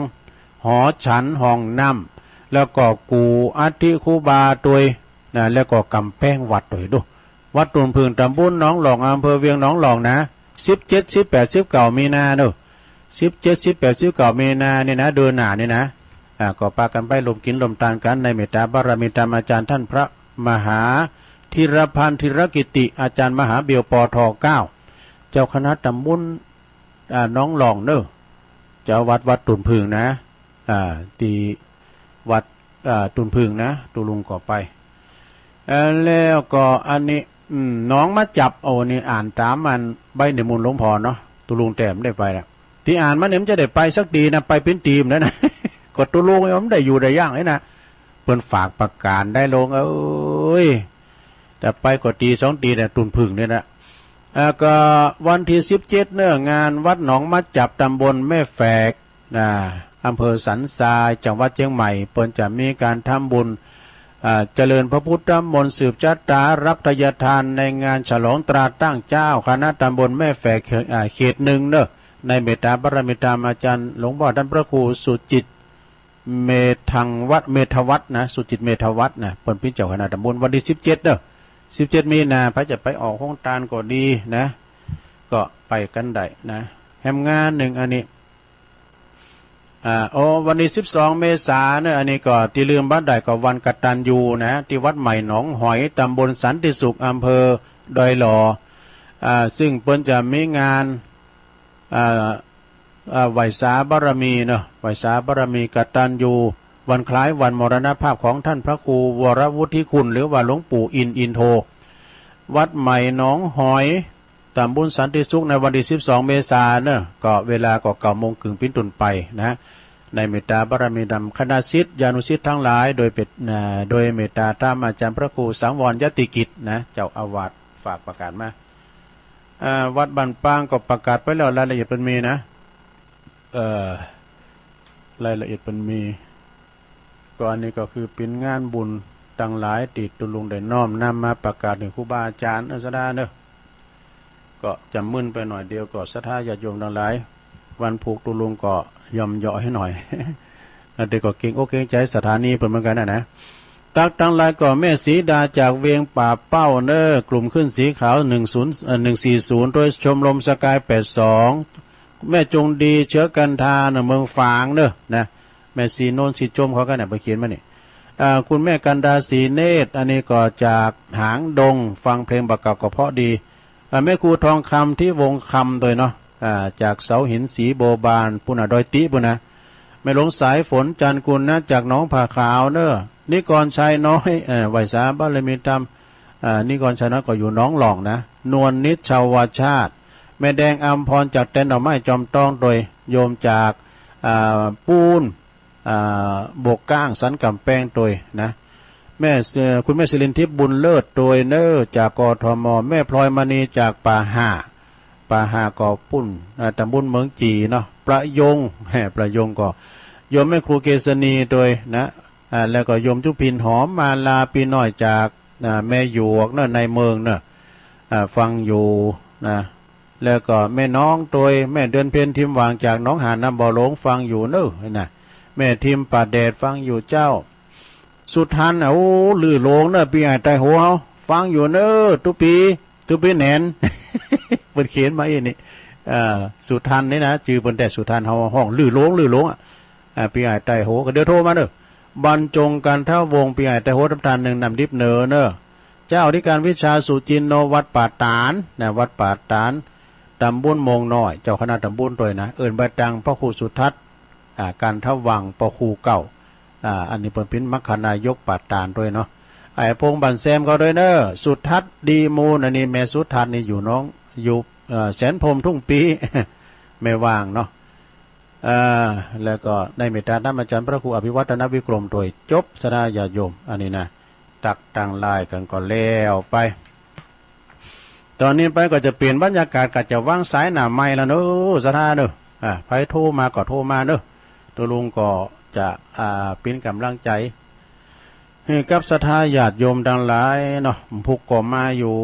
C: หอฉันห้องน้ำแล้วก็กูอัฐิคูบาตัวนะแล้วก็กำแพงวัดตัวดู วัดตุนพึงตำบลหนองหลองอำเภอเวียงหนองหลองนะ17 18 19มีนาเด้อ17 18 19มีนานี่นะเดือนหน้านี่นะก็พากันไปลมกินลมทานกันในเมตตาบารมีธรรมอาจารย์ท่านพระมหาธีรพันธ์ธีรกิติอาจารย์มหาเบียวปท9เจ้าคณะตำบลหนองหลองเด้อเจ้าวัดตุนพึงนะตีวัดตุนพึงนะตุลุงก็ไปแล้วก็อันนี้น้องมาจับโอ้นี่อ่านตามมันใบในมูลหลวงพ่อเนาะตุลุงแต้มได้ไปแล้วที่อ่านมาเนี่ยมันจะได้ไปสักดีนะไปเป็นทีมแล้วนะ กดตุลุงมันได้อยู่ได้ย่างไอ้นะเพิ่นฝากประกาศได้ลงเอ้ยแต่ไปกดตี2 ตีเนี่ยตุนพึงเนี่ยนะก็วันที่17เนื้องานวัดหนองมัดจับตำบลแม่แฝกอำเภอสันทรายจังหวัดเชียงใหม่เพิ่นจะมีการทำบุญเจริญพระพุทธมนต์สืบชะตารับทายทานในงานฉลองตราตั้งเจ้าคณะตำบลแม่แฝกเขต1เนอะในเมตตาบารมีธรรมอาจารย์หลวงพ่อท่านพระครูสุจิตเมธวัฒน์นะสุจิตเมธวัฒน์นะเพิ่นเป็นเจ้าคณะตำบลวันที่17เด้อ17 มีนาพระจะไปออกห้องตาลก็ดีนะก็ไปกันได้นะแฮมงานหนึ่งอันนี้วันนี้12 เมษายนเนี่ยอันนี้ก็ที่ลืมบ้านใดก็วันกตัญญูนะที่วัดใหม่หนองหอยตำบลสันติสุขอำเภอดอยหล่อซึ่งเพิ่นจะมีงานไหวสาบารมีเนาะไหวสาบารมีกตัญญูวันคล้ายวันมรณภาพของท่านพระครูวรวุฒิคุณหรือว่าหลวงปู่อินโทวัดใหม่หนองหอยตำบลสันติสุขในวันที่12 เมษายนเนี่ยก็เวลาก็9 โมงครึ่งเป็นต้นไปนะในเมตตาบารมีธรรมคณะศิษยานุศิษย์ทั้งหลายโดยเมตตาธรรมอาจารย์พระครูสังวรยติกิจนะเจ้าอาวาสฝากประกาศมาวัดบ้านปางก็ประกาศไปแล้วรายละเอียดเป็นมีนะรายละเอียดเป็นมีก็อันนี้ก็คือเป็นงานบุญต่างหลายติดตุลุงได้น้อมนำมาประกาศถึงครูบาอาจารย์สดาเนอะก็จำมึนไปหน่อยเดียวก็ศรัทธาญาติโยมทั้งหลายวันผูกตุลุงก็ยอมเหยาะให้หน่อย เด็กก็เก่งเก่งใจสถานีเป็นเหมือนกันนะตักทั้งหลายก็แม่สีดาจากเวียงป่าเป้าเนอกลุ่มขึ้นสีขาว140โดยชมรมสกาย82แม่จงดีเชื้อกันทาเมืองฝางเนอะนะแม่สีโนนสีจมเขากันเนี่ยไปเขียนมานี่คุณแม่กันดาสีเนตรอันนี้ก็จากหางดงฟังเพลงบักเก่าก็เพราะดีแม่ครูทองคำที่วงคำโดยเนาะจากเสาหินสีโบบานปุณดอยติปุณนะแม่หลวงสายฝนจันกุลนะจากน้องผ่าขาวเนอะนิกรชัยน้อยไหวสาบารมีธรรมนิกรชัยน้อยก็อยู่น้องหลองนะนวลนิชชาวชาติแม่แดงอัมพรจากเต้นดอกไม้จอมต้องโดยโยมจากปูนบกก้างสันกำแพงโดยนะแม่คุณแม่ศิรินทิพย์บุญเลิศโดยเนอจากกทมแม่พลอยมณีจากป่าห้าก็ปุ่นตำบลเมืองจีเนาะประยงประยงก็โยมแม่ครูเกษณีโดยนะแล้วก็โยมจุพินหอมมาลาปีน้อยจากแม่หยวกเนาะในเมืองเนาะฟังอยู่นะแล้วก็แม่น้องโดยแม่เดือนเพ็ญทิมวางจากน้องหาน้ำบ่อหลงฟังอยู่เนอะนะแม่ทิมป่าแดดฟังอยู่เจ้าสุดทันโอ้ลือโลงเนอะปีไอ้ใจหัวเขาฟังอยู่เนอะตุปีแหนน เปิดเขียนมาอีนี่สุดทันนี่นะจือเปิดแต่สุดทันเขาห้องลือโลงปีไอ้ใจหัวก็เดี๋ยวโทรมาเนอะบรรจงการเท่าวงปีไอ้ใจหัวทำทานหนึ่งนำดิบเนอะเจ้าอธิการวิชาสุจินโนวัดป่าตานนะวัดป่าตานตำบลมงน้อยเจ้าคณะตำบลโดยนะเอิญใบตังพระครูสุทัศน์การทวังพระครูเก่าอันนี้เป็นพินมัคคณายกป่าตานด้วยเนาะไอ้พงบันแซมเขาด้วยเนอะสุทัศน์ดีมูลอันนี้แม่สุทัศน์นี่อยู่น้องอยู่แสนพรมทุ่งปี ไม่ว่างเนาะแล้วก็ในเมตตาธรรมอาจารย์พระครูอภิวัฒนวิกรมโดยจบสนาญาโยมอันนี้นะตักตังลายกันก็แล้วไปตอนนี้ไปก็จะเปลี่ยนบรรยากาศก็จะว่างสายหน้าไม้แล้วเนอะสถาเนอะไปโทรมาก็โทรมาเนอะตัวลุงก็จะเป็นกำลังใจกับศรัทธาญาติโยมดังหลายเนาะพุกก็มาอยู่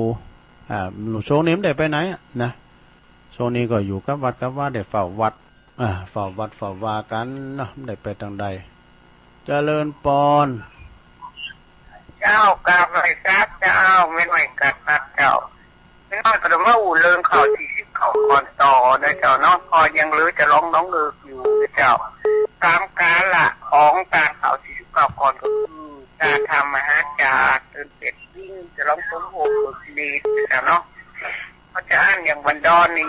C: ช่วงนี้ไม่ได้ไปไหนนะช่วงนี้ก็อยู่กับวัดกับว่าได้เฝ้าวัดเฝ้าวัดเฝ้าวากันเนาะไม่ได้ไปทางใดเจริญปอน
D: เจ้ากราบหน่อยครับเจ้าไม่หน่อยกัดนัดเจ้า ก็จะมาอู่เลิงข่าว40ข่าวก่อนต่อนะเจ้าเนาะพอยังลือจะร้องน้องเลิกอยู่นะเจ้าตามกาละของการข่าว40ข่าวก่อนก็คือการทำมหาจากเดินเป็ดวิ่งจะร้องสมโภชฝึกดีนะเจ้าเนาะเขาจะอ่านอย่างบันดอนนี่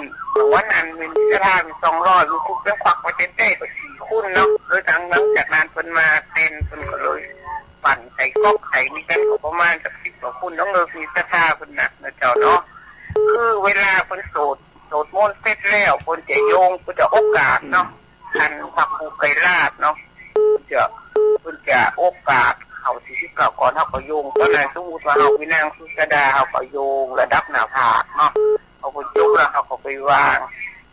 D: วันนั้นมีสถาน200ลูกคุกแล้วควักมาเต้นได้ก็4คุณเนาะโดยทางหลังจากนั้นเพิ่นมาเต้นเพิ่นก็เลยปั่นใส่ก๊อกใส่นี่กันก็ประมาณสัก10กว่าคุณน้องเลิกมีศรัทธาเพิ่นหนักนะเจ้าเนาะคือเวลาเพิ่นโสดมนต์เสร็จแล้วเพิ่นจะโยงเพิ่นจะโอกาสเนาะทันพระภูไกรลาภเนาะเพิ่นจะโอกาสเขา49ก่อนเฮาก็โยงตอนนั้นสมมุติว่าเฮาไปนั่งสุสดาเฮาก็โยงระดับหน้าผากเนาะเอาไปยกแล้วเฮาก็ไปวาง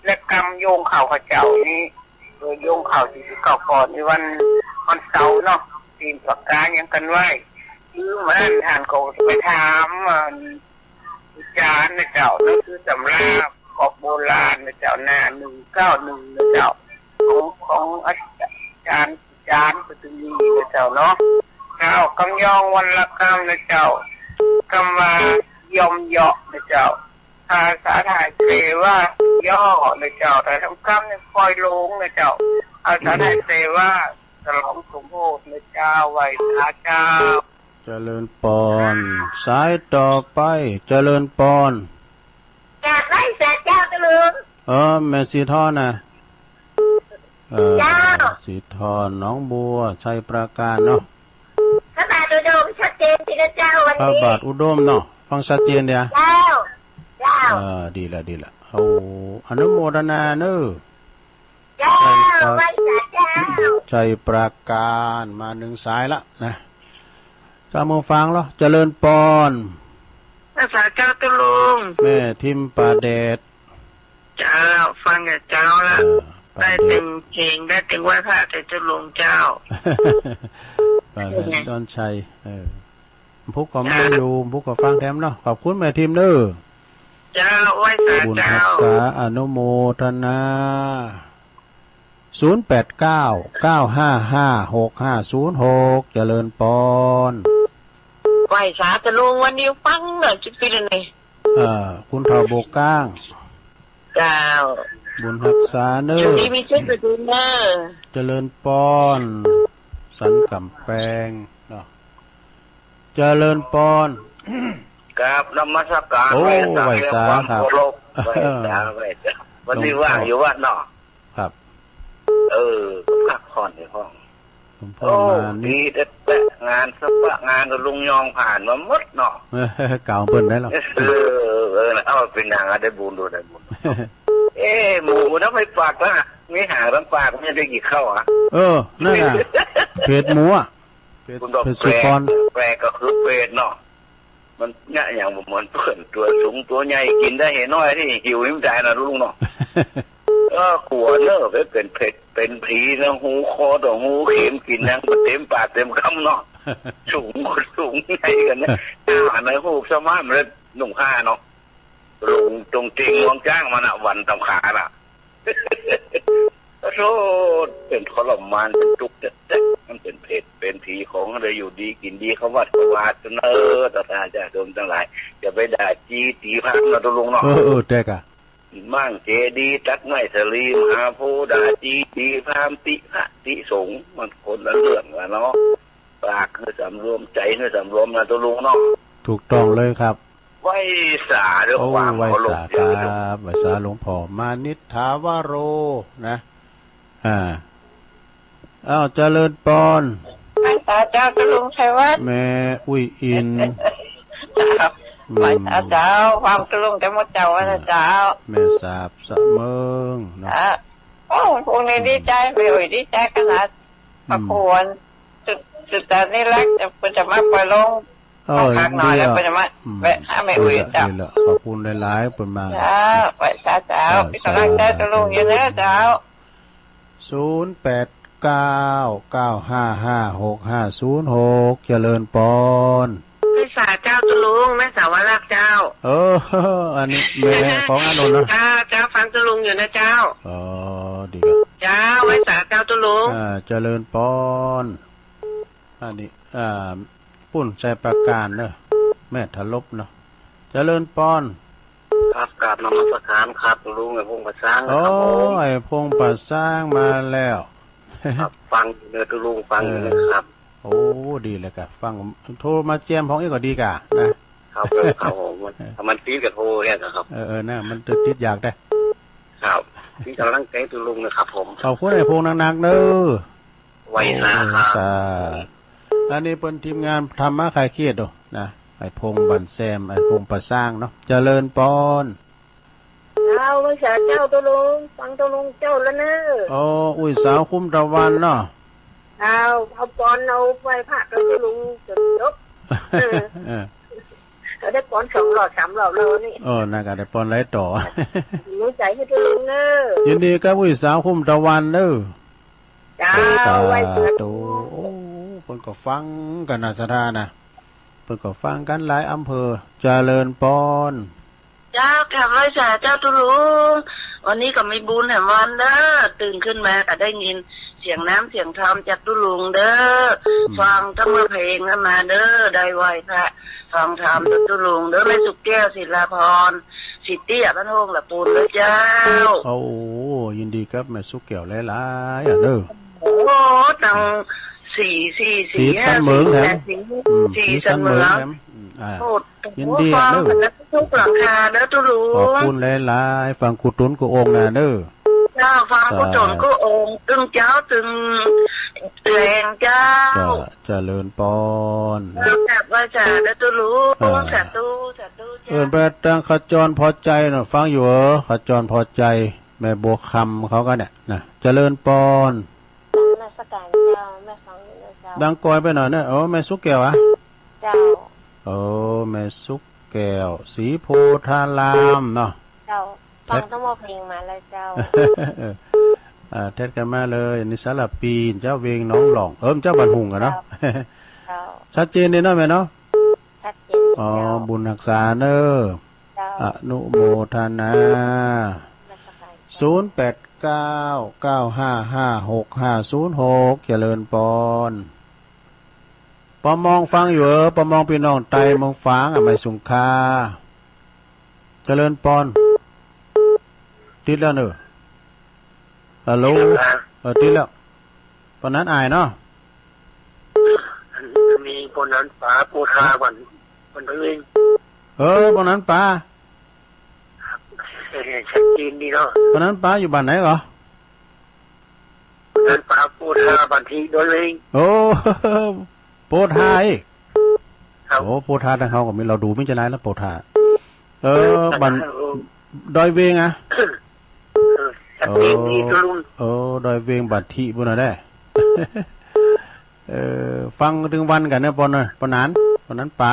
D: และกำโยงเข่าพระเจ้านี้โดยโยงเข่า49ก่อนในวันเสาร์เนาะทีมประกาศยังกันไว้คือมันทานก็ไปถามอาจารย์นะเจ้านั่นคือสำราบกอบโบราณนะเจ้าหน้า191นะเจ้าของอาจารย์ปฏิมีนะเจ้าเนาะเจ้ากำยองวันละคำนะเจ้ากำว่ายอมเหาะนะเจ้าภาษาไทยเปลว่าย่อนะเจ้าแต่ทั้งคำเนี่ยคอยลงนะเจ้าภาษาไทยเปลว่าฉลองสมโภชนะเจ้าไหวพระเจ้า
C: เจริญปอนสายต่อไปเจริญปอน
D: จากไร่แสกเจ้าตะลึง
C: แม่สีทอนะสีทอนน้องบัวชัยประการเนาะ
D: พระบาทอุดมชัดเจนที่เจ้าวันนี้
C: พระบาทอุดมเนาะฟังชัดเจนเดียว
D: เจ้า
C: ดีละเอาอนุโมทนาเนอะ
D: เจ้าไว้สาเจ้า
C: ชัยประการมา1สายละนะสามโมงฟังเหรอเจริญปอน
D: ภาษาเจ้าตุลุง
C: แม่ทิมปาเดช
D: เจ้าฟังกับเจ้าละได้ตึงเก่งได้ตึงไหว้พระแต่ตุลุงเจ้า
C: ปาเดชดอนชัยพุกก็ไม่อยู่พุกก็ฟังแถมเนาะขอบคุณแม่ทิมเด้อ
D: เจ้าไหว้สา
C: บุญ
D: เจ้า
C: รักษาอนุโมทนา0899555656เจริญปอน
D: ไหว้สาตุลุงวันนี้ฟังเนอะจิตปิดเลย
C: คุณเฒ่าโบก้าง
D: เจ้า
C: บุญรักษาเนอ
D: ที่มีเช็คไปดูเนอ
C: เจริญปอนสันกำแพงเนาะเจริญปอน
D: กับนมัสการ
C: ไหว้สาครับ
D: วันนี้ว่างอยู่วัดเนาะ
C: ครับ
D: พักผ่อนในห้อง
C: นี่
D: แต่งานสปะงานกับลุงยองผ่านมาหมดเนาะ
C: เก่าเปิ้นได้หรอ
D: เอาเป็นอย่างได้บุญดูได้บุญหมูน้ำไม่ปากนะไม่หาน้ำปากไม่ได้กี่เข้าอ่ะ
C: นั่นน่ะเพจหมูอ่ะ
D: เพจสุกรแปลก็คือเพจเนาะมันเนี่ยอย่างเหมือนเพื่อนตัวสูงตัวใหญ่กินได้เห็นน้อยที่หิวยิ้มใจนะลุงเนาะขวดเนอะไปเป็นเผ็ดเป็นผีนะหูคอต่อหูเข็มกินนั่งเต็มปากเต็มคำเนาะสูงใหญ่กันเนี่ยอาในหูสมาร์ทเลยหนุ่มข้าเนาะลงตรงจริงวงจ้างมันอะวันตำขาน่ะโทษเป็นทรมานเป็นทุกข์มันเป็นเผ็ดเป็นผีของอะไรอยู่ดีกินดีเขาวัดเขาวาดเนอต่อจะโดนทั้งหลายจะไปด่าจีตีพักนะตุลุงเนาะ
C: แจ๊กอะ
D: มั่งเจดีตักไม้สลีมหาโพดาจีตีพามติพระติสงมันคนละเรื่องละเนาะปากคือสำรวมใจคือสำรวมนะตุลุงเนาะ
C: ถูกต้องเลยครับ
D: ไหว้สาเรื่องความ
C: ไหว้สาครับไหว้สาหลวงพ่อมานิทธาวโรนะเจริญปอน
D: ไหว้สาเจ้าตุลุงชัยวัฒน์
C: แม่อุ้ยอิน
D: ไหว้สาเจ้าความตุลุงแต่หมดเจ้าว่าเจ้า
C: แม่สาบสะเมิงนะ
D: พวกนี้ดีใจไปอุ้ยดีใจขนาดประควรจุดแต่นี่รักจะมาปล่อยลงพักหน่อยแล้วก็จะมาแวะหาแม่อุ้ยเจ้า
C: ขอบคุณหลายๆเป็นมา
D: ไหว้สาเจ้าพี่กำลังใจตุลุงอยู่เนอะเจ้า
C: 0899555656เจริญปอน
D: แม่สาเจ้าตุลุงแม่สาวรักเจ้า
C: อันนี้แม่ของอานนท์นะ
D: เจ้าฟังตุลุงอยู่นะเจ้า
C: ดีครับ
D: เจ้าแม่สาเจ้าตุลุง
C: เจริญปอนอันนี้ปุ่นใจประการเนอะแม่ทะลบเนาะเจริญปอน
D: ราบนมัสการครับลุงไอ้พงประสร้างนะ
C: โอ้
D: ครับผม
C: ไอ้พงปัสสร้างมาแล้ว
D: ครับฟังอยู่เนื้อตุลุงฟังอยู่นะครับ
C: โอ้ดีเลยกะฟังโทรมาแจมของเอ้ก็ดีกะนะครับ
D: ผมครับผมมันตีกับโทรเนี่ยนะครับ
C: น่ะมันติดอยากได้
D: ครับที่กำลังใจตุลุงนะครับผม
C: ขอบคุณไอ้พงหนักๆเด้อ
D: ไว้นะครับ
C: สาอันนี้เป็นทีมงานทำมาขายเครียดดูนะไอ้พงบันแซมไอ้พงปัสสร้างเนาะเจริญปอน
E: เอาไม่ใช่เจ้าตัวลุงฟังตัวลุงเจ้าแล้วเนอะ
C: โอ้อุ้ยสาวคุ้มตะวันเนาะ
E: เอาปอนเอาไปผักแล้วตัวลุงจนจบ
C: เออ
E: เราได้ปอน2 หลอด 3 หลอดแล้วนี่
C: น่าก็ได้ปอนไรต่อ
E: รู้ใจให้ตัวลุงเนอะ
C: ยินดีกับอุ้ยสาวคุ้มตะวันเด้อ
E: เจ้าไว้เกิด
C: โตโอ้เพิ่นก็ฟังกันนะสถานะเพิ่นก็ฟังกันหลายอำเภอเจริญปอน
F: เจ้าแขกไว้สาเจ้าตุลุงวันนี้ก็มีบุญแห่งวันเด้อตื่นขึ้นมาก็ได้ยินเสียงน้ำเสียงธรรมจากตุลุงเด้อฟังทั้งเพลงนั้นมาเด้อได้ไหวพระฟังธรรมจากตุลุงเด้อแม่สุกแก้วศิลาพรสิทธิ์เตี้ยบ้านโฮงละปูนเด้อเจ้า
C: โอ้ยินดีกับแม่สุกแก้วหลายๆเด้อ
F: โอ้ตั้งสี่
C: สีสันเหมืองแถม
F: สี่สันเหมือง
C: แถมอ่า
F: โอ้
C: ยินดี
F: ฟัง
C: เด้อ
F: กันทุกหลังคาเด้อตุลุ
C: ขอบ
F: ง
C: คุณหลายๆฟังกุตุนกุองค์นะเด้อ
F: เจ้าฟังกุศลกุองค์ตึงเจ้าตึงแรงเจ้า
C: จะเจริญปอน
F: จากว่าจะได้ตัวรู้สาธุสาธุ
C: เอิ้นไปทางขจรพอใจน่ะฟังอยู่ขจรพอใจแม่บัวคำเขาก็เนี่ยนะเจริญปอน
E: แม่สการเจ้าแม่ฟังอยู่นะเจ้า
C: ดังกอยไปหน่อยนะแม่สุกแก้วอะ
E: เจ้า
C: แม่สุกแก้วสีโพธารามเนาะ
E: เจ้าฟังต้องมาเพลงมาแล้วเจ้า
C: เทศกันมาเลยนิสารปีนเจ้าเวงน้องหลองเจ้าบันหุงกันเนาะ
E: เจ้า
C: ชัดเจนเลยเนาะแม่เนาะ
E: ชัดเจนเจ้า
C: บุญรักษาเนอ
E: เจ้า
C: อนุโมทนา
E: แม่สการ
C: 0899555656เจริญปอนปอมองฟังอยู่ปอมองพี่น้องไตมองฟังไม่สุงคาเจริญปอนติดแล้วเนอะฮัลโหลติดแล้วตอนนั้นอายเนาะ
D: มีคนนั้นป๋าปูทาวันเอง
C: ตอนนั้นป้า
D: ชัดเจนดีเนาะ
C: ตอนนั้นป้าอยู่บ้านไหนเหรอ
D: นั้นป๋าปูทาบันทีโดนเอง
C: โอ้ โปรทาอีก
D: ครับ
C: โอ้โปรทาทางเขาก็มีเราดูไม่จะไรแล้วโปรทาบันดอยเวงอะ
D: ชัดเจนดีตุลุง
C: ดอยเวงบัตรทีบุญได้ ฟังถึงวันกันเนี่ยปอนปอนนั้นป๋า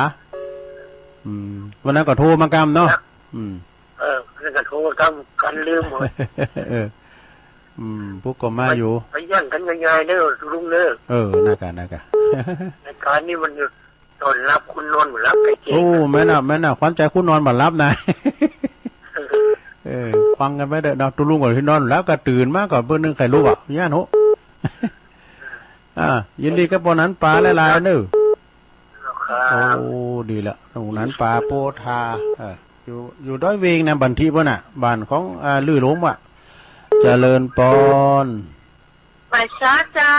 C: วันนั้นก็โทรมากำเนาะ
D: นั่นก็โทรทำกันลืมหมด
C: พวกก็มาอยู่
D: ไปย่างกันง่ายๆเด้อลุงเด้อ
C: น่ากะ
D: ในการนี้มันตอนรับคุณนอนรับไปเจ๊
C: โอ้แม่น่ะขวัญใจคุณนอนบัดรับนะ ฟังกันไปเด้อดาวตุลุงก่อนที่นอนแล้วก็ตื่นมาก่อนเพื่อนนึงไข่ลูกอ่ะย่านโหยินดีกับปอนั้นปลาหลายๆเด้อ
D: ครับ
C: โอ้ดีละตรงนั้นปลาโปธาอยู่ด้อยเวงนะบันทีป่ะน่ะบ้านของลือหลงว่ะเจริญปอน
F: ไปซาเจ้า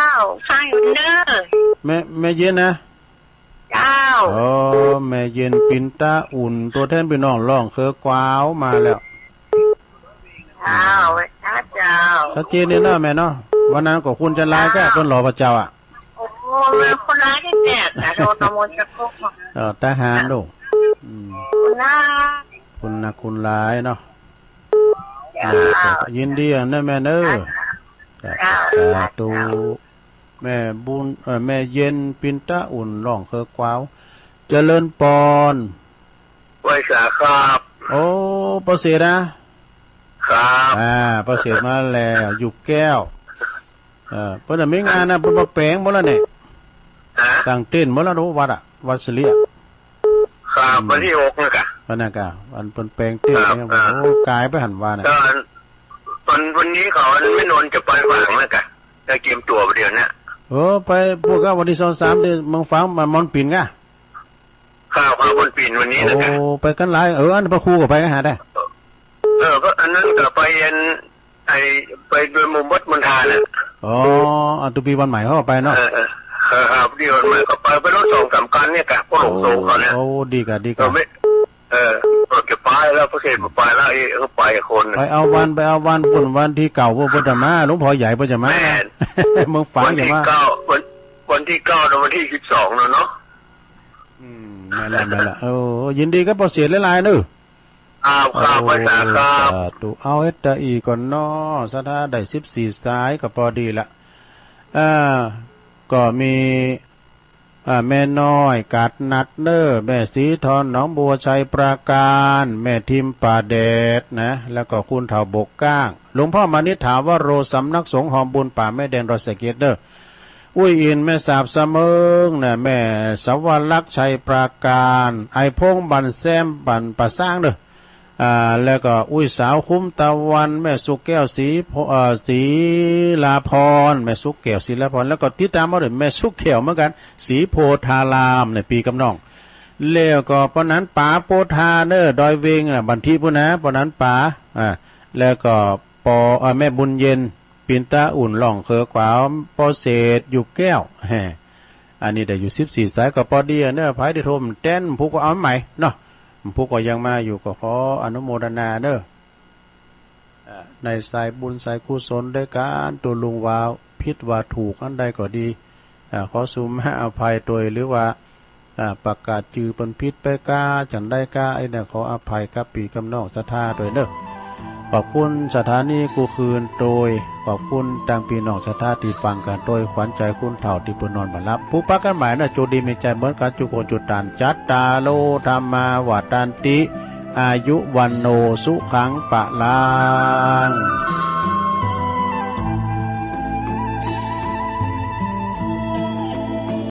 F: ฟังอยู่เด้อ
C: แม่เย็นนะ
F: เจ้า
C: แม่เย็นปินตาอุ่นตัวแทนพี่น้องร้องเคอกวาวมาแล้ว
F: เจ้าไปซาเจ้า
C: ชัดเจนเลยเนาะแม่เนาะวันนั้นก็คุณจะลายแค่เพิ่นรอพระเจ้าอ่ะ
F: โอ้แม่คนร้ายที่แตกแต่โดนตะมนจะคุก
C: ทหารดู
F: คุณน้า
C: คุณร้ายเนาะ
F: เจ้า
C: ยินดีนะแม่เด้อ
F: เจ้า
C: สาธุแม่บุญแม่เย็นปินตาอุ่นร้องเคอกวาวเจริญปอน
D: ไว้สาครับ
C: โอ้ประเสริฐนะครับ ประเสริฐมาแล้วอยู่แก้วเพิ่นมีงานนะเพิ่นมาแปลงหมดแล้วเนี่ย
D: ฮะ
C: ตั้งเต้นหมดแล้วรู้วัดวัดสิริ
D: ครับวันที่6นะกะ
C: พนักงานวันเพิ่นแปลงเต้นเนี่ยโอ้กายไปหันว่าน่ะ
D: ก็วันนี้เขาไม่นนจะไปฝังนะกะจะเตรียมตัวประเดี๋ยวนี้
C: ไปพวกก็วันที่23เดือนเมืองฟ้ามอนปิ่นกะ
D: ข้าวบนปีนวันนี้
C: โอ้
D: นะกะ
C: ไปกันหลายอันพระครูก็ไปกันหาได้
D: ก็อันนั้นก็ไปยันไปโดยมุมวัดมณฑาน่ะ
C: อ๋ออันตุปีวันใหม่เขาไปเนาะ
D: ครับที่วันใหม่ก็ไปรถส่งสำคัญเนี่ยกะพวกหลงโตเขาเนี่ย
C: โอ้ดีกะ
D: ไม่ก็จะไปแล้วพระเศษไปแล้วเขาไปคน
C: ไปเอาวันปุ่นวันที่เก่าพวกพุทธมาหลวงพ่อใหญ่พุทธมามึงฝังอย่างว่า
D: วันที่9และวันที่12เนาะ
C: ไม่ละยินดีกับประเสริฐหลายๆเด้อ
D: ครับภาษาครับ
C: ตุเอาเอตอีก่อนเนาะสถาได้14สายก็พอดีละก็มีแม่น้อยกัดนัดเนอร์แม่สีทอนหนองบัวชัยปราการแม่ทิมป่าเดชนะแล้วก็คุณเฒ่าบกก้างหลวงพ่อมานิถาวโรสำนักสงฆ์หอมบุญป่าแม่แดงรอสเกตเดอร์อุ้ยอินแม่สาบเสมิงนะแม่สวรรลักษ์ชัยปราการไอพงบันแซมบันป่าสร้างเด้อแล้วก็อุ้ยสาวคุ้มตะวันแม่สุกแก้วศรีลาพรแม่สุกแก้วศรีลาพรแล้วก็ติดตามมาด้วยแม่สุกแก้วเหมือนกันศรีโพธารามในปีกำนองแล้วก็ปนั้นป๋าโพธาเนอร์ดอยเวงบันทีพุนะปนั้นป๋าแล้วก็แม่บุญเย็นปินตาอุ่นหล่องเคอขวาวปอเศษอยู่แก้วอันนี้ได้อยู่14สายก็พอดีเนอไผได้โทมเต้นผู้ก็เอาใหม่เนาะผู้ก็ยังมาอยู่ก็ขออนุโมทนาเด้อในสายบุญสายกุศลด้วยการตัวลุงวาวพิษว่าถูกอันใดก็ดีขอสุมาอภัยโดยหรือว่าประกาศจือเป็นพิษไปกาจันได้กาไอ้เนี่ยขออภัยกับปีกำนองศรัทธาโดยเด้อขอบคุณสถานีกูคืนโดยขอบคุณดังปีน้องศรัทธาที่ฟังกันโดยขวัญใจคุณเฒ่าที่ปุนอนบรรลับผู้ปักกันหมายน่ะจูดีมีใจเหมือนกันจุโกจุดตานจัตตาโลธรรมาวัฏันติอายุวันโนสุขังปะลาง